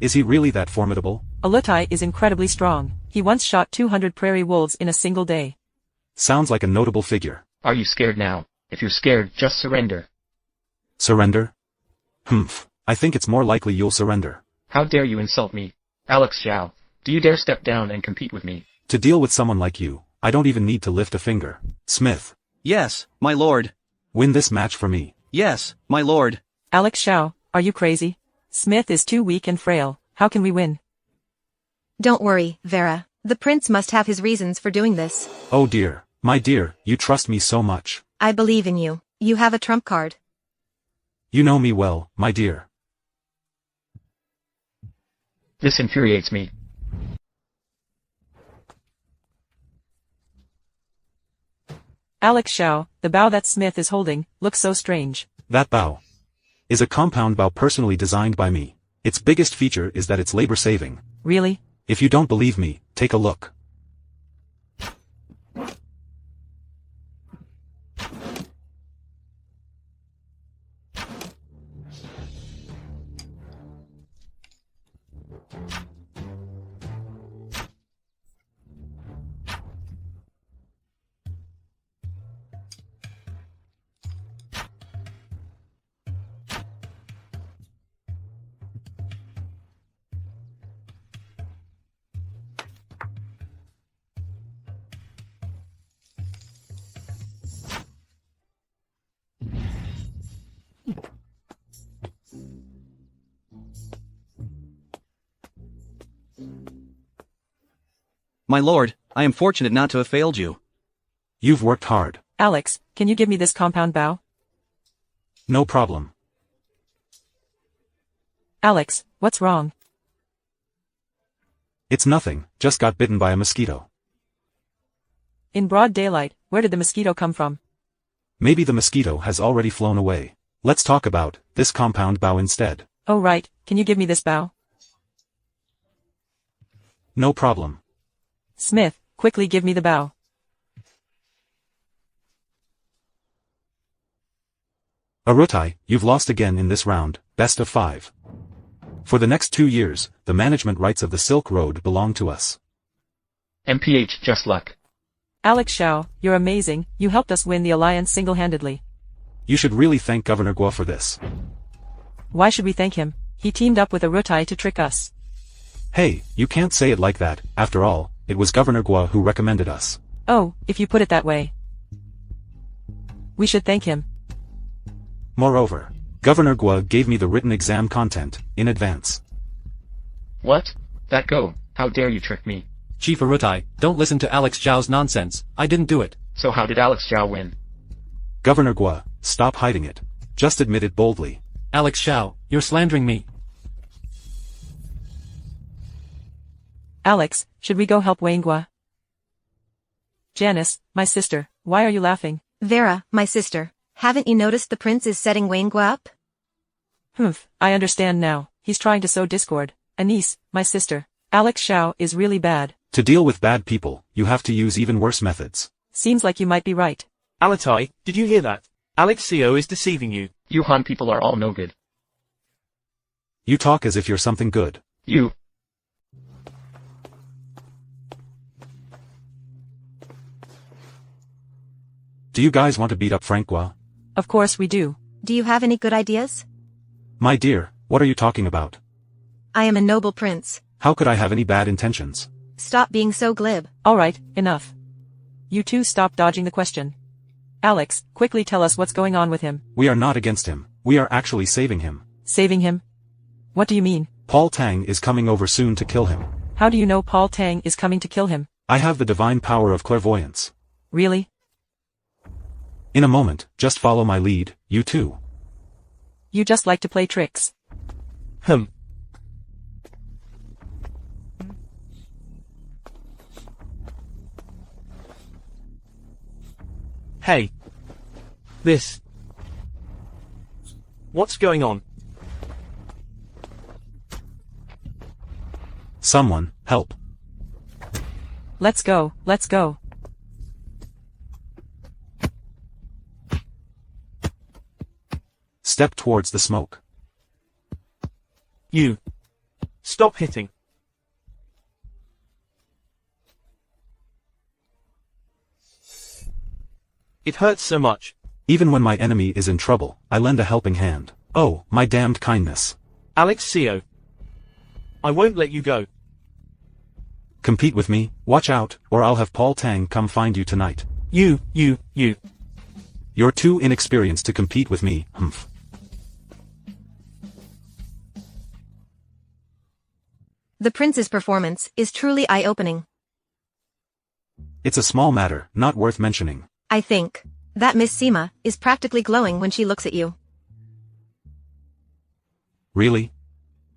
Speaker 2: Is he really that formidable?
Speaker 10: Alutai is incredibly strong. He once shot 200 prairie wolves in a single day.
Speaker 2: Sounds like a notable figure.
Speaker 8: Are you scared now? If you're scared, just surrender.
Speaker 2: Surrender? Humph, I think it's more likely you'll surrender.
Speaker 8: How dare you insult me? Yangxiao, do you dare step down and compete with me?
Speaker 2: To deal with someone like you, I don't even need to lift a finger. Smith.
Speaker 7: Yes, my lord.
Speaker 2: Win this match for me.
Speaker 7: Yes, my lord.
Speaker 10: Yangxiao, are you crazy? Smith is too weak and frail. How can we win?
Speaker 1: Don't worry, Vera. The prince must have his reasons for doing this.
Speaker 2: Oh dear, my dear, you trust me so much.
Speaker 1: I believe in you. You have a trump card.
Speaker 2: You know me well, my dear.
Speaker 8: This infuriates me.
Speaker 10: Yangxiao, the bow that Smith is holding, looks so strange.
Speaker 2: That bow is a compound bow personally designed by me. Its biggest feature is that it's labor-saving.
Speaker 10: Really?
Speaker 2: If you don't believe me, take a look.
Speaker 7: My lord, I am fortunate not to have failed you.
Speaker 2: You've worked hard.
Speaker 10: Alex, can you give me this compound bow?
Speaker 2: No problem.
Speaker 10: Alex, what's wrong?
Speaker 2: It's nothing, just got bitten by a mosquito.
Speaker 10: In broad daylight, where did the mosquito come from?
Speaker 2: Maybe the mosquito has already flown away. Let's talk about this compound bow instead.
Speaker 10: Oh right, can you give me this bow?
Speaker 2: No problem.
Speaker 10: Smith, quickly give me the bow.
Speaker 2: Arutai, you've lost again in this round, best of 5. For the next 2 years, the management rights of the Silk Road belong to us.
Speaker 8: MPH, just luck.
Speaker 10: Yangxiao, you're amazing, you helped us win the alliance single-handedly.
Speaker 2: You should really thank Governor Guo for this.
Speaker 10: Why should we thank him? He teamed up with Arutai to trick us.
Speaker 2: Hey, you can't say it like that, after all, it was Governor Guo who recommended us.
Speaker 10: Oh, if you put it that way. We should thank him.
Speaker 2: Moreover, Governor Guo gave me the written exam content, in advance.
Speaker 8: What? That go, how dare you trick me?
Speaker 6: Chief Arutai, don't listen to Yangxiao's nonsense, I didn't do it.
Speaker 8: So how did Yangxiao win?
Speaker 2: Governor Guo, stop hiding it. Just admit it boldly.
Speaker 6: Yangxiao, you're slandering me.
Speaker 10: Alex, should we go help Wanghua? Janice, my sister, why are you laughing?
Speaker 1: Vera, my sister, haven't you noticed the prince is setting Wanghua up?
Speaker 10: Humph, I understand now, he's trying to sow discord. Anise, my sister, Yangxiao is really bad.
Speaker 2: To deal with bad people, you have to use even worse methods.
Speaker 10: Seems like you might be right.
Speaker 5: Alatai, did you hear that? Yangxiao is deceiving you.
Speaker 8: You Han people are all no good.
Speaker 2: You talk as if you're something good.
Speaker 8: You.
Speaker 2: Do you guys want to beat up Francois?
Speaker 10: Of course we do.
Speaker 1: Do you have any good ideas?
Speaker 2: My dear, what are you talking about?
Speaker 1: I am a noble prince.
Speaker 2: How could I have any bad intentions?
Speaker 1: Stop being so glib.
Speaker 10: Alright, enough. You two stop dodging the question. Alex, quickly tell us what's going on with him.
Speaker 2: We are not against him. We are actually saving him.
Speaker 10: Saving him? What do you mean?
Speaker 2: Paul Tang is coming over soon to kill him.
Speaker 10: How do you know Paul Tang is coming to kill him?
Speaker 2: I have the divine power of clairvoyance.
Speaker 10: Really?
Speaker 2: In a moment, just follow my lead, you two.
Speaker 10: You just like to play tricks.
Speaker 5: Hey. What's going on?
Speaker 2: Someone, help.
Speaker 10: Let's go, let's go.
Speaker 2: Step towards the smoke.
Speaker 5: You. Stop hitting. It hurts so much.
Speaker 2: Even when my enemy is in trouble, I lend a helping hand. Oh, my damned kindness.
Speaker 5: Yangxiao. I won't let you go.
Speaker 2: Compete with me, watch out, or I'll have Paul Tang come find you tonight.
Speaker 5: You.
Speaker 2: You're too inexperienced to compete with me, humph.
Speaker 1: The prince's performance is truly eye-opening.
Speaker 2: It's a small matter, not worth mentioning.
Speaker 1: I think that Miss Sima is practically glowing when she looks at you.
Speaker 2: Really?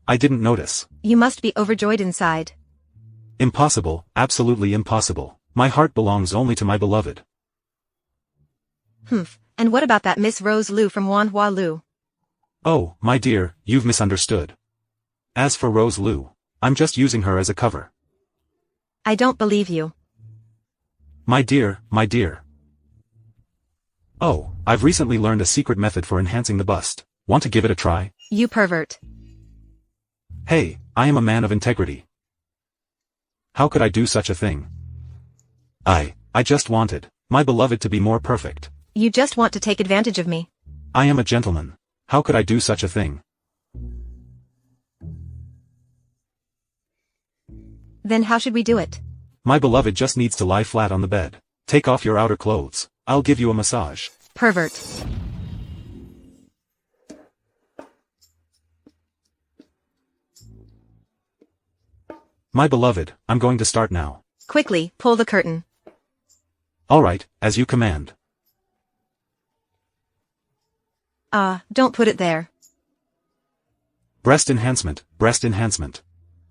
Speaker 2: I didn't notice.
Speaker 1: You must be overjoyed inside.
Speaker 2: Impossible, absolutely impossible. My heart belongs only to my beloved.
Speaker 1: Humph, and what about that Miss Rose Liu from Wanhua Lu?
Speaker 2: Oh, my dear, you've misunderstood. As for Rose Liu, I'm just using her as a cover.
Speaker 1: I don't believe you.
Speaker 2: My dear, my dear. Oh, I've recently learned a secret method for enhancing the bust. Want to give it a try?
Speaker 1: You pervert.
Speaker 2: Hey, I am a man of integrity. How could I do such a thing? I just wanted my beloved to be more perfect.
Speaker 1: You just want to take advantage of me.
Speaker 2: I am a gentleman. How could I do such a thing?
Speaker 1: Then how should we do it?
Speaker 2: My beloved just needs to lie flat on the bed. Take off your outer clothes. I'll give you a massage.
Speaker 1: Pervert.
Speaker 2: My beloved, I'm going to start now.
Speaker 1: Quickly, pull the curtain.
Speaker 2: All right, as you command.
Speaker 1: Don't put it there.
Speaker 2: Breast enhancement, breast enhancement.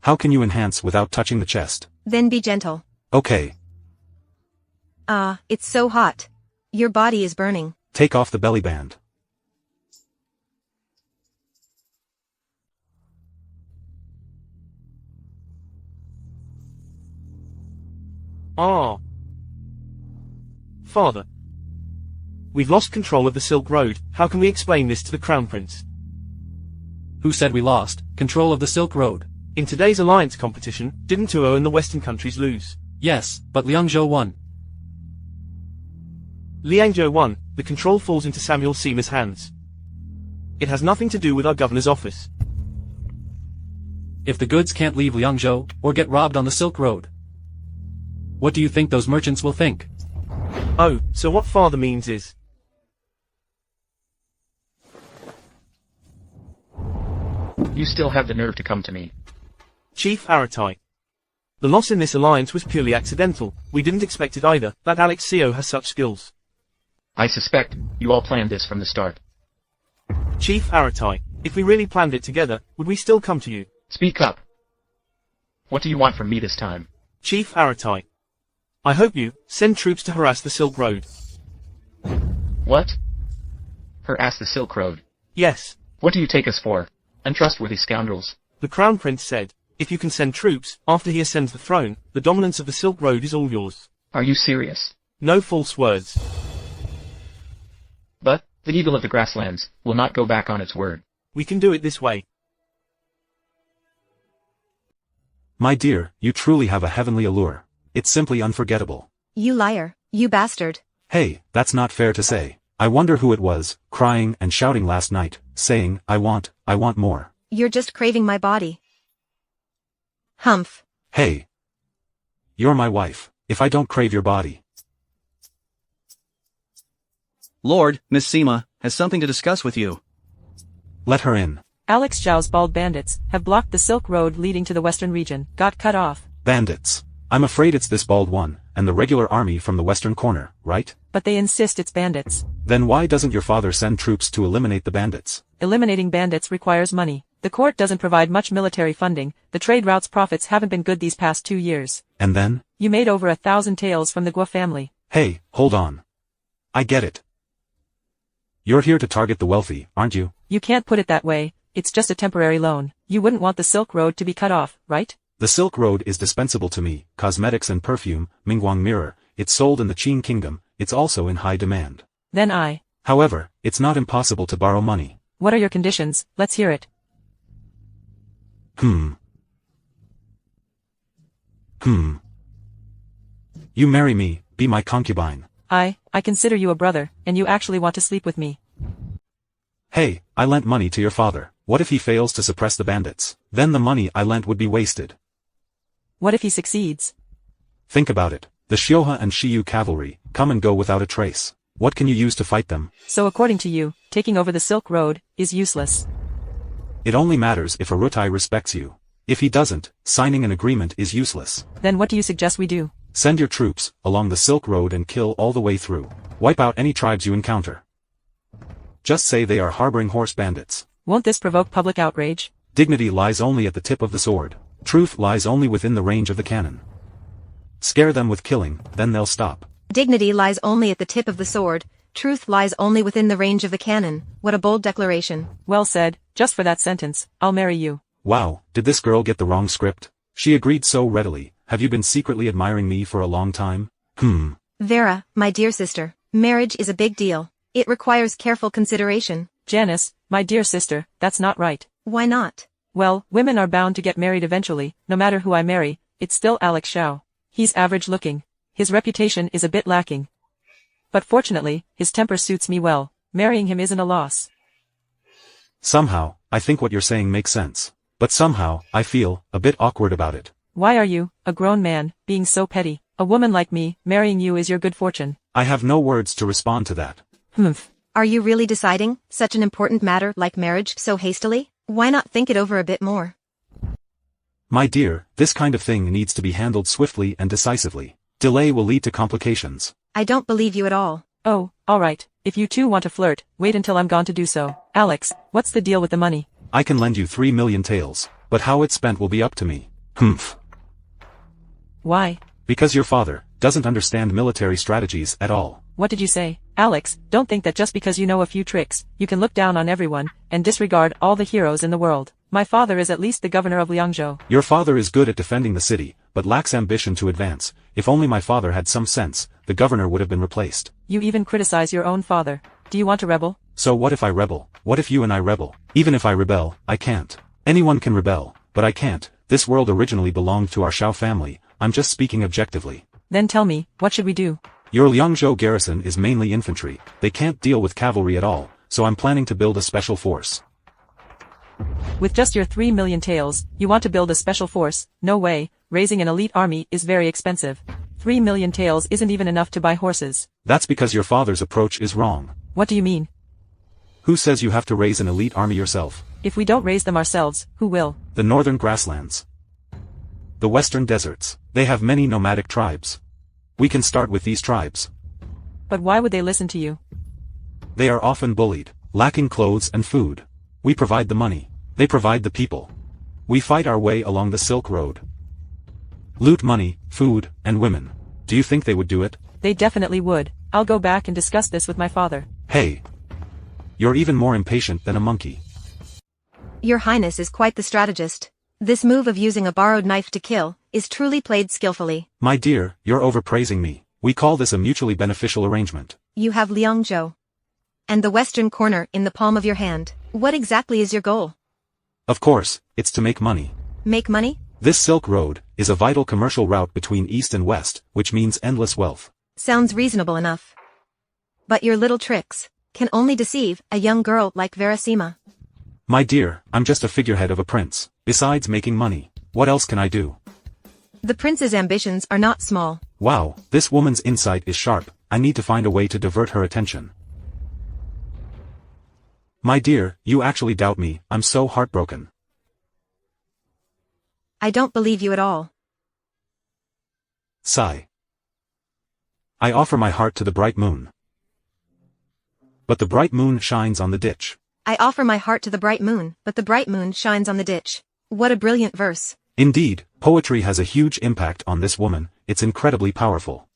Speaker 2: How can you enhance without touching the chest?
Speaker 1: Then be gentle.
Speaker 2: Okay.
Speaker 1: It's so hot. Your body is burning.
Speaker 2: Take off the belly band.
Speaker 5: Father. We've lost control of the Silk Road. How can we explain this to the Crown Prince?
Speaker 6: Who said we lost control of the Silk Road?
Speaker 5: In today's alliance competition, didn't Tuo and the Western countries lose?
Speaker 6: Yes, but Liangzhou won.
Speaker 5: Leango won. The control falls into Samuel Sima's hands. It has nothing to do with our governor's office.
Speaker 6: If the goods can't leave Liangzhou, or get robbed on the Silk Road, what do you think those merchants will think?
Speaker 5: Oh, so what father means is...
Speaker 8: You still have the nerve to come to me.
Speaker 5: Chief Aratai. The loss in this alliance was purely accidental. We didn't expect it either, that Yangxiao has such skills.
Speaker 8: I suspect you all planned this from the start.
Speaker 5: Chief Aratai, if we really planned it together, would we still come to you?
Speaker 8: Speak up. What do you want from me this time?
Speaker 5: Chief Aratai. I hope you send troops to harass the Silk Road.
Speaker 8: What? Harass the Silk Road?
Speaker 5: Yes.
Speaker 8: What do you take us for? Untrustworthy scoundrels.
Speaker 5: The Crown Prince said, if you can send troops, after he ascends the throne, the dominance of the Silk Road is all yours.
Speaker 8: Are you serious?
Speaker 5: No false words.
Speaker 8: But, the Eagle of the Grasslands will not go back on its word.
Speaker 5: We can do it this way.
Speaker 2: My dear, you truly have a heavenly allure. It's simply unforgettable.
Speaker 1: You liar, you bastard.
Speaker 2: Hey, that's not fair to say. I wonder who it was, crying and shouting last night, saying, I want more.
Speaker 1: You're just craving my body. Humph.
Speaker 2: Hey. You're my wife. If I don't crave your body.
Speaker 7: Lord, Miss Sima, has something to discuss with you.
Speaker 2: Let her in.
Speaker 10: Yangxiao's bald bandits have blocked the Silk Road leading to the western region, got cut off.
Speaker 2: Bandits. I'm afraid it's this bald one, and the regular army from the western corner, right?
Speaker 10: But they insist it's bandits.
Speaker 2: Then why doesn't your father send troops to eliminate the bandits?
Speaker 10: Eliminating bandits requires money. The court doesn't provide much military funding, the trade route's profits haven't been good these past 2 years.
Speaker 2: And then?
Speaker 10: You made over 1,000 taels from the Guo family.
Speaker 2: Hey, hold on. I get it. You're here to target the wealthy, aren't you?
Speaker 10: You can't put it that way, it's just a temporary loan. You wouldn't want the Silk Road to be cut off, right?
Speaker 2: The Silk Road is dispensable to me, cosmetics and perfume, Mingguang mirror, it's sold in the Qin kingdom, it's also in high demand.
Speaker 10: Then
Speaker 2: However, it's not impossible to borrow money.
Speaker 10: What are your conditions? Let's hear it.
Speaker 2: You marry me, be my concubine.
Speaker 10: I consider you a brother, and you actually want to sleep with me.
Speaker 2: Hey, I lent money to your father. What if he fails to suppress the bandits? Then the money I lent would be wasted.
Speaker 10: What if he succeeds?
Speaker 2: Think about it. The Xiohe and Shiyu cavalry come and go without a trace. What can you use to fight them?
Speaker 10: So according to you, taking over the Silk Road is useless.
Speaker 2: It only matters if Arutai respects you. If he doesn't, signing an agreement is useless.
Speaker 10: Then what do you suggest we do?
Speaker 2: Send your troops along the Silk Road and kill all the way through. Wipe out any tribes you encounter. Just say they are harboring horse bandits.
Speaker 10: Won't this provoke public outrage?
Speaker 2: Dignity lies only at the tip of the sword. Truth lies only within the range of the cannon. Scare them with killing, then they'll stop.
Speaker 1: Dignity lies only at the tip of the sword. Truth lies only within the range of the cannon. What a bold declaration.
Speaker 10: Well said, just for that sentence, I'll marry you.
Speaker 2: Wow, did this girl get the wrong script? She agreed so readily. Have you been secretly admiring me for a long time?
Speaker 1: Vera, my dear sister, marriage is a big deal. It requires careful consideration.
Speaker 10: Janice, my dear sister, that's not right.
Speaker 1: Why not?
Speaker 10: Well, women are bound to get married eventually, no matter who I marry, it's still Yangxiao. He's average looking. His reputation is a bit lacking. But fortunately, his temper suits me well. Marrying him isn't a loss.
Speaker 2: Somehow, I think what you're saying makes sense. But somehow, I feel a bit awkward about it.
Speaker 10: Why are you, a grown man, being so petty? A woman like me, marrying you is your good fortune.
Speaker 2: I have no words to respond to that.
Speaker 1: Are you really deciding such an important matter like marriage so hastily? Why not think it over a bit more?
Speaker 2: My dear, this kind of thing needs to be handled swiftly and decisively. Delay will lead to complications.
Speaker 1: I don't believe you at all.
Speaker 10: Oh, alright, if you two want to flirt, wait until I'm gone to do so. Alex, what's the deal with the money?
Speaker 2: I can lend you 3 million taels, but how it's spent will be up to me.
Speaker 10: Why?
Speaker 2: Because your father doesn't understand military strategies at all.
Speaker 10: What did you say? Alex, don't think that just because you know a few tricks, you can look down on everyone, and disregard all the heroes in the world. My father is at least the governor of Liangzhou.
Speaker 2: Your father is good at defending the city, but lacks ambition to advance. If only my father had some sense, the governor would have been replaced.
Speaker 10: You even criticize your own father. Do you want to rebel?
Speaker 2: So what if I rebel? What if you and I rebel? Even if I rebel, I can't. Anyone can rebel, but I can't. This world originally belonged to our Xiao family. I'm just speaking objectively.
Speaker 10: Then tell me, what should we do?
Speaker 2: Your Liangzhou garrison is mainly infantry. They can't deal with cavalry at all, so I'm planning to build a special force.
Speaker 10: With just your 3 million taels, you want to build a special force? No way, raising an elite army is very expensive. 3 million taels isn't even enough to buy horses.
Speaker 2: That's because your father's approach is wrong.
Speaker 10: What do you mean?
Speaker 2: Who says you have to raise an elite army yourself?
Speaker 10: If we don't raise them ourselves, who will?
Speaker 2: The northern grasslands. The western deserts. They have many nomadic tribes. We can start with these tribes.
Speaker 10: But why would they listen to you?
Speaker 2: They are often bullied, lacking clothes and food. We provide the money. They provide the people. We fight our way along the Silk Road. Loot money, food, and women. Do you think they would do it?
Speaker 10: They definitely would. I'll go back and discuss this with my father.
Speaker 2: Hey. You're even more impatient than a monkey.
Speaker 1: Your Highness is quite the strategist. This move of using a borrowed knife to kill is truly played skillfully.
Speaker 2: My dear, you're overpraising me. We call this a mutually beneficial arrangement.
Speaker 1: You have Liangzhou and the western corner in the palm of your hand. What exactly is your goal?
Speaker 2: Of course, it's to make money.
Speaker 1: Make money?
Speaker 2: This Silk Road is a vital commercial route between East and West, which means endless wealth.
Speaker 1: Sounds reasonable enough. But your little tricks can only deceive a young girl like Verasima.
Speaker 2: My dear, I'm just a figurehead of a prince. Besides making money, What else can I do?
Speaker 1: The prince's ambitions are not small.
Speaker 2: Wow, this woman's insight is sharp. I need to find a way to divert her attention. My dear, you actually doubt me. I'm so heartbroken.
Speaker 1: I don't believe you at all.
Speaker 2: Sigh. I offer my heart to the bright moon. But the bright moon shines on the ditch.
Speaker 1: I offer my heart to the bright moon, but the bright moon shines on the ditch. What a brilliant verse.
Speaker 2: Indeed, poetry has a huge impact on this woman. It's incredibly powerful.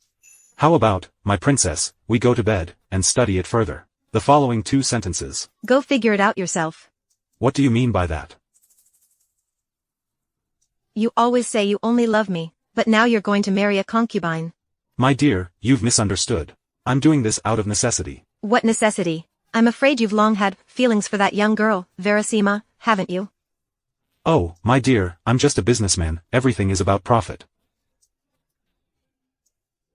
Speaker 2: How about, my princess, we go to bed, and study it further. The following 2 sentences.
Speaker 1: Go figure it out yourself.
Speaker 2: What do you mean by that?
Speaker 1: You always say you only love me, but now you're going to marry a concubine.
Speaker 2: My dear, you've misunderstood. I'm doing this out of necessity.
Speaker 1: What necessity? I'm afraid you've long had feelings for that young girl, Verasima, haven't you?
Speaker 2: Oh, my dear, I'm just a businessman. Everything is about profit.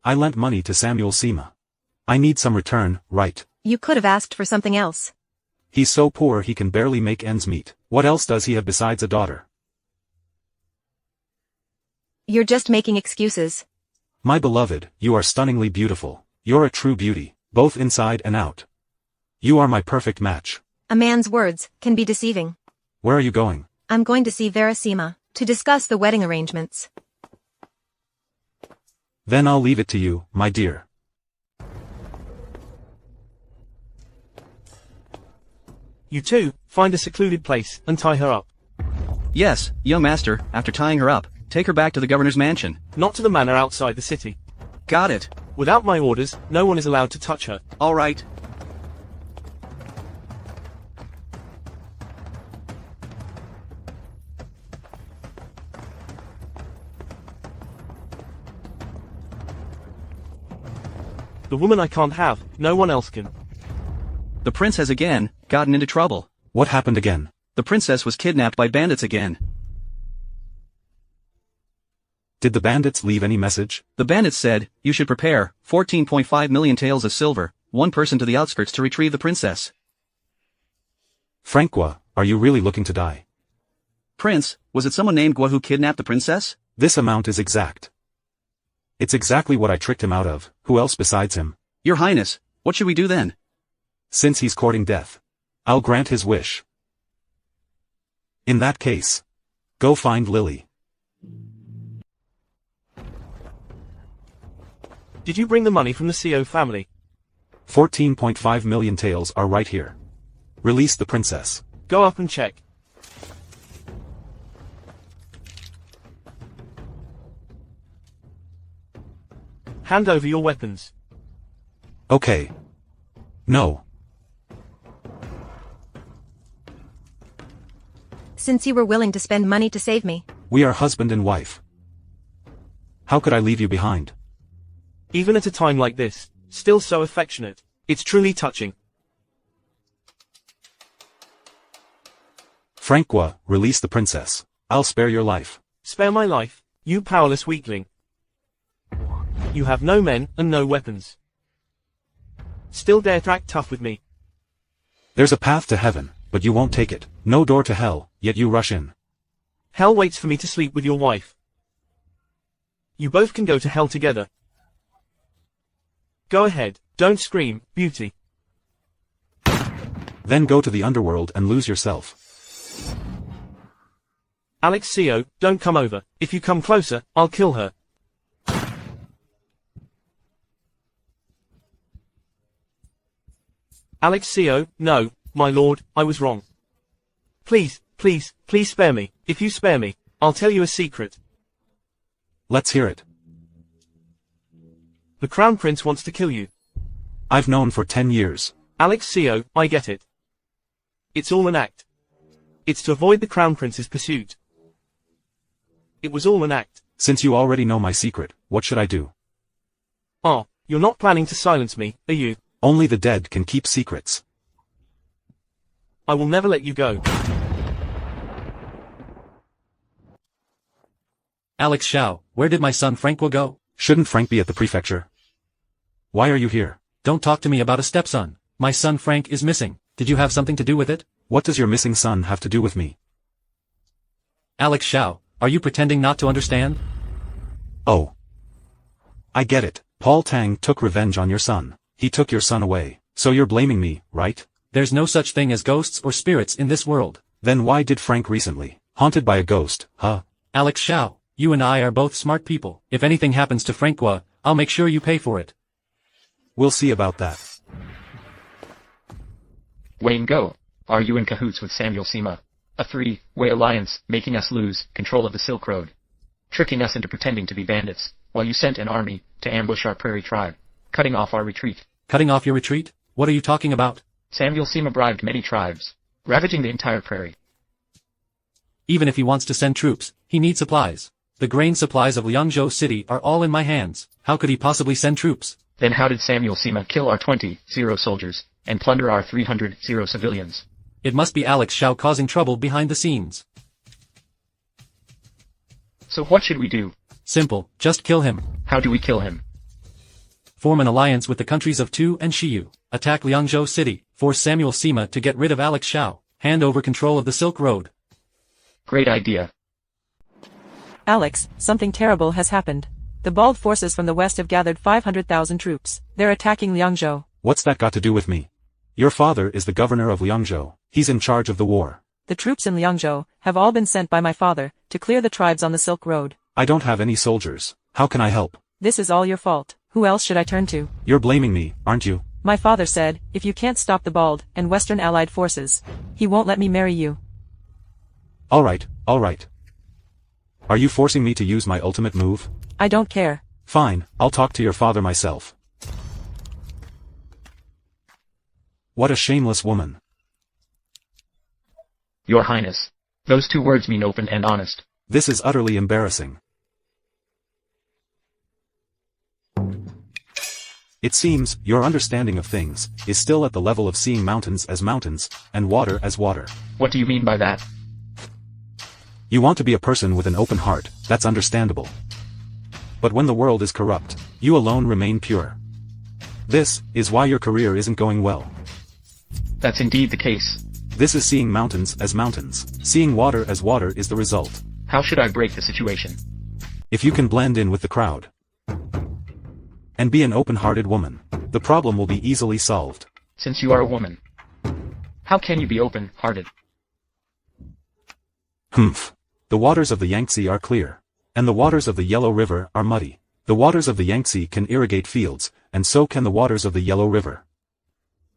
Speaker 2: I lent money to Samuel Sima. I need some return, right?
Speaker 1: You could have asked for something else.
Speaker 2: He's so poor he can barely make ends meet. What else does he have besides a daughter?
Speaker 1: You're just making excuses.
Speaker 2: My beloved, you are stunningly beautiful. You're a true beauty, both inside and out. You are my perfect match.
Speaker 1: A man's words can be deceiving.
Speaker 2: Where are you going?
Speaker 1: I'm going to see Verasima, to discuss the wedding arrangements.
Speaker 2: Then I'll leave it to you, my dear.
Speaker 5: You two, find a secluded place, and tie her up.
Speaker 7: Yes, young master, after tying her up, take her back to the governor's mansion.
Speaker 5: Not to the manor outside the city.
Speaker 7: Got it.
Speaker 5: Without my orders, no one is allowed to touch her.
Speaker 7: All right.
Speaker 5: The woman I can't have, no one else can.
Speaker 7: The prince has again gotten into trouble.
Speaker 2: What happened again?
Speaker 7: The princess was kidnapped by bandits again.
Speaker 2: Did the bandits leave any message?
Speaker 7: The bandits said, you should prepare 14.5 million taels of silver, 1 person to the outskirts to retrieve the princess.
Speaker 2: Francois, are you really looking to die?
Speaker 7: Prince, was it someone named Gua who kidnapped the princess?
Speaker 2: This amount is exact. It's exactly what I tricked him out of. Who else besides him?
Speaker 7: Your Highness, what should we do then?
Speaker 2: Since he's courting death, I'll grant his wish. In that case, go find Lily.
Speaker 5: Did you bring the money from the CO family?
Speaker 2: 14.5 million taels are right here. Release the princess.
Speaker 5: Go up and check. Hand over your weapons.
Speaker 2: Okay. No.
Speaker 1: Since you were willing to spend money to save me.
Speaker 2: We are husband and wife. How could I leave you behind?
Speaker 5: Even at a time like this, still so affectionate. It's truly touching.
Speaker 2: Francois, release the princess. I'll spare your life.
Speaker 5: Spare my life, you powerless weakling. You have no men and no weapons. Still dare to act tough with me.
Speaker 2: There's a path to heaven, but you won't take it. No door to hell, yet you rush in.
Speaker 5: Hell waits for me to sleep with your wife. You both can go to hell together. Go ahead, don't scream, beauty.
Speaker 2: Then go to the underworld and lose yourself.
Speaker 5: Yangxiao, don't come over. If you come closer, I'll kill her. Yangxiao, no, my lord, I was wrong. Please, please, please spare me. If you spare me, I'll tell you a secret.
Speaker 2: Let's hear it.
Speaker 5: The Crown Prince wants to kill you.
Speaker 2: I've known for 10 years.
Speaker 5: Yangxiao, I get it. It's all an act. It's to avoid the Crown Prince's pursuit. It was all an act.
Speaker 2: Since you already know my secret, what should I do?
Speaker 5: Ah, you're not planning to silence me, are you?
Speaker 2: Only the dead can keep secrets.
Speaker 5: I will never let you go.
Speaker 6: Yangxiao, where did my son Francois go?
Speaker 2: Shouldn't Frank be at the prefecture? Why are you here?
Speaker 6: Don't talk to me about a stepson. My son Frank is missing. Did you have something to do with it?
Speaker 2: What does your missing son have to do with me?
Speaker 6: Yangxiao, Are you pretending not to understand?
Speaker 2: Oh. I get it. Paul Tang took revenge on your son. He took your son away. So you're blaming me, right?
Speaker 6: There's no such thing as ghosts or spirits in this world.
Speaker 2: Then why did Frank recently? Haunted by a ghost, huh?
Speaker 6: Yangxiao, you and I are both smart people. If anything happens to Francois, I'll make sure you pay for it.
Speaker 2: We'll see about that.
Speaker 8: Leango, are you in cahoots with Samuel Sima? A three-way alliance, making us lose control of the Silk Road. Tricking us into pretending to be bandits, while you sent an army to ambush our prairie tribe, cutting off our retreat.
Speaker 6: Cutting off your retreat? What are you talking about?
Speaker 8: Samuel Sima bribed many tribes, ravaging the entire prairie.
Speaker 6: Even if he wants to send troops, he needs supplies. The grain supplies of Liangzhou city are all in my hands. How could he possibly send troops?
Speaker 8: Then how did Samuel Sima kill our 20 soldiers, and plunder our 300 civilians?
Speaker 6: It must be Yangxiao causing trouble behind the scenes.
Speaker 8: So what should we do?
Speaker 6: Simple, just kill him.
Speaker 8: How do we kill him?
Speaker 6: Form an alliance with the countries of Tu and Shiyu. Attack Liangzhou city. Force Samuel Sima to get rid of Yangxiao. Hand over control of the Silk Road.
Speaker 8: Great idea.
Speaker 10: Alex, something terrible has happened. The Bald forces from the west have gathered 500,000 troops. They're attacking Liangzhou.
Speaker 2: What's that got to do with me? Your father is the governor of Liangzhou. He's in charge of the war.
Speaker 10: The troops in Liangzhou have all been sent by my father to clear the tribes on the Silk Road.
Speaker 2: I don't have any soldiers. How can I help?
Speaker 10: This is all your fault. Who else should I turn to?
Speaker 2: You're blaming me, aren't you?
Speaker 10: My father said, if you can't stop the Bald and Western Allied forces, he won't let me marry you.
Speaker 2: Alright, alright. Are you forcing me to use my ultimate move?
Speaker 10: I don't care.
Speaker 2: Fine, I'll talk to your father myself. What a shameless woman.
Speaker 8: Your Highness. Those two words mean open and honest.
Speaker 2: This is utterly embarrassing. It seems, your understanding of things is still at the level of seeing mountains as mountains, and water as water.
Speaker 8: What do you mean by that?
Speaker 2: You want to be a person with an open heart, that's understandable. But when the world is corrupt, you alone remain pure. This is why your career isn't going well.
Speaker 8: That's indeed the case.
Speaker 2: This is seeing mountains as mountains. Seeing water as water is the result.
Speaker 8: How should I break the situation?
Speaker 2: If you can blend in with the crowd and be an open-hearted woman, the problem will be easily solved.
Speaker 8: Since you are a woman, how can you be open-hearted?
Speaker 2: Humph. The waters of the Yangtze are clear, and the waters of the Yellow River are muddy. The waters of the Yangtze can irrigate fields, and so can the waters of the Yellow River.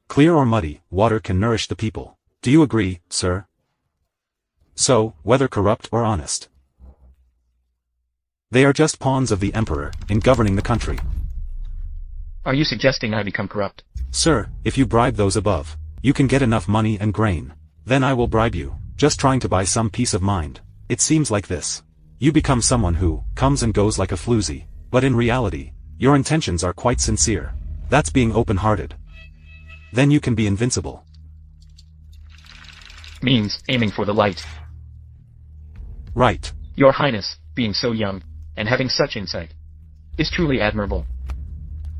Speaker 2: Clear or muddy, water can nourish the people. Do you agree, sir? So, whether corrupt or honest, they are just pawns of the emperor in governing the country.
Speaker 8: Are you suggesting I become corrupt?
Speaker 2: Sir, if you bribe those above, you can get enough money and grain. Then I will bribe you, just trying to buy some peace of mind. It seems like this. You become someone who comes and goes like a floozy, but in reality, your intentions are quite sincere. That's being open-hearted. Then you can be invincible.
Speaker 8: Means aiming for the light.
Speaker 2: Right.
Speaker 8: Your Highness, being so young, and having such insight, is truly admirable.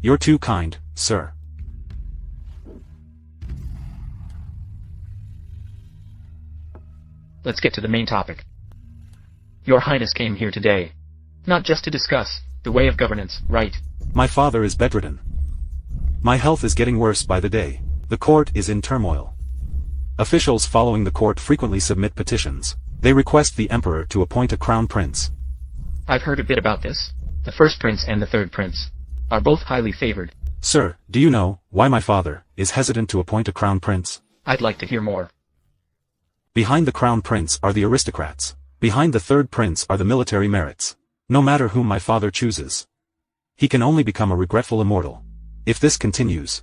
Speaker 2: You're too kind, sir.
Speaker 8: Let's get to the main topic. Your Highness came here today, not just to discuss the way of governance, right?
Speaker 2: My father is bedridden. My health is getting worse by the day. The court is in turmoil. Officials following the court frequently submit petitions. They request the emperor to appoint a crown prince.
Speaker 8: I've heard a bit about this. The first prince and the third prince are both highly favored.
Speaker 2: Sir, do you know why my father is hesitant to appoint a crown prince?
Speaker 8: I'd like to hear more.
Speaker 2: Behind the crown prince are the aristocrats. Behind the third prince are the military merits. No matter whom my father chooses, he can only become a regretful immortal. If this continues,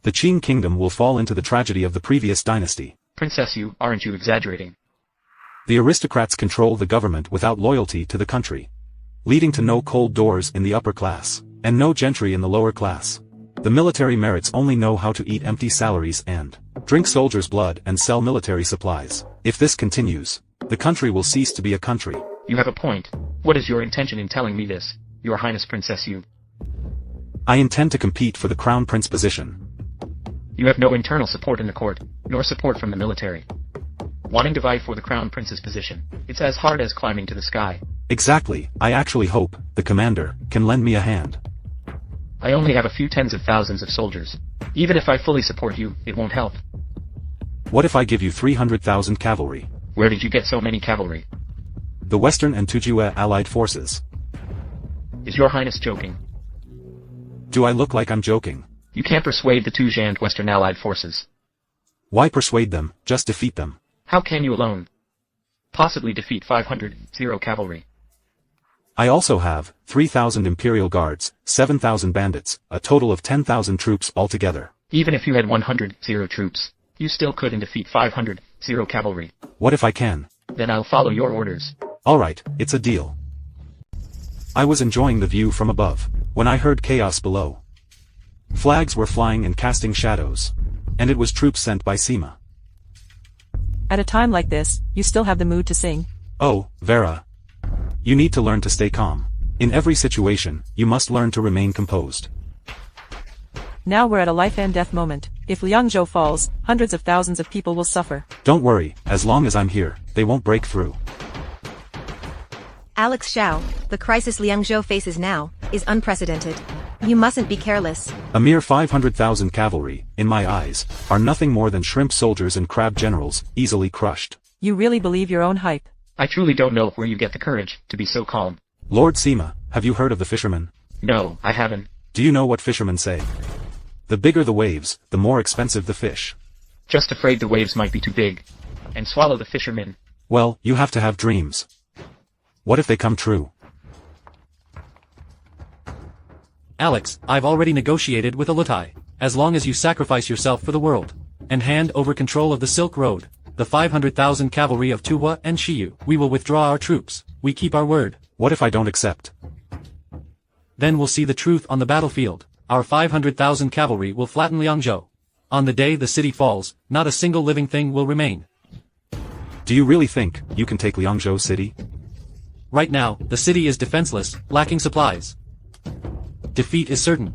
Speaker 2: the Qing kingdom will fall into the tragedy of the previous dynasty.
Speaker 8: Princess, aren't you exaggerating?
Speaker 2: The aristocrats control the government without loyalty to the country, leading to no cold doors in the upper class, and no gentry in the lower class. The military merits only know how to eat empty salaries and drink soldiers' blood and sell military supplies. If this continues, the country will cease to be a country.
Speaker 8: You have a point. What is your intention in telling me this, Your Highness Princess
Speaker 2: I intend to compete for the crown prince position.
Speaker 8: You have no internal support in the court, nor support from the military. wanting to vie for the crown prince's position. It's as hard as climbing to the sky.
Speaker 2: Exactly, I actually hope, the commander, can lend me a hand.
Speaker 8: I only have a few tens of thousands of soldiers. Even if I fully support you, it won't help.
Speaker 2: What if I give you 300,000 cavalry?
Speaker 8: Where did you get so many cavalry?
Speaker 2: The Western and Tujue allied forces.
Speaker 8: Is your highness joking?
Speaker 2: Do I look like I'm joking?
Speaker 8: You can't persuade the Tujue and Western allied forces.
Speaker 2: Why persuade them, just defeat them?
Speaker 8: How can you alone possibly defeat 500 cavalry?
Speaker 2: I also have 3,000 Imperial Guards, 7,000 bandits, a total of 10,000 troops altogether.
Speaker 8: Even if you had 100 troops, you still couldn't defeat 500 cavalry.
Speaker 2: What if I can?
Speaker 8: Then I'll follow your orders.
Speaker 2: Alright, it's a deal. I was enjoying the view from above, when I heard chaos below. Flags were flying and casting shadows. And it was troops sent by Sima.
Speaker 10: At a time like this, you still have the mood to sing.
Speaker 2: Oh, Vera. You need to learn to stay calm. In every situation, you must learn to remain composed.
Speaker 10: Now we're at a life and death moment. If Liangzhou falls, hundreds of thousands of people will suffer.
Speaker 2: Don't worry, as long as I'm here, they won't break through.
Speaker 1: Yangxiao, the crisis Liangzhou faces now, is unprecedented. You mustn't be careless.
Speaker 2: A mere 500,000 cavalry, in my eyes, are nothing more than shrimp soldiers and crab generals, easily crushed.
Speaker 10: You really believe your own hype.
Speaker 8: I truly don't know where you get the courage to be so calm.
Speaker 2: Lord Sima, have you heard of the fishermen?
Speaker 8: No, I haven't.
Speaker 2: Do you know what fishermen say? The bigger the waves, the more expensive the fish.
Speaker 8: Just afraid the waves might be too big and swallow the fishermen.
Speaker 2: Well, you have to have dreams. What if they come true?
Speaker 6: Alex, I've already negotiated with Alutai. As long as you sacrifice yourself for the world, and hand over control of the Silk Road, the 500,000 cavalry of Tuhua and Shiyu, we will withdraw our troops. We keep our word.
Speaker 2: What if I don't accept?
Speaker 6: Then we'll see the truth on the battlefield. Our 500,000 cavalry will flatten Liangzhou. On the day the city falls, not a single living thing will remain.
Speaker 2: Do you really think you can take Liangzhou city?
Speaker 6: Right now, the city is defenseless, lacking supplies. Defeat is certain.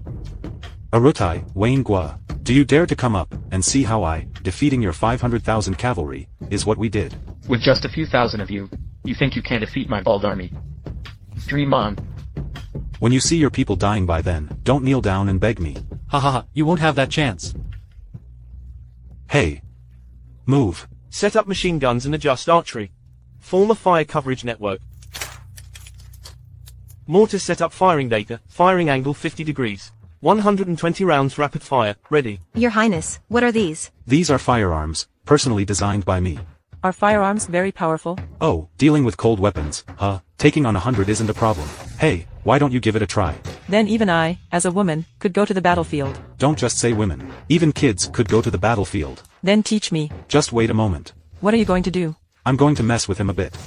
Speaker 2: Arutai, Wayne Gua, do you dare to come up and see how defeating your 500,000 cavalry, is what we did?
Speaker 8: With just a few thousand of you, you think you can defeat my bald army? Dream on.
Speaker 2: When you see your people dying by then, don't kneel down and beg me.
Speaker 6: Ha ha ha, you won't have that chance.
Speaker 2: Hey. Move.
Speaker 5: Set up machine guns and adjust archery. Form a fire coverage network. Mortars set up firing data, firing angle 50 degrees. 120 rounds rapid fire, ready.
Speaker 1: Your Highness, what are these?
Speaker 2: These are firearms, personally designed by me.
Speaker 10: Are firearms very powerful?
Speaker 2: Oh, dealing with cold weapons, taking on 100 isn't a problem. Hey, why don't you give it a try?
Speaker 10: Then even I, as a woman, could go to the battlefield.
Speaker 2: Don't just say women. Even kids could go to the battlefield.
Speaker 10: Then teach me.
Speaker 2: Just wait a moment.
Speaker 10: What are you going to do?
Speaker 2: I'm going to mess with him a bit.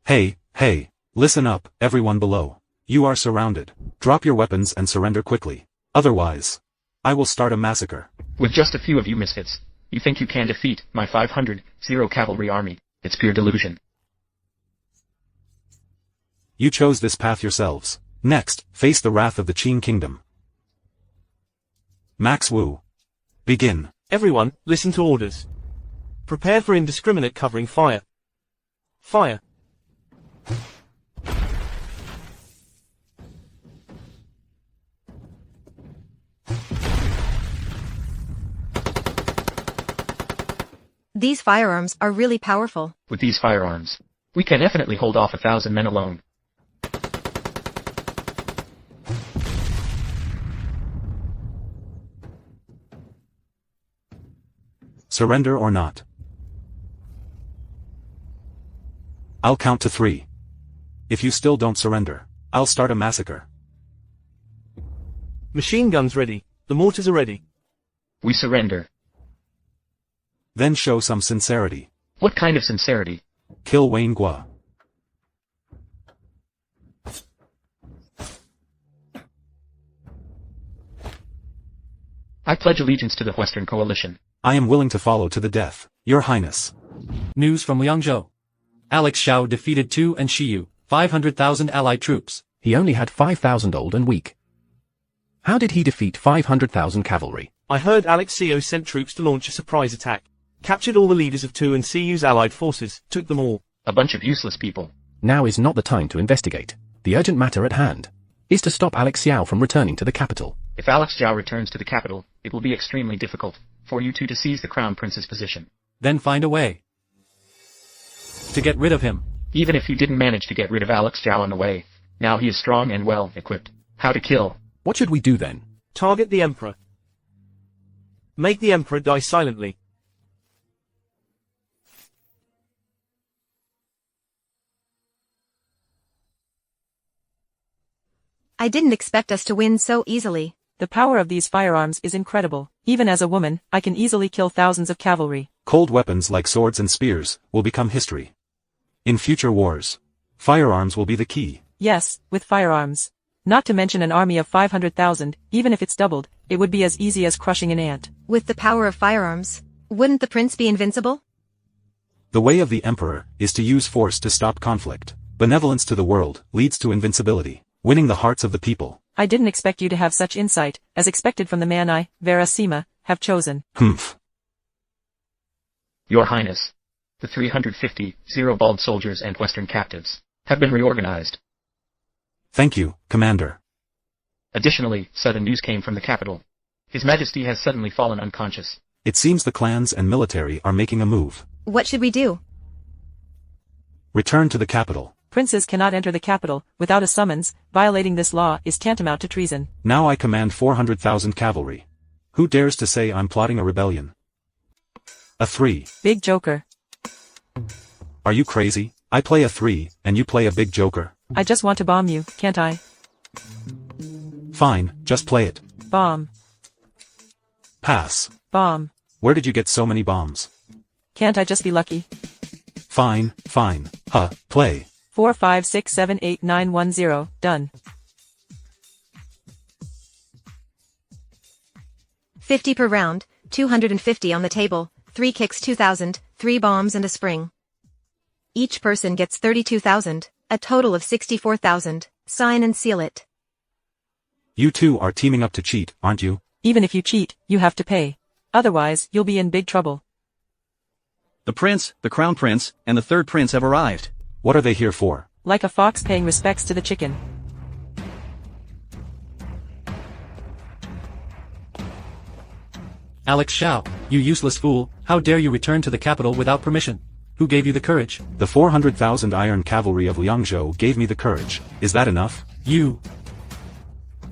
Speaker 2: Hey, listen up, everyone below. You are surrounded. Drop your weapons and surrender quickly. Otherwise, I will start a massacre.
Speaker 8: With just a few of you misfits, you think you can defeat my 500 cavalry army. It's pure delusion.
Speaker 2: You chose this path yourselves. Next, face the wrath of the Qin Kingdom. Max Wu. Begin.
Speaker 5: Everyone, listen to orders. Prepare for indiscriminate covering fire. Fire.
Speaker 1: These firearms are really powerful.
Speaker 8: With these firearms, we can definitely hold off 1,000 men alone.
Speaker 2: Surrender or not? I'll count to 3. If you still don't surrender, I'll start a massacre.
Speaker 5: Machine guns ready. The mortars are ready.
Speaker 8: We surrender.
Speaker 2: Then show some sincerity.
Speaker 8: What kind of sincerity?
Speaker 2: Kill Wayne Gua.
Speaker 8: I pledge allegiance to the Western Coalition.
Speaker 2: I am willing to follow to the death, Your Highness.
Speaker 6: News from Liangzhou. Yangxiao defeated Tu and Shiyu, 500,000 allied troops.
Speaker 9: He only had 5,000 old and weak. How did he defeat 500,000 cavalry?
Speaker 5: I heard Yangxiao sent troops to launch a surprise attack. Captured all the leaders of Tu and Cuyu's allied forces, took them all.
Speaker 8: A bunch of useless people.
Speaker 9: Now is not the time to investigate. The urgent matter at hand is to stop Yangxiao from returning to the capital.
Speaker 8: If Yangxiao returns to the capital, it will be extremely difficult for you two to seize the crown prince's position.
Speaker 6: Then find a way to get rid of him.
Speaker 8: Even if you didn't manage to get rid of Yangxiao on the way, now he is strong and well equipped. How to kill?
Speaker 9: What should we do then?
Speaker 5: Target the emperor. Make the emperor die silently.
Speaker 1: I didn't expect us to win so easily.
Speaker 10: The power of these firearms is incredible. Even as a woman, I can easily kill thousands of cavalry.
Speaker 2: Cold weapons like swords and spears will become history. In future wars, firearms will be the key.
Speaker 10: Yes, with firearms. Not to mention an army of 500,000, even if it's doubled, it would be as easy as crushing an ant.
Speaker 1: With the power of firearms, wouldn't the prince be invincible?
Speaker 2: The way of the emperor is to use force to stop conflict. Benevolence to the world leads to invincibility, winning the hearts of the people.
Speaker 10: I didn't expect you to have such insight, as expected from the man I, Verasima, have chosen.
Speaker 2: Humph.
Speaker 8: Your Highness, the 350 zero-bald soldiers and Western captives have been reorganized.
Speaker 2: Thank you, Commander.
Speaker 8: Additionally, sudden news came from the capital. His Majesty has suddenly fallen unconscious.
Speaker 2: It seems the clans and military are making a move.
Speaker 1: What should we do?
Speaker 2: Return to the capital.
Speaker 10: Princes cannot enter the capital without a summons. Violating this law is tantamount to treason.
Speaker 2: Now I command 400,000 cavalry. Who dares to say I'm plotting a rebellion? A 3.
Speaker 10: Big joker.
Speaker 2: Are you crazy? I play a 3, and you play a big joker.
Speaker 10: I just want to bomb you, can't I?
Speaker 2: Fine, just play it.
Speaker 10: Bomb.
Speaker 2: Pass.
Speaker 10: Bomb.
Speaker 2: Where did you get so many bombs?
Speaker 10: Can't I just be lucky?
Speaker 2: Fine, fine. Play.
Speaker 10: 4 5 6 7 8 9 1 0, done.
Speaker 1: 50 per round, 250 on the table, 3 kicks 2,000, 3 bombs and a spring. Each person gets 32,000, a total of 64,000, sign and seal it.
Speaker 2: You two are teaming up to cheat, aren't you?
Speaker 10: Even if you cheat, you have to pay. Otherwise, you'll be in big trouble.
Speaker 7: The prince, the crown prince, and the third prince have arrived.
Speaker 2: What are they here for?
Speaker 10: Like a fox paying respects to the chicken.
Speaker 6: Yangxiao, you useless fool, how dare you return to the capital without permission? Who gave you the courage?
Speaker 2: The 400,000 iron cavalry of Liangxiao gave me the courage. Is that enough?
Speaker 6: You.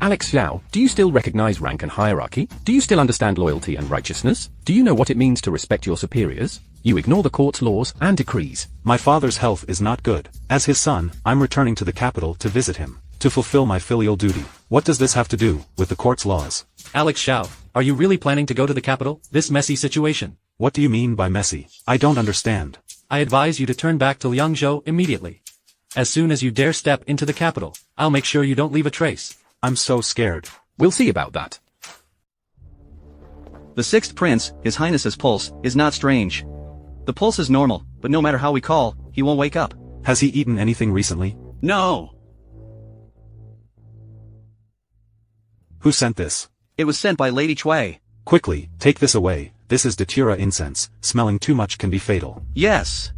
Speaker 9: Yangxiao, do you still recognize rank and hierarchy? Do you still understand loyalty and righteousness? Do you know what it means to respect your superiors? You ignore the court's laws and decrees.
Speaker 2: My father's health is not good. As his son, I'm returning to the capital to visit him, to fulfill my filial duty. What does this have to do with the court's laws?
Speaker 6: Yangxiao, are you really planning to go to the capital? This messy situation.
Speaker 2: What do you mean by messy? I don't understand.
Speaker 6: I advise you to turn back to Liangzhou immediately. As soon as you dare step into the capital, I'll make sure you don't leave a trace.
Speaker 2: I'm so scared.
Speaker 9: We'll see about that.
Speaker 7: The sixth prince, His Highness's pulse, is not strange. The pulse is normal, but no matter how we call, he won't wake up.
Speaker 2: Has he eaten anything recently?
Speaker 7: No!
Speaker 2: Who sent this?
Speaker 7: It was sent by Lady Cui.
Speaker 2: Quickly, take this away. This is Datura incense. Smelling too much can be fatal.
Speaker 7: Yes!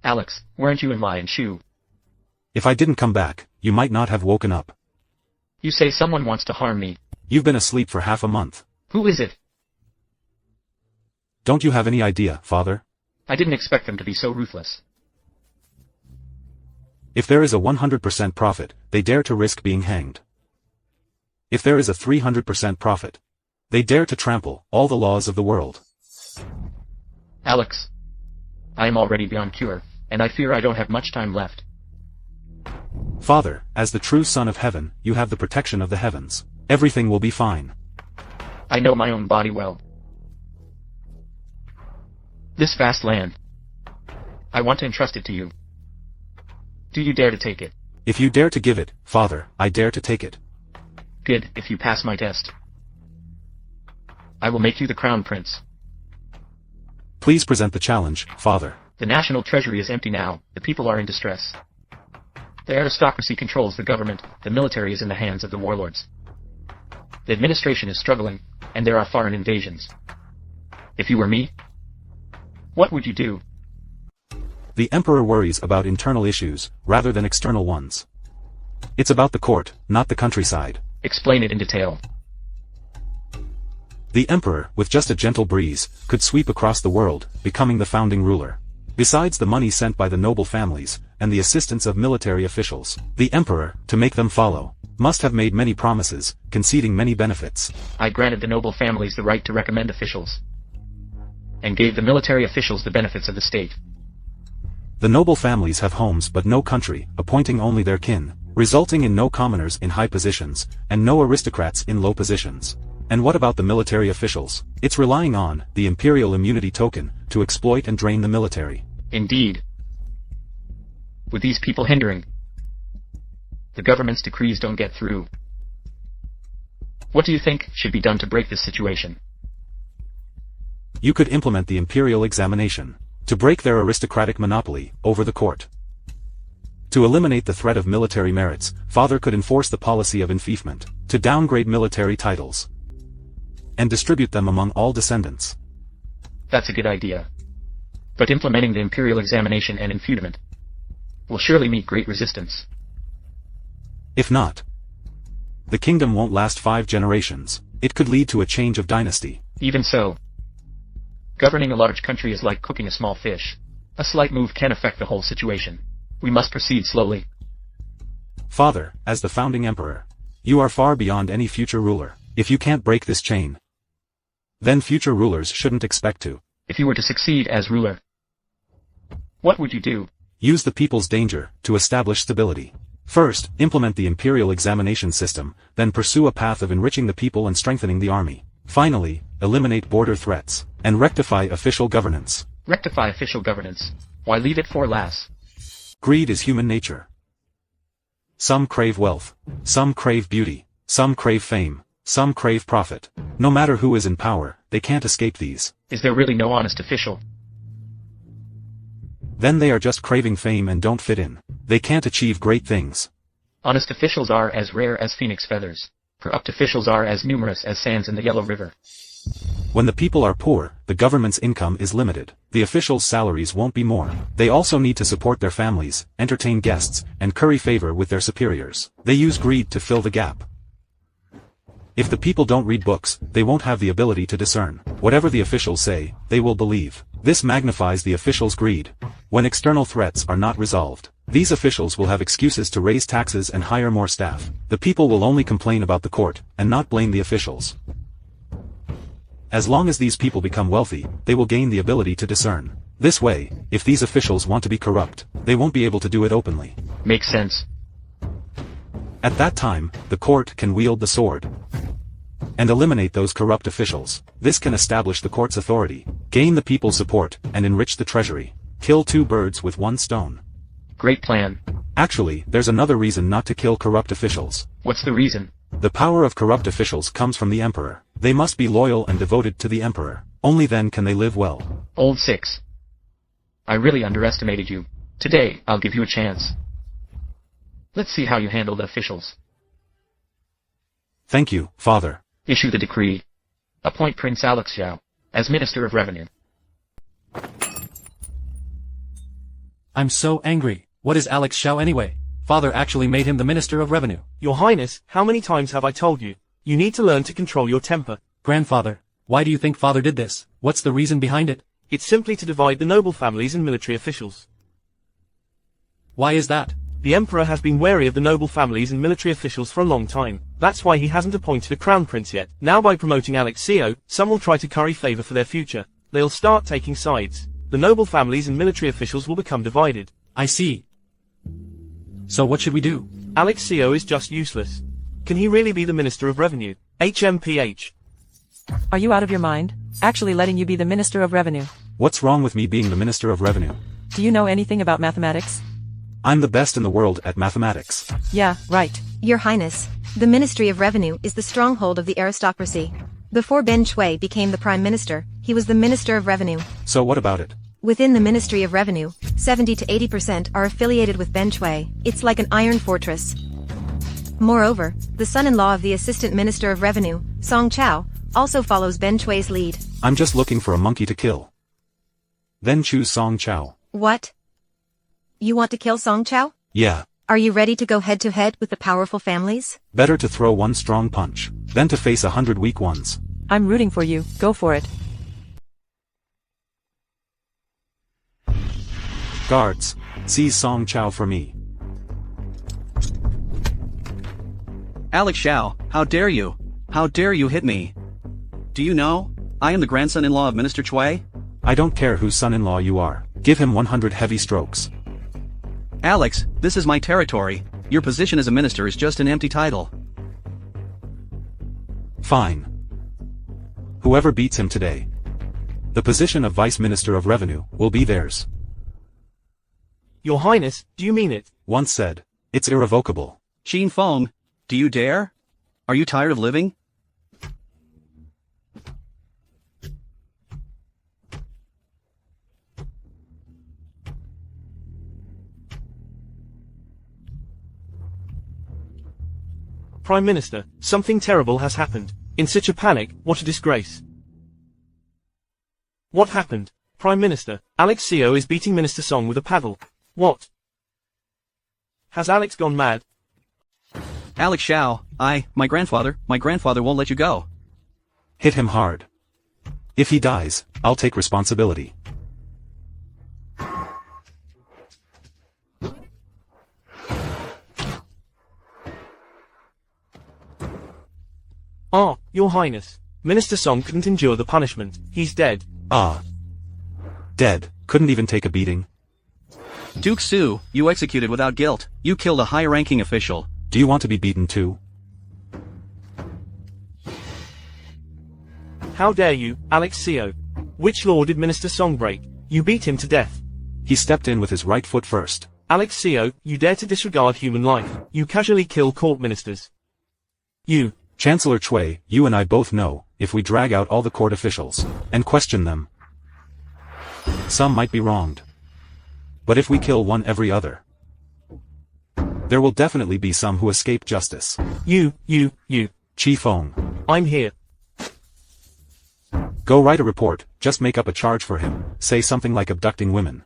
Speaker 8: Alex, weren't you in Lianxiao?
Speaker 2: If I didn't come back, you might not have woken up.
Speaker 8: You say someone wants to harm me.
Speaker 2: You've been asleep for half a month.
Speaker 8: Who is it?
Speaker 2: Don't you have any idea, father?
Speaker 8: I didn't expect them to be so ruthless.
Speaker 2: If there is a 100% profit, they dare to risk being hanged. If there is a 300% profit, they dare to trample all the laws of the world.
Speaker 8: Alex, I am already beyond cure, and I fear I don't have much time left.
Speaker 2: Father, as the true Son of Heaven, you have the protection of the heavens. Everything will be fine.
Speaker 8: I know my own body well. This vast land, I want to entrust it to you. Do you dare to take it?
Speaker 2: If you dare to give it, Father, I dare to take it.
Speaker 8: Good, if you pass my test. I will make you the crown prince.
Speaker 2: Please present the challenge, Father.
Speaker 8: The national treasury is empty now, the people are in distress. The aristocracy controls the government, the military is in the hands of the warlords. The administration is struggling, and there are foreign invasions. If you were me, what would you do?
Speaker 2: The emperor worries about internal issues, rather than external ones. It's about the court, not the countryside.
Speaker 8: Explain it in detail.
Speaker 2: The emperor, with just a gentle breeze, could sweep across the world, becoming the founding ruler. Besides the money sent by the noble families, and the assistance of military officials, the emperor, to make them follow, must have made many promises, conceding many benefits.
Speaker 8: I granted the noble families the right to recommend officials, and gave the military officials the benefits of the state.
Speaker 2: The noble families have homes but no country, appointing only their kin, resulting in no commoners in high positions, and no aristocrats in low positions. And what about the military officials? It's relying on the imperial immunity token to exploit and drain the military.
Speaker 8: Indeed. With these people hindering, the government's decrees don't get through. What do you think should be done to break this situation?
Speaker 2: You could implement the imperial examination to break their aristocratic monopoly over the court. To eliminate the threat of military merits, father could enforce the policy of enfeoffment, to downgrade military titles, and distribute them among all descendants.
Speaker 8: That's a good idea. But implementing the imperial examination and enfeoffment will surely meet great resistance.
Speaker 2: If not, the kingdom won't last 5 generations. It could lead to a change of dynasty.
Speaker 8: Even so, governing a large country is like cooking a small fish. A slight move can affect the whole situation. We must proceed slowly.
Speaker 2: Father, as the founding emperor, you are far beyond any future ruler. If you can't break this chain, then future rulers shouldn't expect to.
Speaker 8: If you were to succeed as ruler, what would you do?
Speaker 2: Use the people's danger to establish stability. First, implement the imperial examination system, then pursue a path of enriching the people and strengthening the army. Finally, eliminate border threats, and rectify official governance.
Speaker 8: Rectify official governance? Why leave it for last?
Speaker 2: Greed is human nature. Some crave wealth, some crave beauty, some crave fame, some crave profit. No matter who is in power, they can't escape these.
Speaker 8: Is there really no honest official?
Speaker 2: Then they are just craving fame and don't fit in. They can't achieve great things.
Speaker 8: Honest officials are as rare as phoenix feathers. Corrupt officials are as numerous as sands in the Yellow River.
Speaker 2: When the people are poor, the government's income is limited. The officials' salaries won't be more. They also need to support their families, entertain guests, and curry favor with their superiors. They use greed to fill the gap. If the people don't read books, they won't have the ability to discern. Whatever the officials say, they will believe. This magnifies the officials' greed. When external threats are not resolved, these officials will have excuses to raise taxes and hire more staff. The people will only complain about the court, and not blame the officials. As long as these people become wealthy, they will gain the ability to discern. This way, if these officials want to be corrupt, they won't be able to do it openly.
Speaker 8: Makes sense.
Speaker 2: At that time, the court can wield the sword and eliminate those corrupt officials. This can establish the court's authority, gain the people's support, and enrich the treasury. Kill 2 birds with 1 stone.
Speaker 8: Great plan.
Speaker 2: Actually, there's another reason not to kill corrupt officials.
Speaker 8: What's the reason?
Speaker 2: The power of corrupt officials comes from the emperor. They must be loyal and devoted to the emperor. Only then can they live well.
Speaker 8: Old 6. I really underestimated you. Today, I'll give you a chance. Let's see how you handle the officials.
Speaker 2: Thank you, father.
Speaker 8: Issue the decree. Appoint Prince Yangxiao as Minister of Revenue.
Speaker 6: I'm so angry. What is Yangxiao anyway? Father actually made him the Minister of Revenue.
Speaker 5: Your Highness, how many times have I told you? You need to learn to control your temper.
Speaker 6: Grandfather, why do you think father did this? What's the reason behind it?
Speaker 5: It's simply to divide the noble families and military officials.
Speaker 6: Why is that?
Speaker 5: The Emperor has been wary of the noble families and military officials for a long time. That's why he hasn't appointed a crown prince yet. Now by promoting Yangxiao, some will try to curry favor for their future. They'll start taking sides. The noble families and military officials will become divided.
Speaker 6: I see. So what should we do?
Speaker 5: Yangxiao is just useless. Can he really be the Minister of Revenue? HMPH.
Speaker 10: Are you out of your mind? Actually letting you be the Minister of Revenue.
Speaker 2: What's wrong with me being the Minister of Revenue?
Speaker 10: Do you know anything about mathematics?
Speaker 2: I'm the best in the world at mathematics.
Speaker 10: Yeah, right.
Speaker 1: Your Highness, the Ministry of Revenue is the stronghold of the aristocracy. Before Ben Shui became the Prime Minister, he was the Minister of Revenue.
Speaker 2: So what about it?
Speaker 1: Within the Ministry of Revenue, 70 to 80% are affiliated with Ben Chui. It's like an iron fortress. Moreover, the son-in-law of the Assistant Minister of Revenue, Song Chao, also follows Ben Chui's lead.
Speaker 2: I'm just looking for a monkey to kill. Then choose Song Chao.
Speaker 1: What? You want to kill Song Chao?
Speaker 2: Yeah.
Speaker 1: Are you ready to go head-to-head with the powerful families?
Speaker 2: Better to throw one strong punch, than to face 100 weak ones.
Speaker 10: I'm rooting for you, go for it.
Speaker 2: Guards, seize Song Chao for me.
Speaker 7: Yangxiao, how dare you? How dare you hit me? Do you know? I am the grandson-in-law of Minister Chui.
Speaker 2: I don't care whose son-in-law you are. Give him 100 heavy strokes.
Speaker 7: Alex, this is my territory. Your position as a minister is just an empty title.
Speaker 2: Fine. Whoever beats him today, the position of Vice Minister of Revenue will be theirs.
Speaker 5: Your Highness, do you mean it?
Speaker 2: Once said, it's irrevocable.
Speaker 7: Qin Feng, do you dare? Are you tired of living?
Speaker 5: Prime Minister, something terrible has happened. In such a panic, what a disgrace. What happened? Prime Minister, Yangxiao is beating Minister Song with a paddle. What? Has Alex gone mad?
Speaker 7: Yangxiao, my grandfather won't let you go.
Speaker 2: Hit him hard. If he dies, I'll take responsibility.
Speaker 5: Ah, Your Highness. Minister Song couldn't endure the punishment. He's dead.
Speaker 2: Ah. Dead. Couldn't even take a beating.
Speaker 7: Duke Su, you executed without guilt. You killed a high-ranking official.
Speaker 2: Do you want to be beaten too?
Speaker 5: How dare you, Yangxiao? Which law did Minister Song break? You beat him to death.
Speaker 2: He stepped in with his right foot first.
Speaker 5: Yangxiao, you dare to disregard human life. You casually kill court ministers. You.
Speaker 2: Chancellor Chui, you and I both know, if we drag out all the court officials, and question them, some might be wronged. But if we kill one every other, there will definitely be some who escape justice.
Speaker 5: You.
Speaker 2: Qi Feng.
Speaker 5: I'm here.
Speaker 2: Go write a report, just make up a charge for him, say something like abducting women,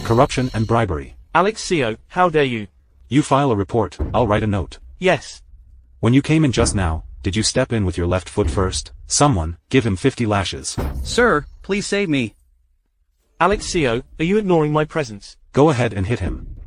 Speaker 2: corruption and bribery.
Speaker 5: Yangxiao, how dare you?
Speaker 2: You file a report, I'll write a note.
Speaker 5: Yes.
Speaker 2: When you came in just now, did you step in with your left foot first? Someone, give him 50 lashes.
Speaker 7: Sir, please save me.
Speaker 5: Yangxiao, are you ignoring my presence?
Speaker 2: Go ahead and hit him.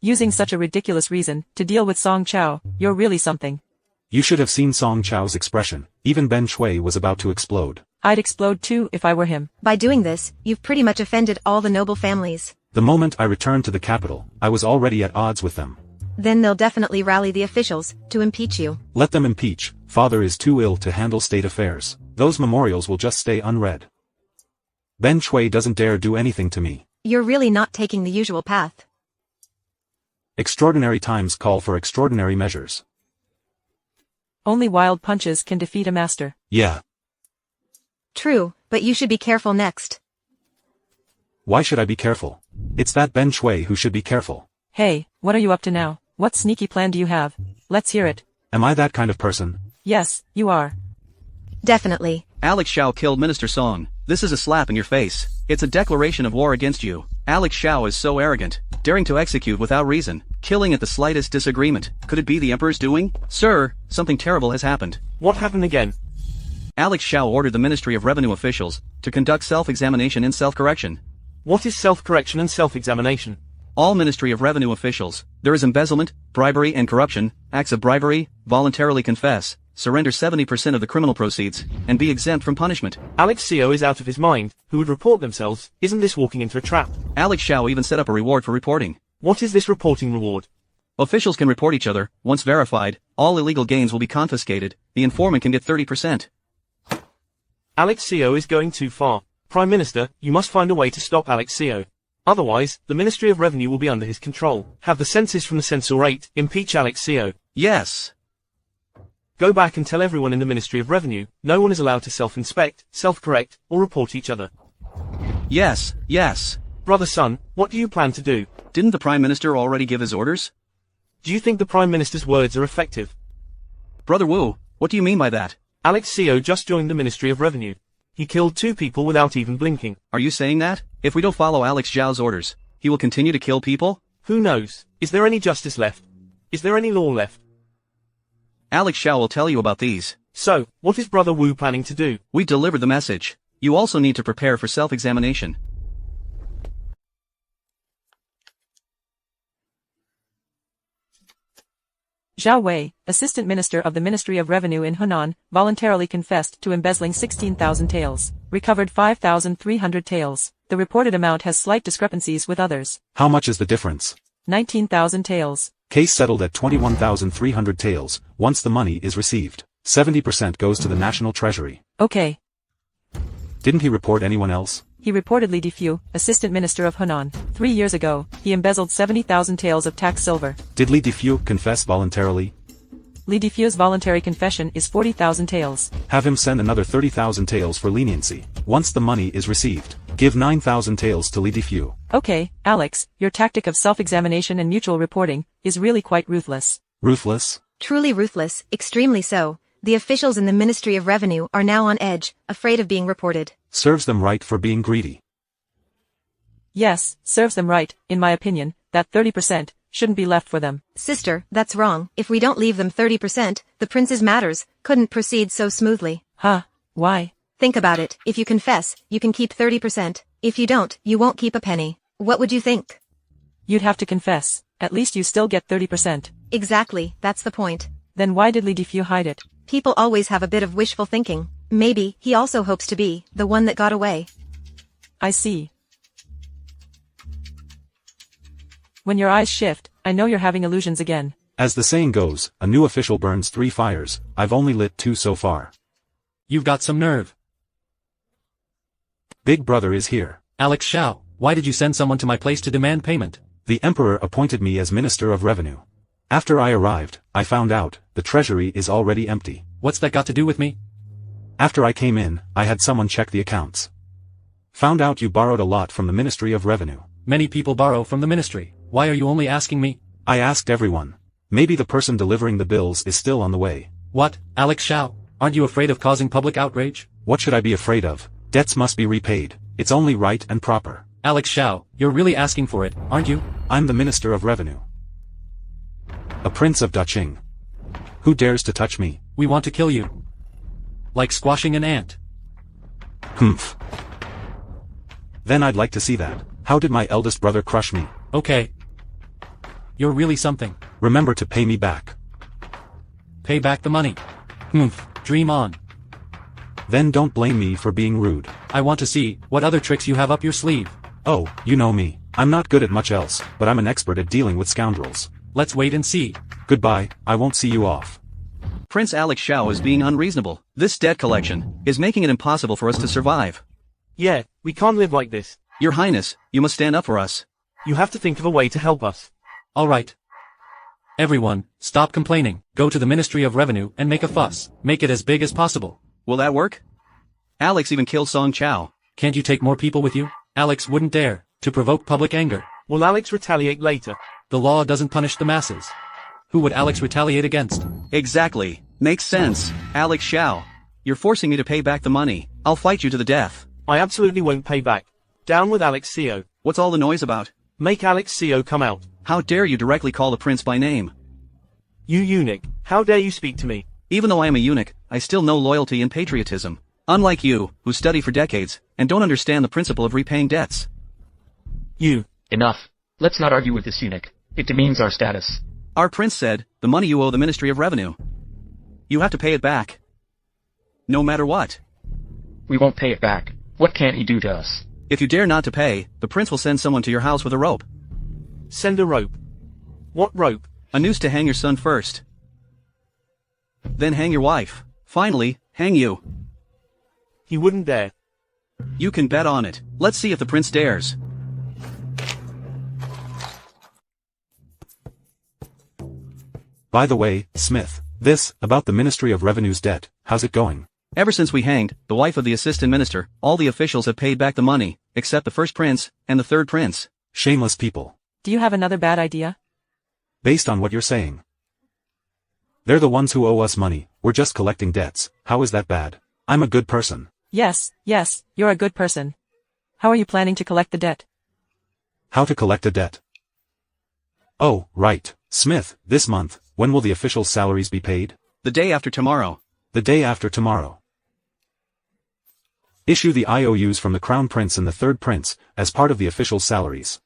Speaker 10: Using such a ridiculous reason to deal with Song Chao, you're really something.
Speaker 2: You should have seen Song Chao's expression. Even Ben Chui was about to explode.
Speaker 10: I'd explode too if I were him.
Speaker 1: By doing this, you've pretty much offended all the noble families.
Speaker 2: The moment I returned to the capital, I was already at odds with them.
Speaker 1: Then they'll definitely rally the officials to impeach you.
Speaker 2: Let them impeach. Father is too ill to handle state affairs. Those memorials will just stay unread. Ben Chui doesn't dare do anything to me.
Speaker 1: You're really not taking the usual path.
Speaker 2: Extraordinary times call for extraordinary measures.
Speaker 10: Only wild punches can defeat a master.
Speaker 2: Yeah.
Speaker 1: True, but you should be careful next.
Speaker 2: Why should I be careful? It's that Ben Chui who should be careful.
Speaker 10: Hey, what are you up to now? What sneaky plan do you have? Let's hear it.
Speaker 2: Am I that kind of person?
Speaker 10: Yes, you are.
Speaker 1: Definitely.
Speaker 7: Yangxiao killed Minister Song. This is a slap in your face. It's a declaration of war against you. Yangxiao is so arrogant, daring to execute without reason, killing at the slightest disagreement. Could it be the Emperor's doing? Sir, something terrible has happened.
Speaker 5: What happened again?
Speaker 7: Yangxiao ordered the Ministry of Revenue officials to conduct self-examination and self-correction.
Speaker 5: What is self-correction and self-examination?
Speaker 7: All Ministry of Revenue officials, there is embezzlement, bribery and corruption, acts of bribery, voluntarily confess, surrender 70% of the criminal proceeds, and be exempt from punishment.
Speaker 5: Yangxiao is out of his mind. Who would report themselves? Isn't this walking into a trap?
Speaker 7: Yangxiao even set up a reward for reporting.
Speaker 5: What is this reporting reward?
Speaker 7: Officials can report each other. Once verified, all illegal gains will be confiscated. The informant can get 30%.
Speaker 5: Yangxiao is going too far. Prime Minister, you must find a way to stop Yangxiao. Otherwise, the Ministry of Revenue will be under his control. Have the census from the censorate, impeach Yangxiao.
Speaker 7: Yes.
Speaker 5: Go back and tell everyone in the Ministry of Revenue, no one is allowed to self-inspect, self-correct, or report each other.
Speaker 7: Yes, yes.
Speaker 5: Brother Sun, what do you plan to do?
Speaker 7: Didn't the Prime Minister already give his orders?
Speaker 5: Do you think the Prime Minister's words are effective?
Speaker 7: Brother Wu, what do you mean by that?
Speaker 5: Yangxiao just joined the Ministry of Revenue. He killed 2 people without even blinking.
Speaker 7: Are you saying that? If we don't follow Yangxiao's orders, he will continue to kill people?
Speaker 5: Who knows? Is there any justice left? Is there any law left?
Speaker 7: Yangxiao will tell you about these.
Speaker 5: So, what is Brother Wu planning to do?
Speaker 7: We delivered the message. You also need to prepare for self-examination.
Speaker 10: Zhao Wei, Assistant Minister of the Ministry of Revenue in Hunan, voluntarily confessed to embezzling 16,000 taels, recovered 5,300 taels. The reported amount has slight discrepancies with others.
Speaker 2: How much is the difference?
Speaker 10: 19,000 taels.
Speaker 2: Case settled at 21,300 taels. Once the money is received, 70% goes to the National Treasury.
Speaker 10: Okay.
Speaker 2: Didn't he report anyone else?
Speaker 10: He reported Li Difu, Assistant Minister of Hunan. 3 years ago, he embezzled 70,000 taels of tax silver.
Speaker 2: Did Li Difu confess voluntarily?
Speaker 10: Li Difu's voluntary confession is 40,000 taels.
Speaker 2: Have him send another 30,000 taels for leniency. Once the money is received, give 9,000 taels to Li Difu.
Speaker 10: Okay, Alex, your tactic of self-examination and mutual reporting is really quite ruthless.
Speaker 2: Ruthless?
Speaker 1: Truly ruthless, extremely so. The officials in the Ministry of Revenue are now on edge, afraid of being reported.
Speaker 2: Serves them right for being greedy.
Speaker 10: Yes, serves them right, in my opinion, that 30% shouldn't be left for them.
Speaker 1: Sister, that's wrong. If we don't leave them 30%, the prince's matters couldn't proceed so smoothly.
Speaker 10: Huh? Why?
Speaker 1: Think about it. If you confess, you can keep 30%. If you don't, you won't keep a penny. What would you think?
Speaker 10: You'd have to confess. At least you still get 30%.
Speaker 1: Exactly, that's the point.
Speaker 10: Then why did Li Difu hide it?
Speaker 1: People always have a bit of wishful thinking. Maybe he also hopes to be the one that got away.
Speaker 10: I see. When your eyes shift, I know you're having illusions again.
Speaker 2: As the saying goes, a new official burns 3 fires. I've only lit 2 so far.
Speaker 6: You've got some nerve.
Speaker 2: Big brother is here.
Speaker 6: Yangxiao, why did you send someone to my place to demand payment?
Speaker 2: The emperor appointed me as Minister of Revenue. After I arrived, I found out the treasury is already empty.
Speaker 6: What's that got to do with me?
Speaker 2: After I came in, I had someone check the accounts. Found out you borrowed a lot from the Ministry of Revenue.
Speaker 6: Many people borrow from the ministry. Why are you only asking me?
Speaker 2: I asked everyone. Maybe the person delivering the bills is still on the way.
Speaker 6: What, Yangxiao? Aren't you afraid of causing public outrage?
Speaker 2: What should I be afraid of? Debts must be repaid. It's only right and proper.
Speaker 6: Yangxiao, you're really asking for it, aren't you?
Speaker 2: I'm the Minister of Revenue. A prince of Daqing. Who dares to touch me?
Speaker 6: We want to kill you. Like squashing an ant.
Speaker 2: Humph. Then I'd like to see that. How did my eldest brother crush me?
Speaker 6: Okay. You're really something.
Speaker 2: Remember to pay me back.
Speaker 6: Pay back the money. Humph, dream on.
Speaker 2: Then don't blame me for being rude.
Speaker 6: I want to see what other tricks you have up your sleeve.
Speaker 2: Oh, you know me. I'm not good at much else, but I'm an expert at dealing with scoundrels.
Speaker 6: Let's wait and see.
Speaker 2: Goodbye, I won't see you off.
Speaker 7: Prince Yangxiao is being unreasonable. This debt collection is making it impossible for us to survive.
Speaker 5: Yeah, we can't live like this.
Speaker 7: Your Highness, you must stand up for us.
Speaker 5: You have to think of a way to help us.
Speaker 6: All right. Everyone, stop complaining. Go to the Ministry of Revenue and make a fuss. Make it as big as possible.
Speaker 7: Will that work? Alex even killed Song Chao.
Speaker 6: Can't you take more people with you? Alex wouldn't dare to provoke public anger.
Speaker 5: Will Alex retaliate later?
Speaker 6: The law doesn't punish the masses. Who would Alex retaliate against?
Speaker 7: Exactly. Makes sense. Yangxiao. You're forcing me to pay back the money. I'll fight you to the death.
Speaker 5: I absolutely won't pay back. Down with Yangxiao.
Speaker 7: What's all the noise about?
Speaker 5: Make Yangxiao come out.
Speaker 7: How dare you directly call the prince by name?
Speaker 5: You eunuch, how dare you speak to me?
Speaker 7: Even though I am a eunuch, I still know loyalty and patriotism. Unlike you, who study for decades, and don't understand the principle of repaying debts.
Speaker 5: You.
Speaker 8: Enough. Let's not argue with this eunuch. It demeans our status.
Speaker 7: Our prince said, the money you owe the Ministry of Revenue. You have to pay it back. No matter what.
Speaker 8: We won't pay it back. What can't he do to us?
Speaker 7: If you dare not to pay, the prince will send someone to your house with a rope.
Speaker 5: Send a rope. What rope?
Speaker 7: A noose to hang your son first. Then hang your wife. Finally, hang you.
Speaker 5: He wouldn't dare.
Speaker 7: You can bet on it. Let's see if the prince dares.
Speaker 2: By the way, Smith, about the Ministry of Revenue's debt, how's it going?
Speaker 7: Ever since we hanged the wife of the assistant minister, all the officials have paid back the money, except the first prince, and the third prince.
Speaker 2: Shameless people.
Speaker 10: Do you have another bad idea?
Speaker 2: Based on what you're saying. They're the ones who owe us money, we're just collecting debts. How is that bad? I'm a good person.
Speaker 10: Yes, you're a good person. How are you planning to collect the debt?
Speaker 2: How to collect a debt? Oh, right. Smith, this month, when will the officials' salaries be paid?
Speaker 7: The day after tomorrow.
Speaker 2: The day after tomorrow. Issue the IOUs from the Crown Prince and the Third Prince, as part of the officials' salaries.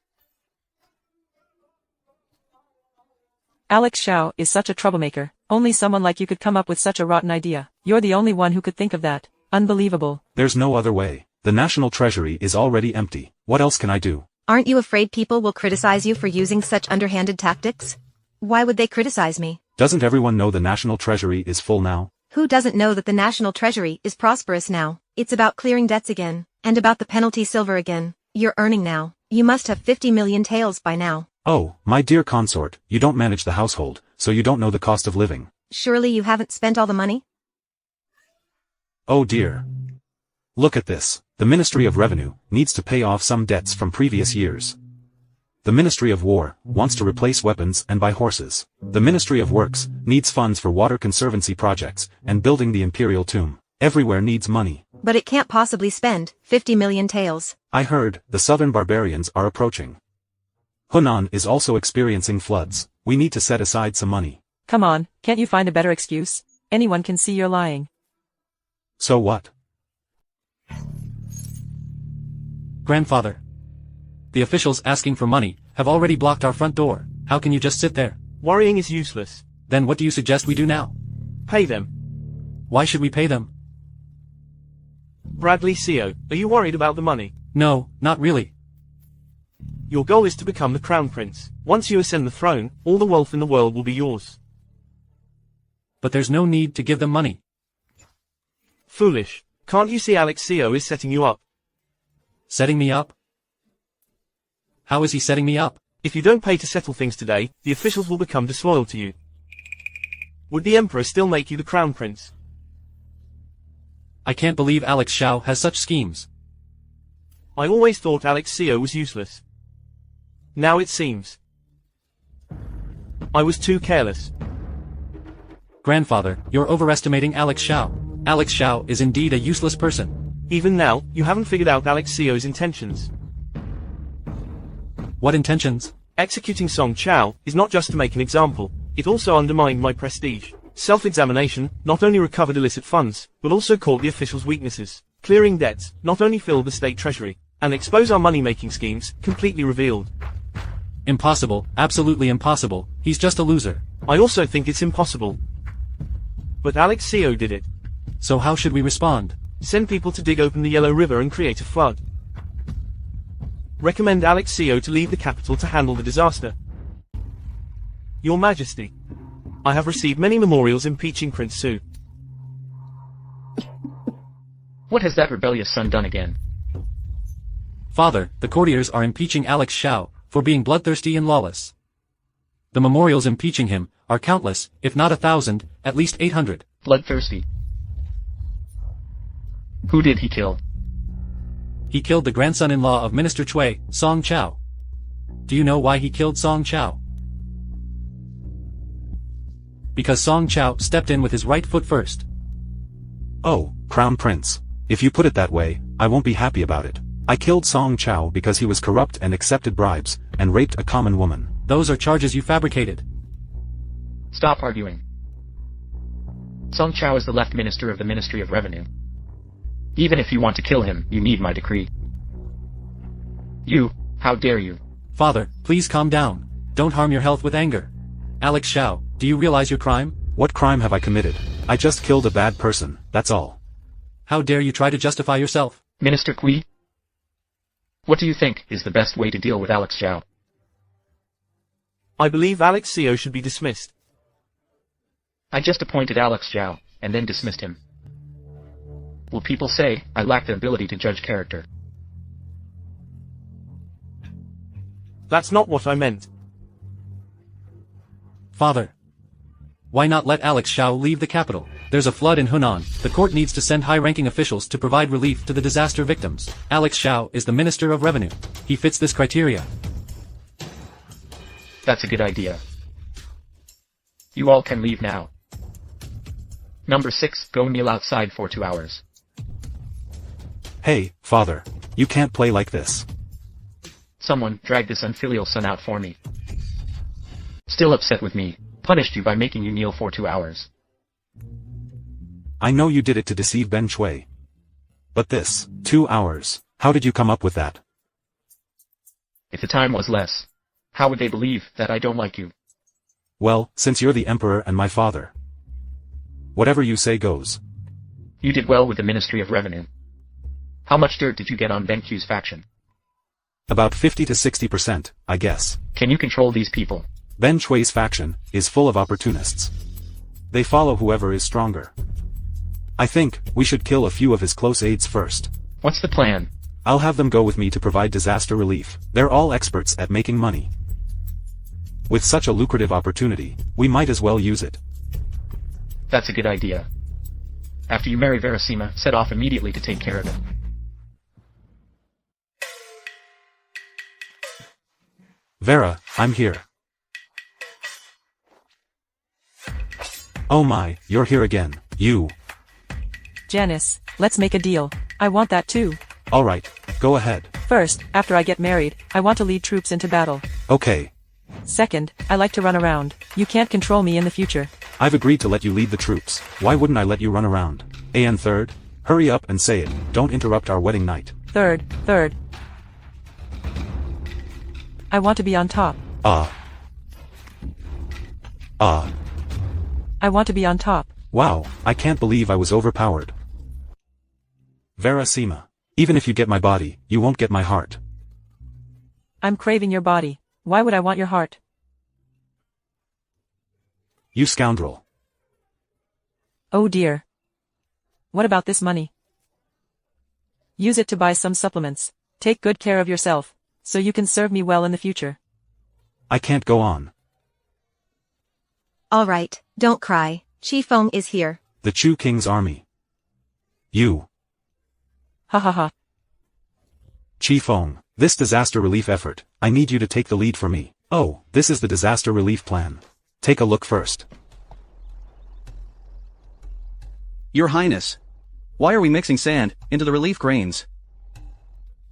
Speaker 10: Yangxiao is such a troublemaker. Only someone like you could come up with such a rotten idea. You're the only one who could think of that. Unbelievable.
Speaker 2: There's no other way. The national treasury is already empty. What else can I do?
Speaker 1: Aren't you afraid people will criticize you for using such underhanded tactics? Why would they criticize me?
Speaker 2: Doesn't everyone know the national treasury is full now?
Speaker 1: Who doesn't know that the national treasury is prosperous now? It's about clearing debts again, and about the penalty silver again. You're earning now. You must have 50 million taels by now.
Speaker 2: Oh, my dear consort, you don't manage the household, so you don't know the cost of living.
Speaker 1: Surely you haven't spent all the money?
Speaker 2: Oh dear. Look at this. The Ministry of Revenue needs to pay off some debts from previous years. The Ministry of War wants to replace weapons and buy horses. The Ministry of Works needs funds for water conservancy projects and building the imperial tomb. Everywhere needs money.
Speaker 1: But it can't possibly spend 50 million taels.
Speaker 2: I heard the southern barbarians are approaching. Hunan is also experiencing floods. We need to set aside some money.
Speaker 10: Come on, can't you find a better excuse? Anyone can see you're lying.
Speaker 2: So what?
Speaker 6: Grandfather. The officials asking for money have already blocked our front door. How can you just sit there?
Speaker 5: Worrying is useless.
Speaker 6: Then what do you suggest we do now?
Speaker 5: Pay them.
Speaker 6: Why should we pay them?
Speaker 5: Bradley CO, are you worried about the money?
Speaker 6: No, not really.
Speaker 5: Your goal is to become the Crown Prince. Once you ascend the throne, all the wealth in the world will be yours.
Speaker 6: But there's no need to give them money.
Speaker 5: Foolish. Can't you see Yangxiao is setting you up?
Speaker 6: Setting me up? How is he setting me up?
Speaker 5: If you don't pay to settle things today, the officials will become disloyal to you. Would the Emperor still make you the Crown Prince?
Speaker 6: I can't believe Yangxiao has such schemes.
Speaker 5: I always thought Yangxiao was useless. Now it seems. I was too careless.
Speaker 6: Grandfather, you're overestimating Yangxiao. Yangxiao is indeed a useless person.
Speaker 5: Even now, you haven't figured out Yangxiao's intentions.
Speaker 6: What intentions?
Speaker 5: Executing Song Chao is not just to make an example, it also undermined my prestige. Self-examination not only recovered illicit funds, but also caught the officials' weaknesses. Clearing debts not only filled the state treasury, and expose our money-making schemes, completely revealed.
Speaker 6: Impossible, absolutely impossible, he's just a loser.
Speaker 5: I also think it's impossible. But Yangxiao did it.
Speaker 6: So how should we respond?
Speaker 5: Send people to dig open the Yellow River and create a flood. Recommend Yangxiao to leave the capital to handle the disaster. Your Majesty, I have received many memorials impeaching Prince Su.
Speaker 8: What has that rebellious son done again?
Speaker 6: Father, the courtiers are impeaching Yangxiao for being bloodthirsty and lawless. The memorials impeaching him are countless, if not 1,000, at least 800.
Speaker 8: Bloodthirsty. Who did he kill?
Speaker 6: He killed the grandson-in-law of Minister Cui, Song Chao. Do you know why he killed Song Chao? Because Song Chao stepped in with his right foot first.
Speaker 2: Oh, Crown Prince. If you put it that way, I won't be happy about it. I killed Song Chao because he was corrupt and accepted bribes, and raped a common woman.
Speaker 6: Those are charges you fabricated.
Speaker 8: Stop arguing. Song Chao is the left minister of the Ministry of Revenue. Even if you want to kill him, you need my decree. You, how dare you?
Speaker 6: Father, please calm down. Don't harm your health with anger. Yangxiao, do you realize your crime?
Speaker 2: What crime have I committed? I just killed a bad person, that's all.
Speaker 6: How dare you try to justify yourself?
Speaker 8: Minister Cui? What do you think is the best way to deal with Yangxiao?
Speaker 5: I believe Yangxiao should be dismissed.
Speaker 8: I just appointed Yangxiao, and then dismissed him. Will people say I lack the ability to judge character?
Speaker 5: That's not what I meant.
Speaker 6: Father, why not let Yangxiao leave the capital? There's a flood in Hunan. The court needs to send high-ranking officials to provide relief to the disaster victims. Yangxiao is the Minister of Revenue. He fits this criteria.
Speaker 8: That's a good idea. You all can leave now. Number 6, go kneel outside for 2 hours.
Speaker 2: Hey, father. You can't play like this.
Speaker 8: Someone drag this unfilial son out for me. Still upset with me. Punished you by making you kneel for 2 hours.
Speaker 2: I know you did it to deceive Ben Shui. But this, 2 hours, how did you come up with that?
Speaker 8: If the time was less, how would they believe that I don't like you?
Speaker 2: Well, since you're the emperor and my father. Whatever you say goes.
Speaker 8: You did well with the Ministry of Revenue. How much dirt did you get on Ben Q's faction?
Speaker 2: About 50 to 60%, I guess.
Speaker 8: Can you control these people?
Speaker 2: Ben Shui's faction is full of opportunists. They follow whoever is stronger. I think we should kill a few of his close aides first.
Speaker 8: What's the plan?
Speaker 2: I'll have them go with me to provide disaster relief. They're all experts at making money. With such a lucrative opportunity, we might as well use it.
Speaker 8: That's a good idea. After you marry Verasima, set off immediately to take care of it.
Speaker 2: Vera, I'm here. Oh my, you're here again, you.
Speaker 10: Janice, let's make a deal. I want that too.
Speaker 2: Alright, go ahead.
Speaker 10: First, after I get married, I want to lead troops into battle.
Speaker 2: Okay.
Speaker 10: Second, I like to run around. You can't control me in the future.
Speaker 2: I've agreed to let you lead the troops. Why wouldn't I let you run around? And third, hurry up and say it. Don't interrupt our wedding night.
Speaker 10: Third, I want to be on top. I want to be on top.
Speaker 2: Wow, I can't believe I was overpowered. Verasima. Even if you get my body, you won't get my heart.
Speaker 10: I'm craving your body. Why would I want your heart?
Speaker 2: You scoundrel.
Speaker 10: Oh dear. What about this money? Use it to buy some supplements. Take good care of yourself, so you can serve me well in the future.
Speaker 2: I can't go on.
Speaker 1: All right, don't cry. Qi Feng is here.
Speaker 2: The Chu King's army. You.
Speaker 10: Ha ha ha.
Speaker 2: Qi Feng, this disaster relief effort, I need you to take the lead for me. Oh, this is the disaster relief plan. Take a look first.
Speaker 7: Your Highness. Why are we mixing sand into the relief grains?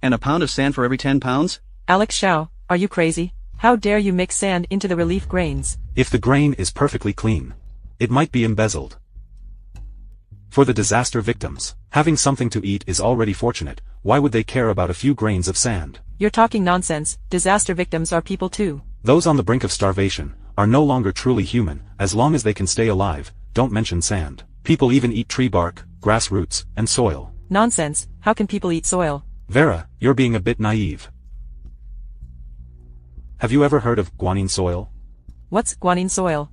Speaker 7: And a pound of sand for every 10 pounds?
Speaker 10: Yangxiao, are you crazy? How dare you mix sand into the relief grains?
Speaker 2: If the grain is perfectly clean, it might be embezzled. For the disaster victims, having something to eat is already fortunate. Why would they care about a few grains of sand?
Speaker 10: You're talking nonsense. Disaster victims are people too.
Speaker 2: Those on the brink of starvation are no longer truly human, as long as they can stay alive. Don't mention sand. People even eat tree bark, grass roots, and soil.
Speaker 10: Nonsense. How can people eat soil?
Speaker 2: Vera, you're being a bit naive. Have you ever heard of guanine soil?
Speaker 10: What's guanine soil?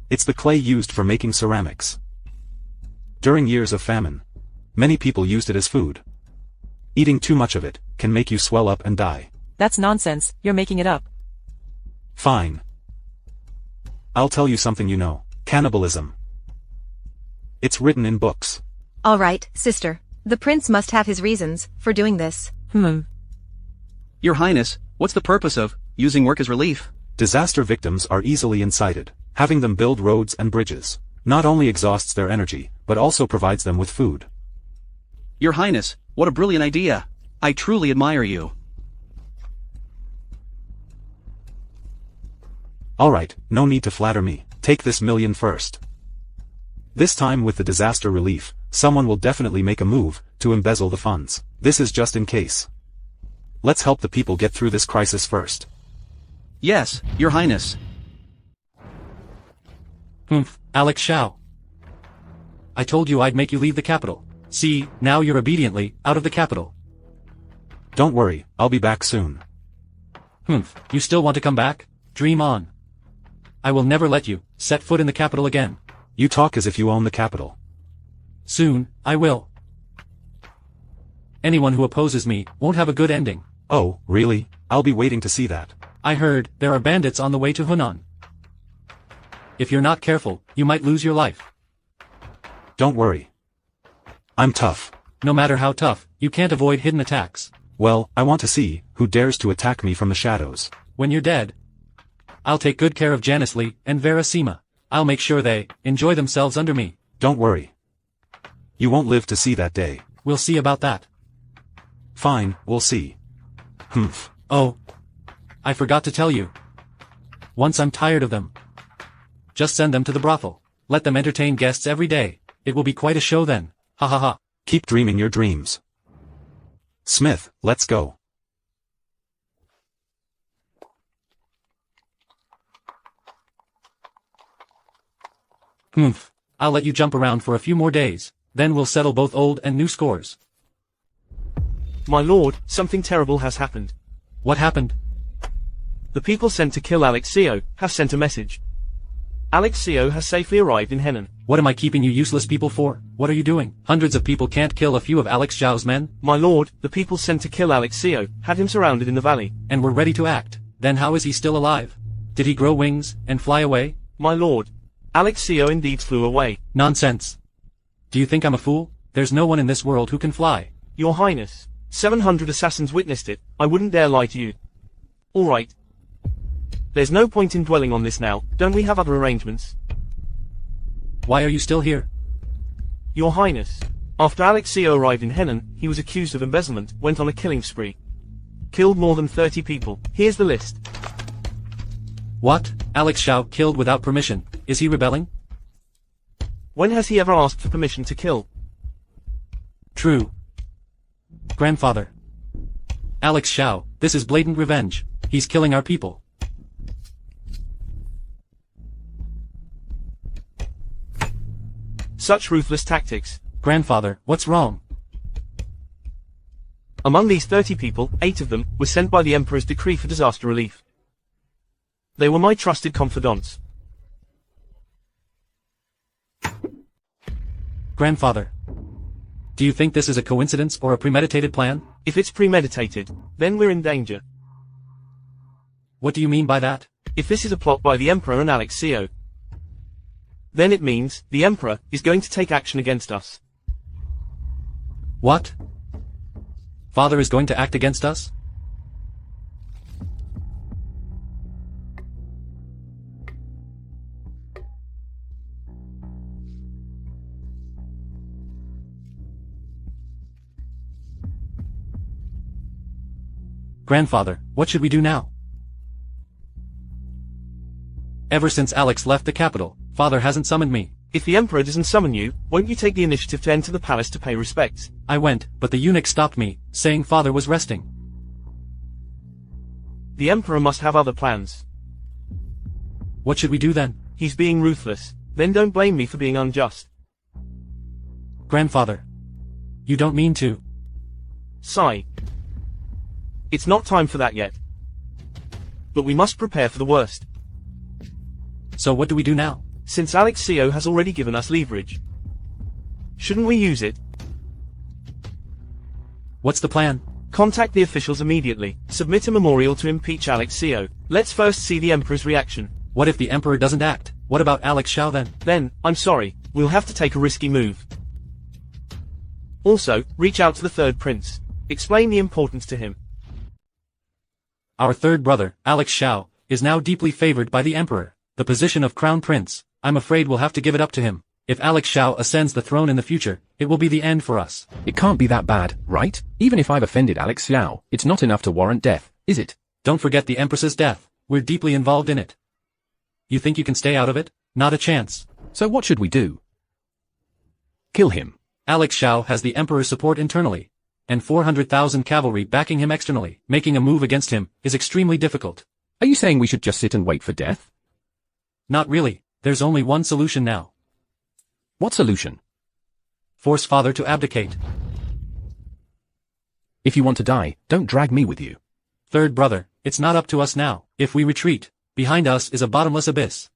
Speaker 2: It's the clay used for making ceramics. During years of famine, many people used it as food. Eating too much of it can make you swell up and die.
Speaker 10: That's nonsense. You're making it up.
Speaker 2: Fine. I'll tell you something you know. Cannibalism. It's written in books.
Speaker 1: All right, sister. The prince must have his reasons for doing this.
Speaker 7: Your Highness, what's the purpose of using work as relief?
Speaker 2: Disaster victims are easily incited. Having them build roads and bridges not only exhausts their energy, but also provides them with food.
Speaker 7: Your Highness, what a brilliant idea. I truly admire you.
Speaker 2: Alright, no need to flatter me. Take this million first. This time with the disaster relief, someone will definitely make a move to embezzle the funds. This is just in case. Let's help the people get through this crisis first.
Speaker 7: Yes, Your Highness.
Speaker 6: Yangxiao. I told you I'd make you leave the capital. See, now you're obediently out of the capital.
Speaker 2: Don't worry, I'll be back soon.
Speaker 6: You still want to come back? Dream on. I will never let you set foot in the capital again.
Speaker 2: You talk as if you own the capital.
Speaker 6: Soon, I will. Anyone who opposes me won't have a good ending.
Speaker 2: Oh, really? I'll be waiting to see that.
Speaker 6: I heard there are bandits on the way to Hunan. If you're not careful, you might lose your life.
Speaker 2: Don't worry. I'm tough.
Speaker 6: No matter how tough, you can't avoid hidden attacks.
Speaker 2: Well, I want to see who dares to attack me from the shadows.
Speaker 6: When you're dead, I'll take good care of Janice Lee and Vera Sima. I'll make sure they enjoy themselves under me.
Speaker 2: Don't worry. You won't live to see that day.
Speaker 6: We'll see about that.
Speaker 2: Fine, we'll see. Humph.
Speaker 6: Oh. I forgot to tell you. Once I'm tired of them, just send them to the brothel. Let them entertain guests every day. It will be quite a show then. Ha ha ha.
Speaker 2: Keep dreaming your dreams. Smith, let's go.
Speaker 6: Humph. I'll let you jump around for a few more days. Then we'll settle both old and new scores.
Speaker 5: My lord, something terrible has happened.
Speaker 6: What happened?
Speaker 5: The people sent to kill Yangxiao have sent a message. Yangxiao has safely arrived in Henan.
Speaker 6: What am I keeping you useless people for? What are you doing? Hundreds of people can't kill a few of Yangxiao's men?
Speaker 5: My lord, the people sent to kill Yangxiao had him surrounded in the valley.
Speaker 6: And were ready to act. Then how is he still alive? Did he grow wings and fly away?
Speaker 5: My lord, Yangxiao indeed flew away.
Speaker 6: Nonsense. Do you think I'm a fool? There's no one in this world who can fly.
Speaker 5: Your Highness, 700 assassins witnessed it. I wouldn't dare lie to you. All right. There's no point in dwelling on this now. Don't we have other arrangements?
Speaker 6: Why are you still here?
Speaker 5: Your Highness, after Yangxiao arrived in Henan, he was accused of embezzlement, went on a killing spree. Killed more than 30 people. Here's the list.
Speaker 6: What? Yangxiao killed without permission. Is he rebelling?
Speaker 5: When has he ever asked for permission to kill?
Speaker 6: True. Grandfather. Yangxiao, this is blatant revenge. He's killing our people.
Speaker 5: Such ruthless tactics.
Speaker 6: Grandfather, what's wrong?
Speaker 5: Among these 30 people, 8 of them were sent by the Emperor's decree for disaster relief. They were my trusted confidants.
Speaker 6: Grandfather. Do you think this is a coincidence or a premeditated plan?
Speaker 5: If it's premeditated, then we're in danger.
Speaker 6: What do you mean by that?
Speaker 5: If this is a plot by the Emperor and Yangxiao, then it means the Emperor is going to take action against us.
Speaker 6: What? Father is going to act against us? Grandfather, what should we do now? Ever since Alex left the capital, Father hasn't summoned me.
Speaker 5: If the Emperor doesn't summon you, won't you take the initiative to enter the palace to pay respects?
Speaker 6: I went, but the eunuch stopped me, saying Father was resting.
Speaker 5: The Emperor must have other plans.
Speaker 6: What should we do then?
Speaker 5: He's being ruthless. Then don't blame me for being unjust.
Speaker 6: Grandfather. You don't mean to.
Speaker 5: Sigh. It's not time for that yet. But we must prepare for the worst.
Speaker 6: So what do we do now?
Speaker 5: Since Yangxiao has already given us leverage, shouldn't we use it?
Speaker 6: What's the plan?
Speaker 5: Contact the officials immediately. Submit a memorial to impeach Yangxiao. Let's first see the Emperor's reaction.
Speaker 6: What if the Emperor doesn't act? What about Yangxiao then?
Speaker 5: Then, I'm sorry, we'll have to take a risky move. Also, reach out to the third prince. Explain the importance to him.
Speaker 6: Our third brother, Yangxiao, is now deeply favored by the Emperor. The position of Crown Prince, I'm afraid we'll have to give it up to him. If Yangxiao ascends the throne in the future, it will be the end for us.
Speaker 9: It can't be that bad, right? Even if I've offended Yangxiao, it's not enough to warrant death, is it?
Speaker 6: Don't forget the Empress's death. We're deeply involved in it. You think you can stay out of it? Not a chance.
Speaker 9: So what should we do? Kill him.
Speaker 6: Yangxiao has the Emperor's support internally, and 400,000 cavalry backing him externally. Making a move against him is extremely difficult.
Speaker 9: Are you saying we should just sit and wait for death?
Speaker 6: Not really. There's only one solution now.
Speaker 9: What solution?
Speaker 6: Force Father to abdicate.
Speaker 9: If you want to die, don't drag me with you.
Speaker 6: Third brother, it's not up to us now. If we retreat, behind us is a bottomless abyss.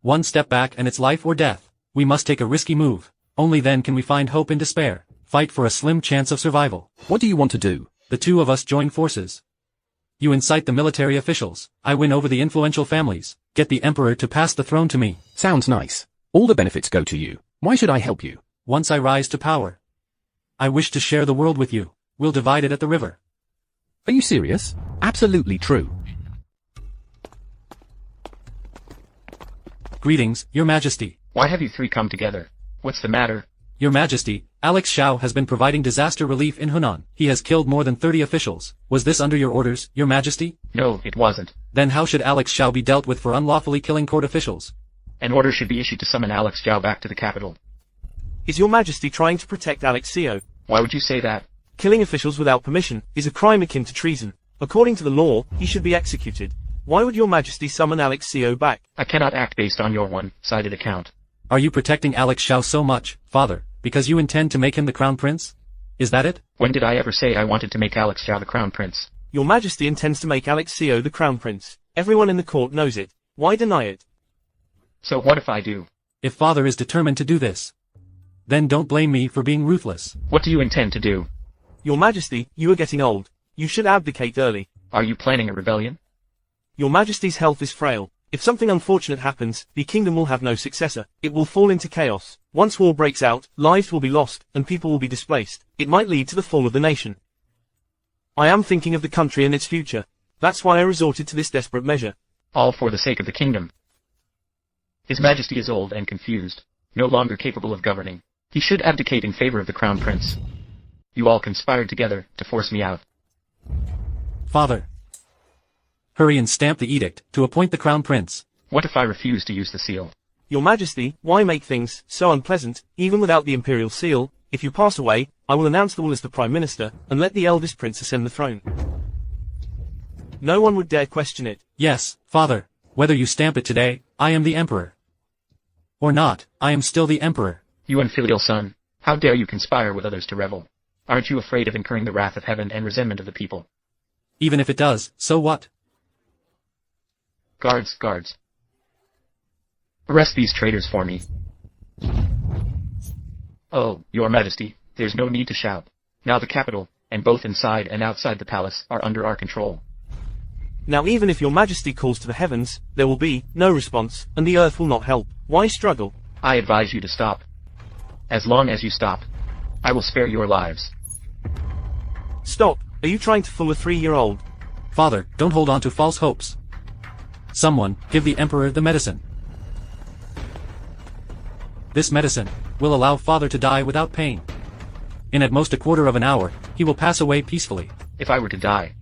Speaker 6: One step back and it's life or death. We must take a risky move. Only then can we find hope in despair. Fight for a slim chance of survival.
Speaker 9: What do you want to do?
Speaker 6: The two of us join forces. You incite the military officials. I win over the influential families. Get the Emperor to pass the throne to me.
Speaker 9: Sounds nice. All the benefits go to you. Why should I help you?
Speaker 6: Once I rise to power, I wish to share the world with you. We'll divide it at the river.
Speaker 9: Are you serious? Absolutely true.
Speaker 6: Greetings, Your Majesty.
Speaker 8: Why have you three come together? What's the matter?
Speaker 6: Your Majesty, Yangxiao has been providing disaster relief in Hunan. He has killed more than 30 officials. Was this under your orders, Your Majesty?
Speaker 8: No, it wasn't.
Speaker 6: Then how should Yangxiao be dealt with for unlawfully killing court officials?
Speaker 8: An order should be issued to summon Yangxiao back to the capital.
Speaker 5: Is your majesty trying to protect Yangxiao?
Speaker 8: Why would you say that?
Speaker 5: Killing officials without permission is a crime akin to treason. According to the law, he should be executed. Why would your majesty summon Yangxiao back?
Speaker 8: I cannot act based on your one-sided account.
Speaker 6: Are you protecting Yangxiao so much, father, because you intend to make him the crown prince? Is that it?
Speaker 8: When did I ever say I wanted to make Yangxiao the crown prince?
Speaker 5: Your majesty intends to make Yangxiao the crown prince. Everyone in the court knows it. Why deny it?
Speaker 8: So what if I do?
Speaker 6: If father is determined to do this, then don't blame me for being ruthless.
Speaker 8: What do you intend to do?
Speaker 5: Your majesty, you are getting old. You should abdicate early.
Speaker 8: Are you planning a rebellion?
Speaker 5: Your majesty's health is frail. If something unfortunate happens, the kingdom will have no successor. It will fall into chaos. Once war breaks out, lives will be lost, and people will be displaced. It might lead to the fall of the nation. I am thinking of the country and its future. That's why I resorted to this desperate measure.
Speaker 8: All for the sake of the kingdom. His Majesty is old and confused, no longer capable of governing. He should abdicate in favor of the crown prince. You all conspired together to force me out.
Speaker 6: Father, hurry and stamp the edict to appoint the crown prince.
Speaker 8: What if I refuse to use the seal?
Speaker 5: Your majesty, why make things so unpleasant, even without the imperial seal? If you pass away, I will announce the will as the prime minister, and let the eldest prince ascend the throne. No one would dare question it.
Speaker 6: Yes, father, whether you stamp it today, I am the emperor. Or not, I am still the emperor.
Speaker 8: You unfilial son, how dare you conspire with others to rebel? Aren't you afraid of incurring the wrath of heaven and resentment of the people?
Speaker 6: Even if it does, so what?
Speaker 8: Guards, guards. Arrest these traitors for me. Oh, your majesty, there's no need to shout. Now the capital, and both inside and outside the palace, are under our control.
Speaker 5: Now even if your majesty calls to the heavens, there will be no response, and the earth will not help. Why struggle?
Speaker 8: I advise you to stop. As long as you stop, I will spare your lives.
Speaker 5: Stop. Are you trying to fool a 3-year-old?
Speaker 6: Father, don't hold on to false hopes. Someone, give the emperor the medicine. This medicine will allow father to die without pain. In at most a quarter of an hour, he will pass away peacefully.
Speaker 8: If I were to die,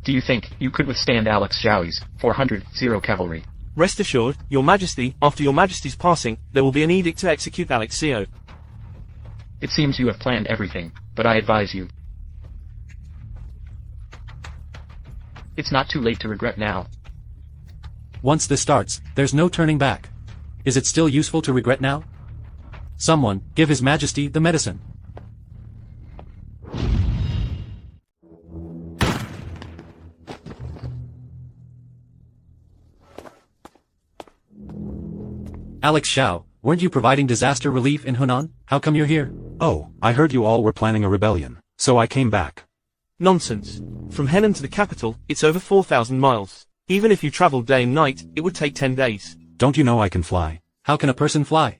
Speaker 8: do you think you could withstand Yangxiao's 400 cavalry?
Speaker 5: Rest assured, your majesty, after your majesty's passing, there will be an edict to execute Yangxiao.
Speaker 8: It seems you have planned everything, but I advise you. It's not too late to regret now.
Speaker 6: Once this starts, there's no turning back. Is it still useful to regret now? Someone, give His Majesty the medicine. Yangxiao, weren't you providing disaster relief in Hunan? How come you're here?
Speaker 2: Oh, I heard you all were planning a rebellion, so I came back.
Speaker 5: Nonsense. From Henan to the capital, it's over 4,000 miles. Even if you traveled day and night, it would take 10 days.
Speaker 2: Don't you know I can fly?
Speaker 6: How can a person fly?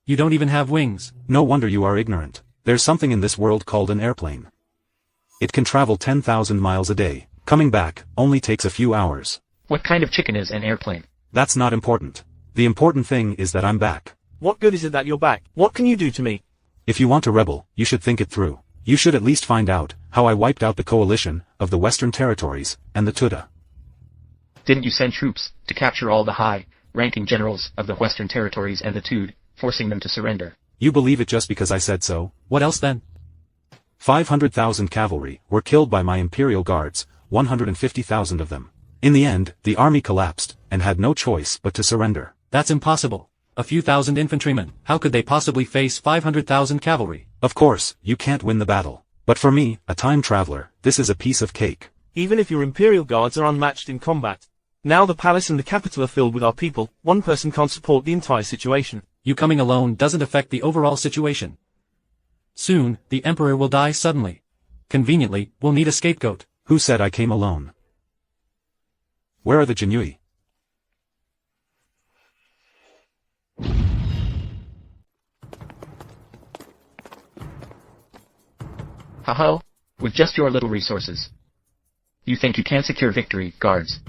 Speaker 6: You don't even have wings.
Speaker 2: No wonder you are ignorant. There's something in this world called an airplane. It can travel 10,000 miles a day. Coming back only takes a few hours.
Speaker 8: What kind of chicken is an airplane?
Speaker 2: That's not important. The important thing is that I'm back.
Speaker 5: What good is it that you're back? What can you do to me?
Speaker 2: If you want to rebel, you should think it through. You should at least find out how I wiped out the coalition of the Western Territories and the Tuda.
Speaker 8: Didn't you send troops to capture all the high-ranking generals of the Western Territories and the Tud, forcing them to surrender?
Speaker 2: You believe it just because I said so?
Speaker 6: What else then?
Speaker 2: 500,000 cavalry were killed by my imperial guards, 150,000 of them. In the end, the army collapsed, and had no choice but to surrender.
Speaker 6: That's impossible. A few thousand infantrymen, how could they possibly face 500,000 cavalry?
Speaker 2: Of course, you can't win the battle. But for me, a time traveler, this is a piece of cake.
Speaker 5: Even if your imperial guards are unmatched in combat. Now the palace and the capital are filled with our people, one person can't support the entire situation.
Speaker 6: You coming alone doesn't affect the overall situation. Soon, the emperor will die suddenly. Conveniently, we'll need a scapegoat.
Speaker 2: Who said I came alone? Where are the Jinui?
Speaker 8: Haha. With just your little resources. You think you can secure victory, guards?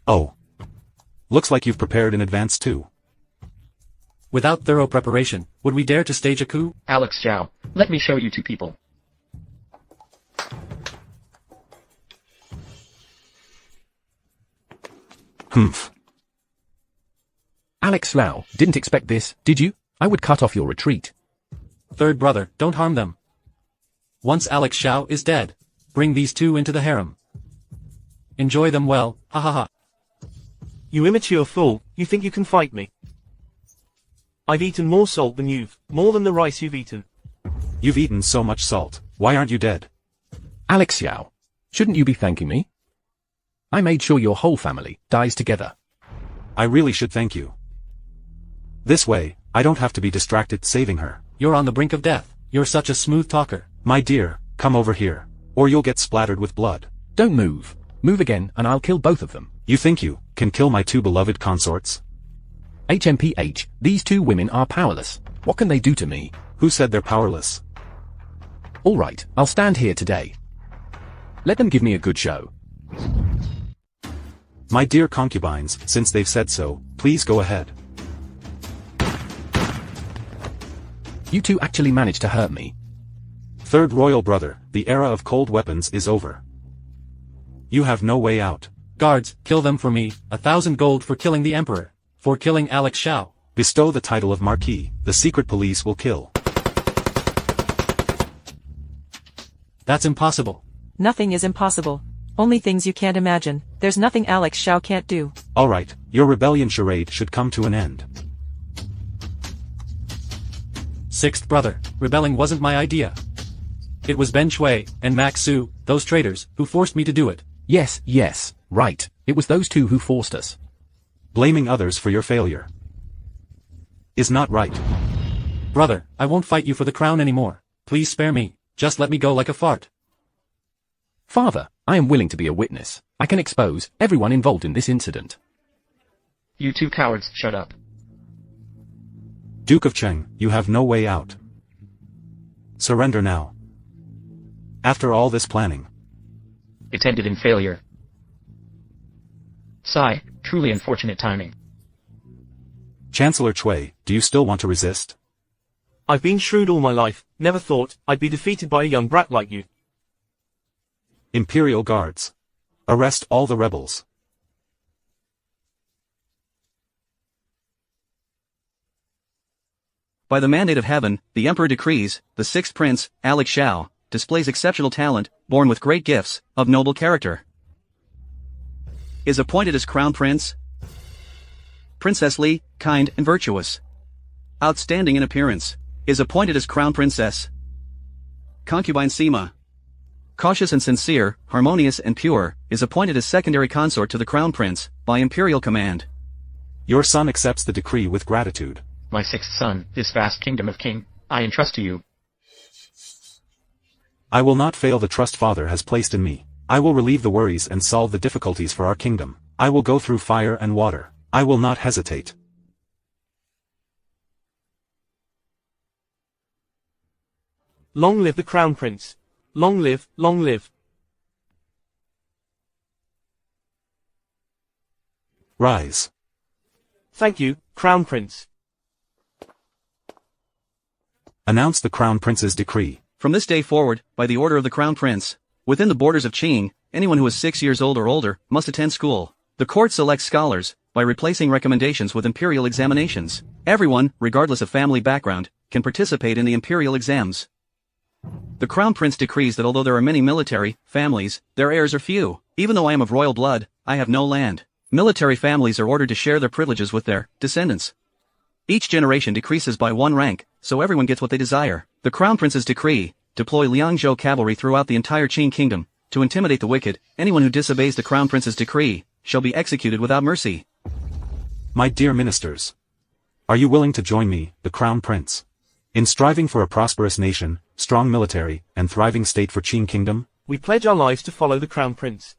Speaker 2: Oh. Looks like you've prepared in advance too.
Speaker 6: Without thorough preparation, would we dare to stage a coup?
Speaker 8: Yangxiao, let me show you two people.
Speaker 2: Humph.
Speaker 9: Yangxiao, didn't expect this, did you? I would cut off your retreat.
Speaker 6: Third brother, don't harm them. Once Yangxiao is dead, bring these two into the harem. Enjoy them well, ha ha ha.
Speaker 5: You immature fool, you think you can fight me? I've eaten more salt than you've, more than the rice you've eaten.
Speaker 2: You've eaten so much salt, why aren't you dead?
Speaker 9: Yangxiao, shouldn't you be thanking me? I made sure your whole family dies together.
Speaker 2: I really should thank you. This way, I don't have to be distracted saving her.
Speaker 6: You're on the brink of death, you're such a smooth talker.
Speaker 2: My dear, come over here, or you'll get splattered with blood.
Speaker 9: Don't move. Move again and I'll kill both of them.
Speaker 2: You think you can kill my two beloved consorts?
Speaker 9: HMPH, these two women are powerless. What can they do to me?
Speaker 2: Who said they're powerless?
Speaker 9: Alright, I'll stand here today. Let them give me a good show.
Speaker 2: My dear concubines, since they've said so, please go ahead.
Speaker 9: You two actually managed to hurt me.
Speaker 2: Third royal brother, the era of cold weapons is over. You have no way out.
Speaker 6: Guards, kill them for me, 1,000 gold for killing the emperor. For killing Yangxiao.
Speaker 2: Bestow the title of Marquis, the secret police will kill.
Speaker 6: That's impossible.
Speaker 10: Nothing is impossible. Only things you can't imagine. There's nothing Yangxiao can't do.
Speaker 2: Alright, your rebellion charade should come to an end.
Speaker 6: Sixth brother, rebelling wasn't my idea. It was Ben Shui and Max Su, those traitors, who forced me to do it.
Speaker 9: Yes, right. It was those two who forced us.
Speaker 2: Blaming others for your failure is not right.
Speaker 6: Brother, I won't fight you for the crown anymore. Please spare me. Just let me go like a fart.
Speaker 9: Father, I am willing to be a witness. I can expose everyone involved in this incident.
Speaker 8: You two cowards, shut up.
Speaker 2: Duke of Cheng, you have no way out. Surrender now. After all this planning.
Speaker 8: It ended in failure. Sigh, truly unfortunate timing.
Speaker 2: Chancellor Cui, do you still want to resist?
Speaker 5: I've been shrewd all my life, never thought I'd be defeated by a young brat like you.
Speaker 2: Imperial Guards. Arrest all the rebels.
Speaker 7: By the mandate of heaven, the emperor decrees, the sixth prince, Yangxiao, displays exceptional talent, born with great gifts, of noble character. Is appointed as crown prince. Princess Li, kind and virtuous. Outstanding in appearance. Is appointed as crown princess. Concubine Sima. Cautious and sincere, harmonious and pure, is appointed as secondary consort to the crown prince, by imperial command.
Speaker 2: Your son accepts the decree with gratitude.
Speaker 8: My sixth son, this vast kingdom of king, I entrust to you.
Speaker 2: I will not fail the trust father has placed in me. I will relieve the worries and solve the difficulties for our kingdom. I will go through fire and water. I will not hesitate.
Speaker 5: Long live the crown prince. Long live, long live.
Speaker 2: Rise.
Speaker 5: Thank you, crown prince.
Speaker 2: Announce the crown prince's decree.
Speaker 7: From this day forward, by the order of the crown prince, within the borders of Qing, anyone who is 6 years old or older must attend school. The court selects scholars by replacing recommendations with imperial examinations. Everyone, regardless of family background, can participate in the imperial exams. The crown prince decrees that although there are many military families, their heirs are few. Even though I am of royal blood, I have no land. Military families are ordered to share their privileges with their descendants. Each generation decreases by 1 rank, so everyone gets what they desire. The crown prince's decree: deploy Liangzhou cavalry throughout the entire Qing kingdom, to intimidate the wicked. Anyone who disobeys the crown prince's decree shall be executed without mercy.
Speaker 2: My dear ministers, are you willing to join me, the crown prince, in striving for a prosperous nation, strong military, and thriving state for Qing kingdom?
Speaker 5: We pledge our lives to follow the crown prince.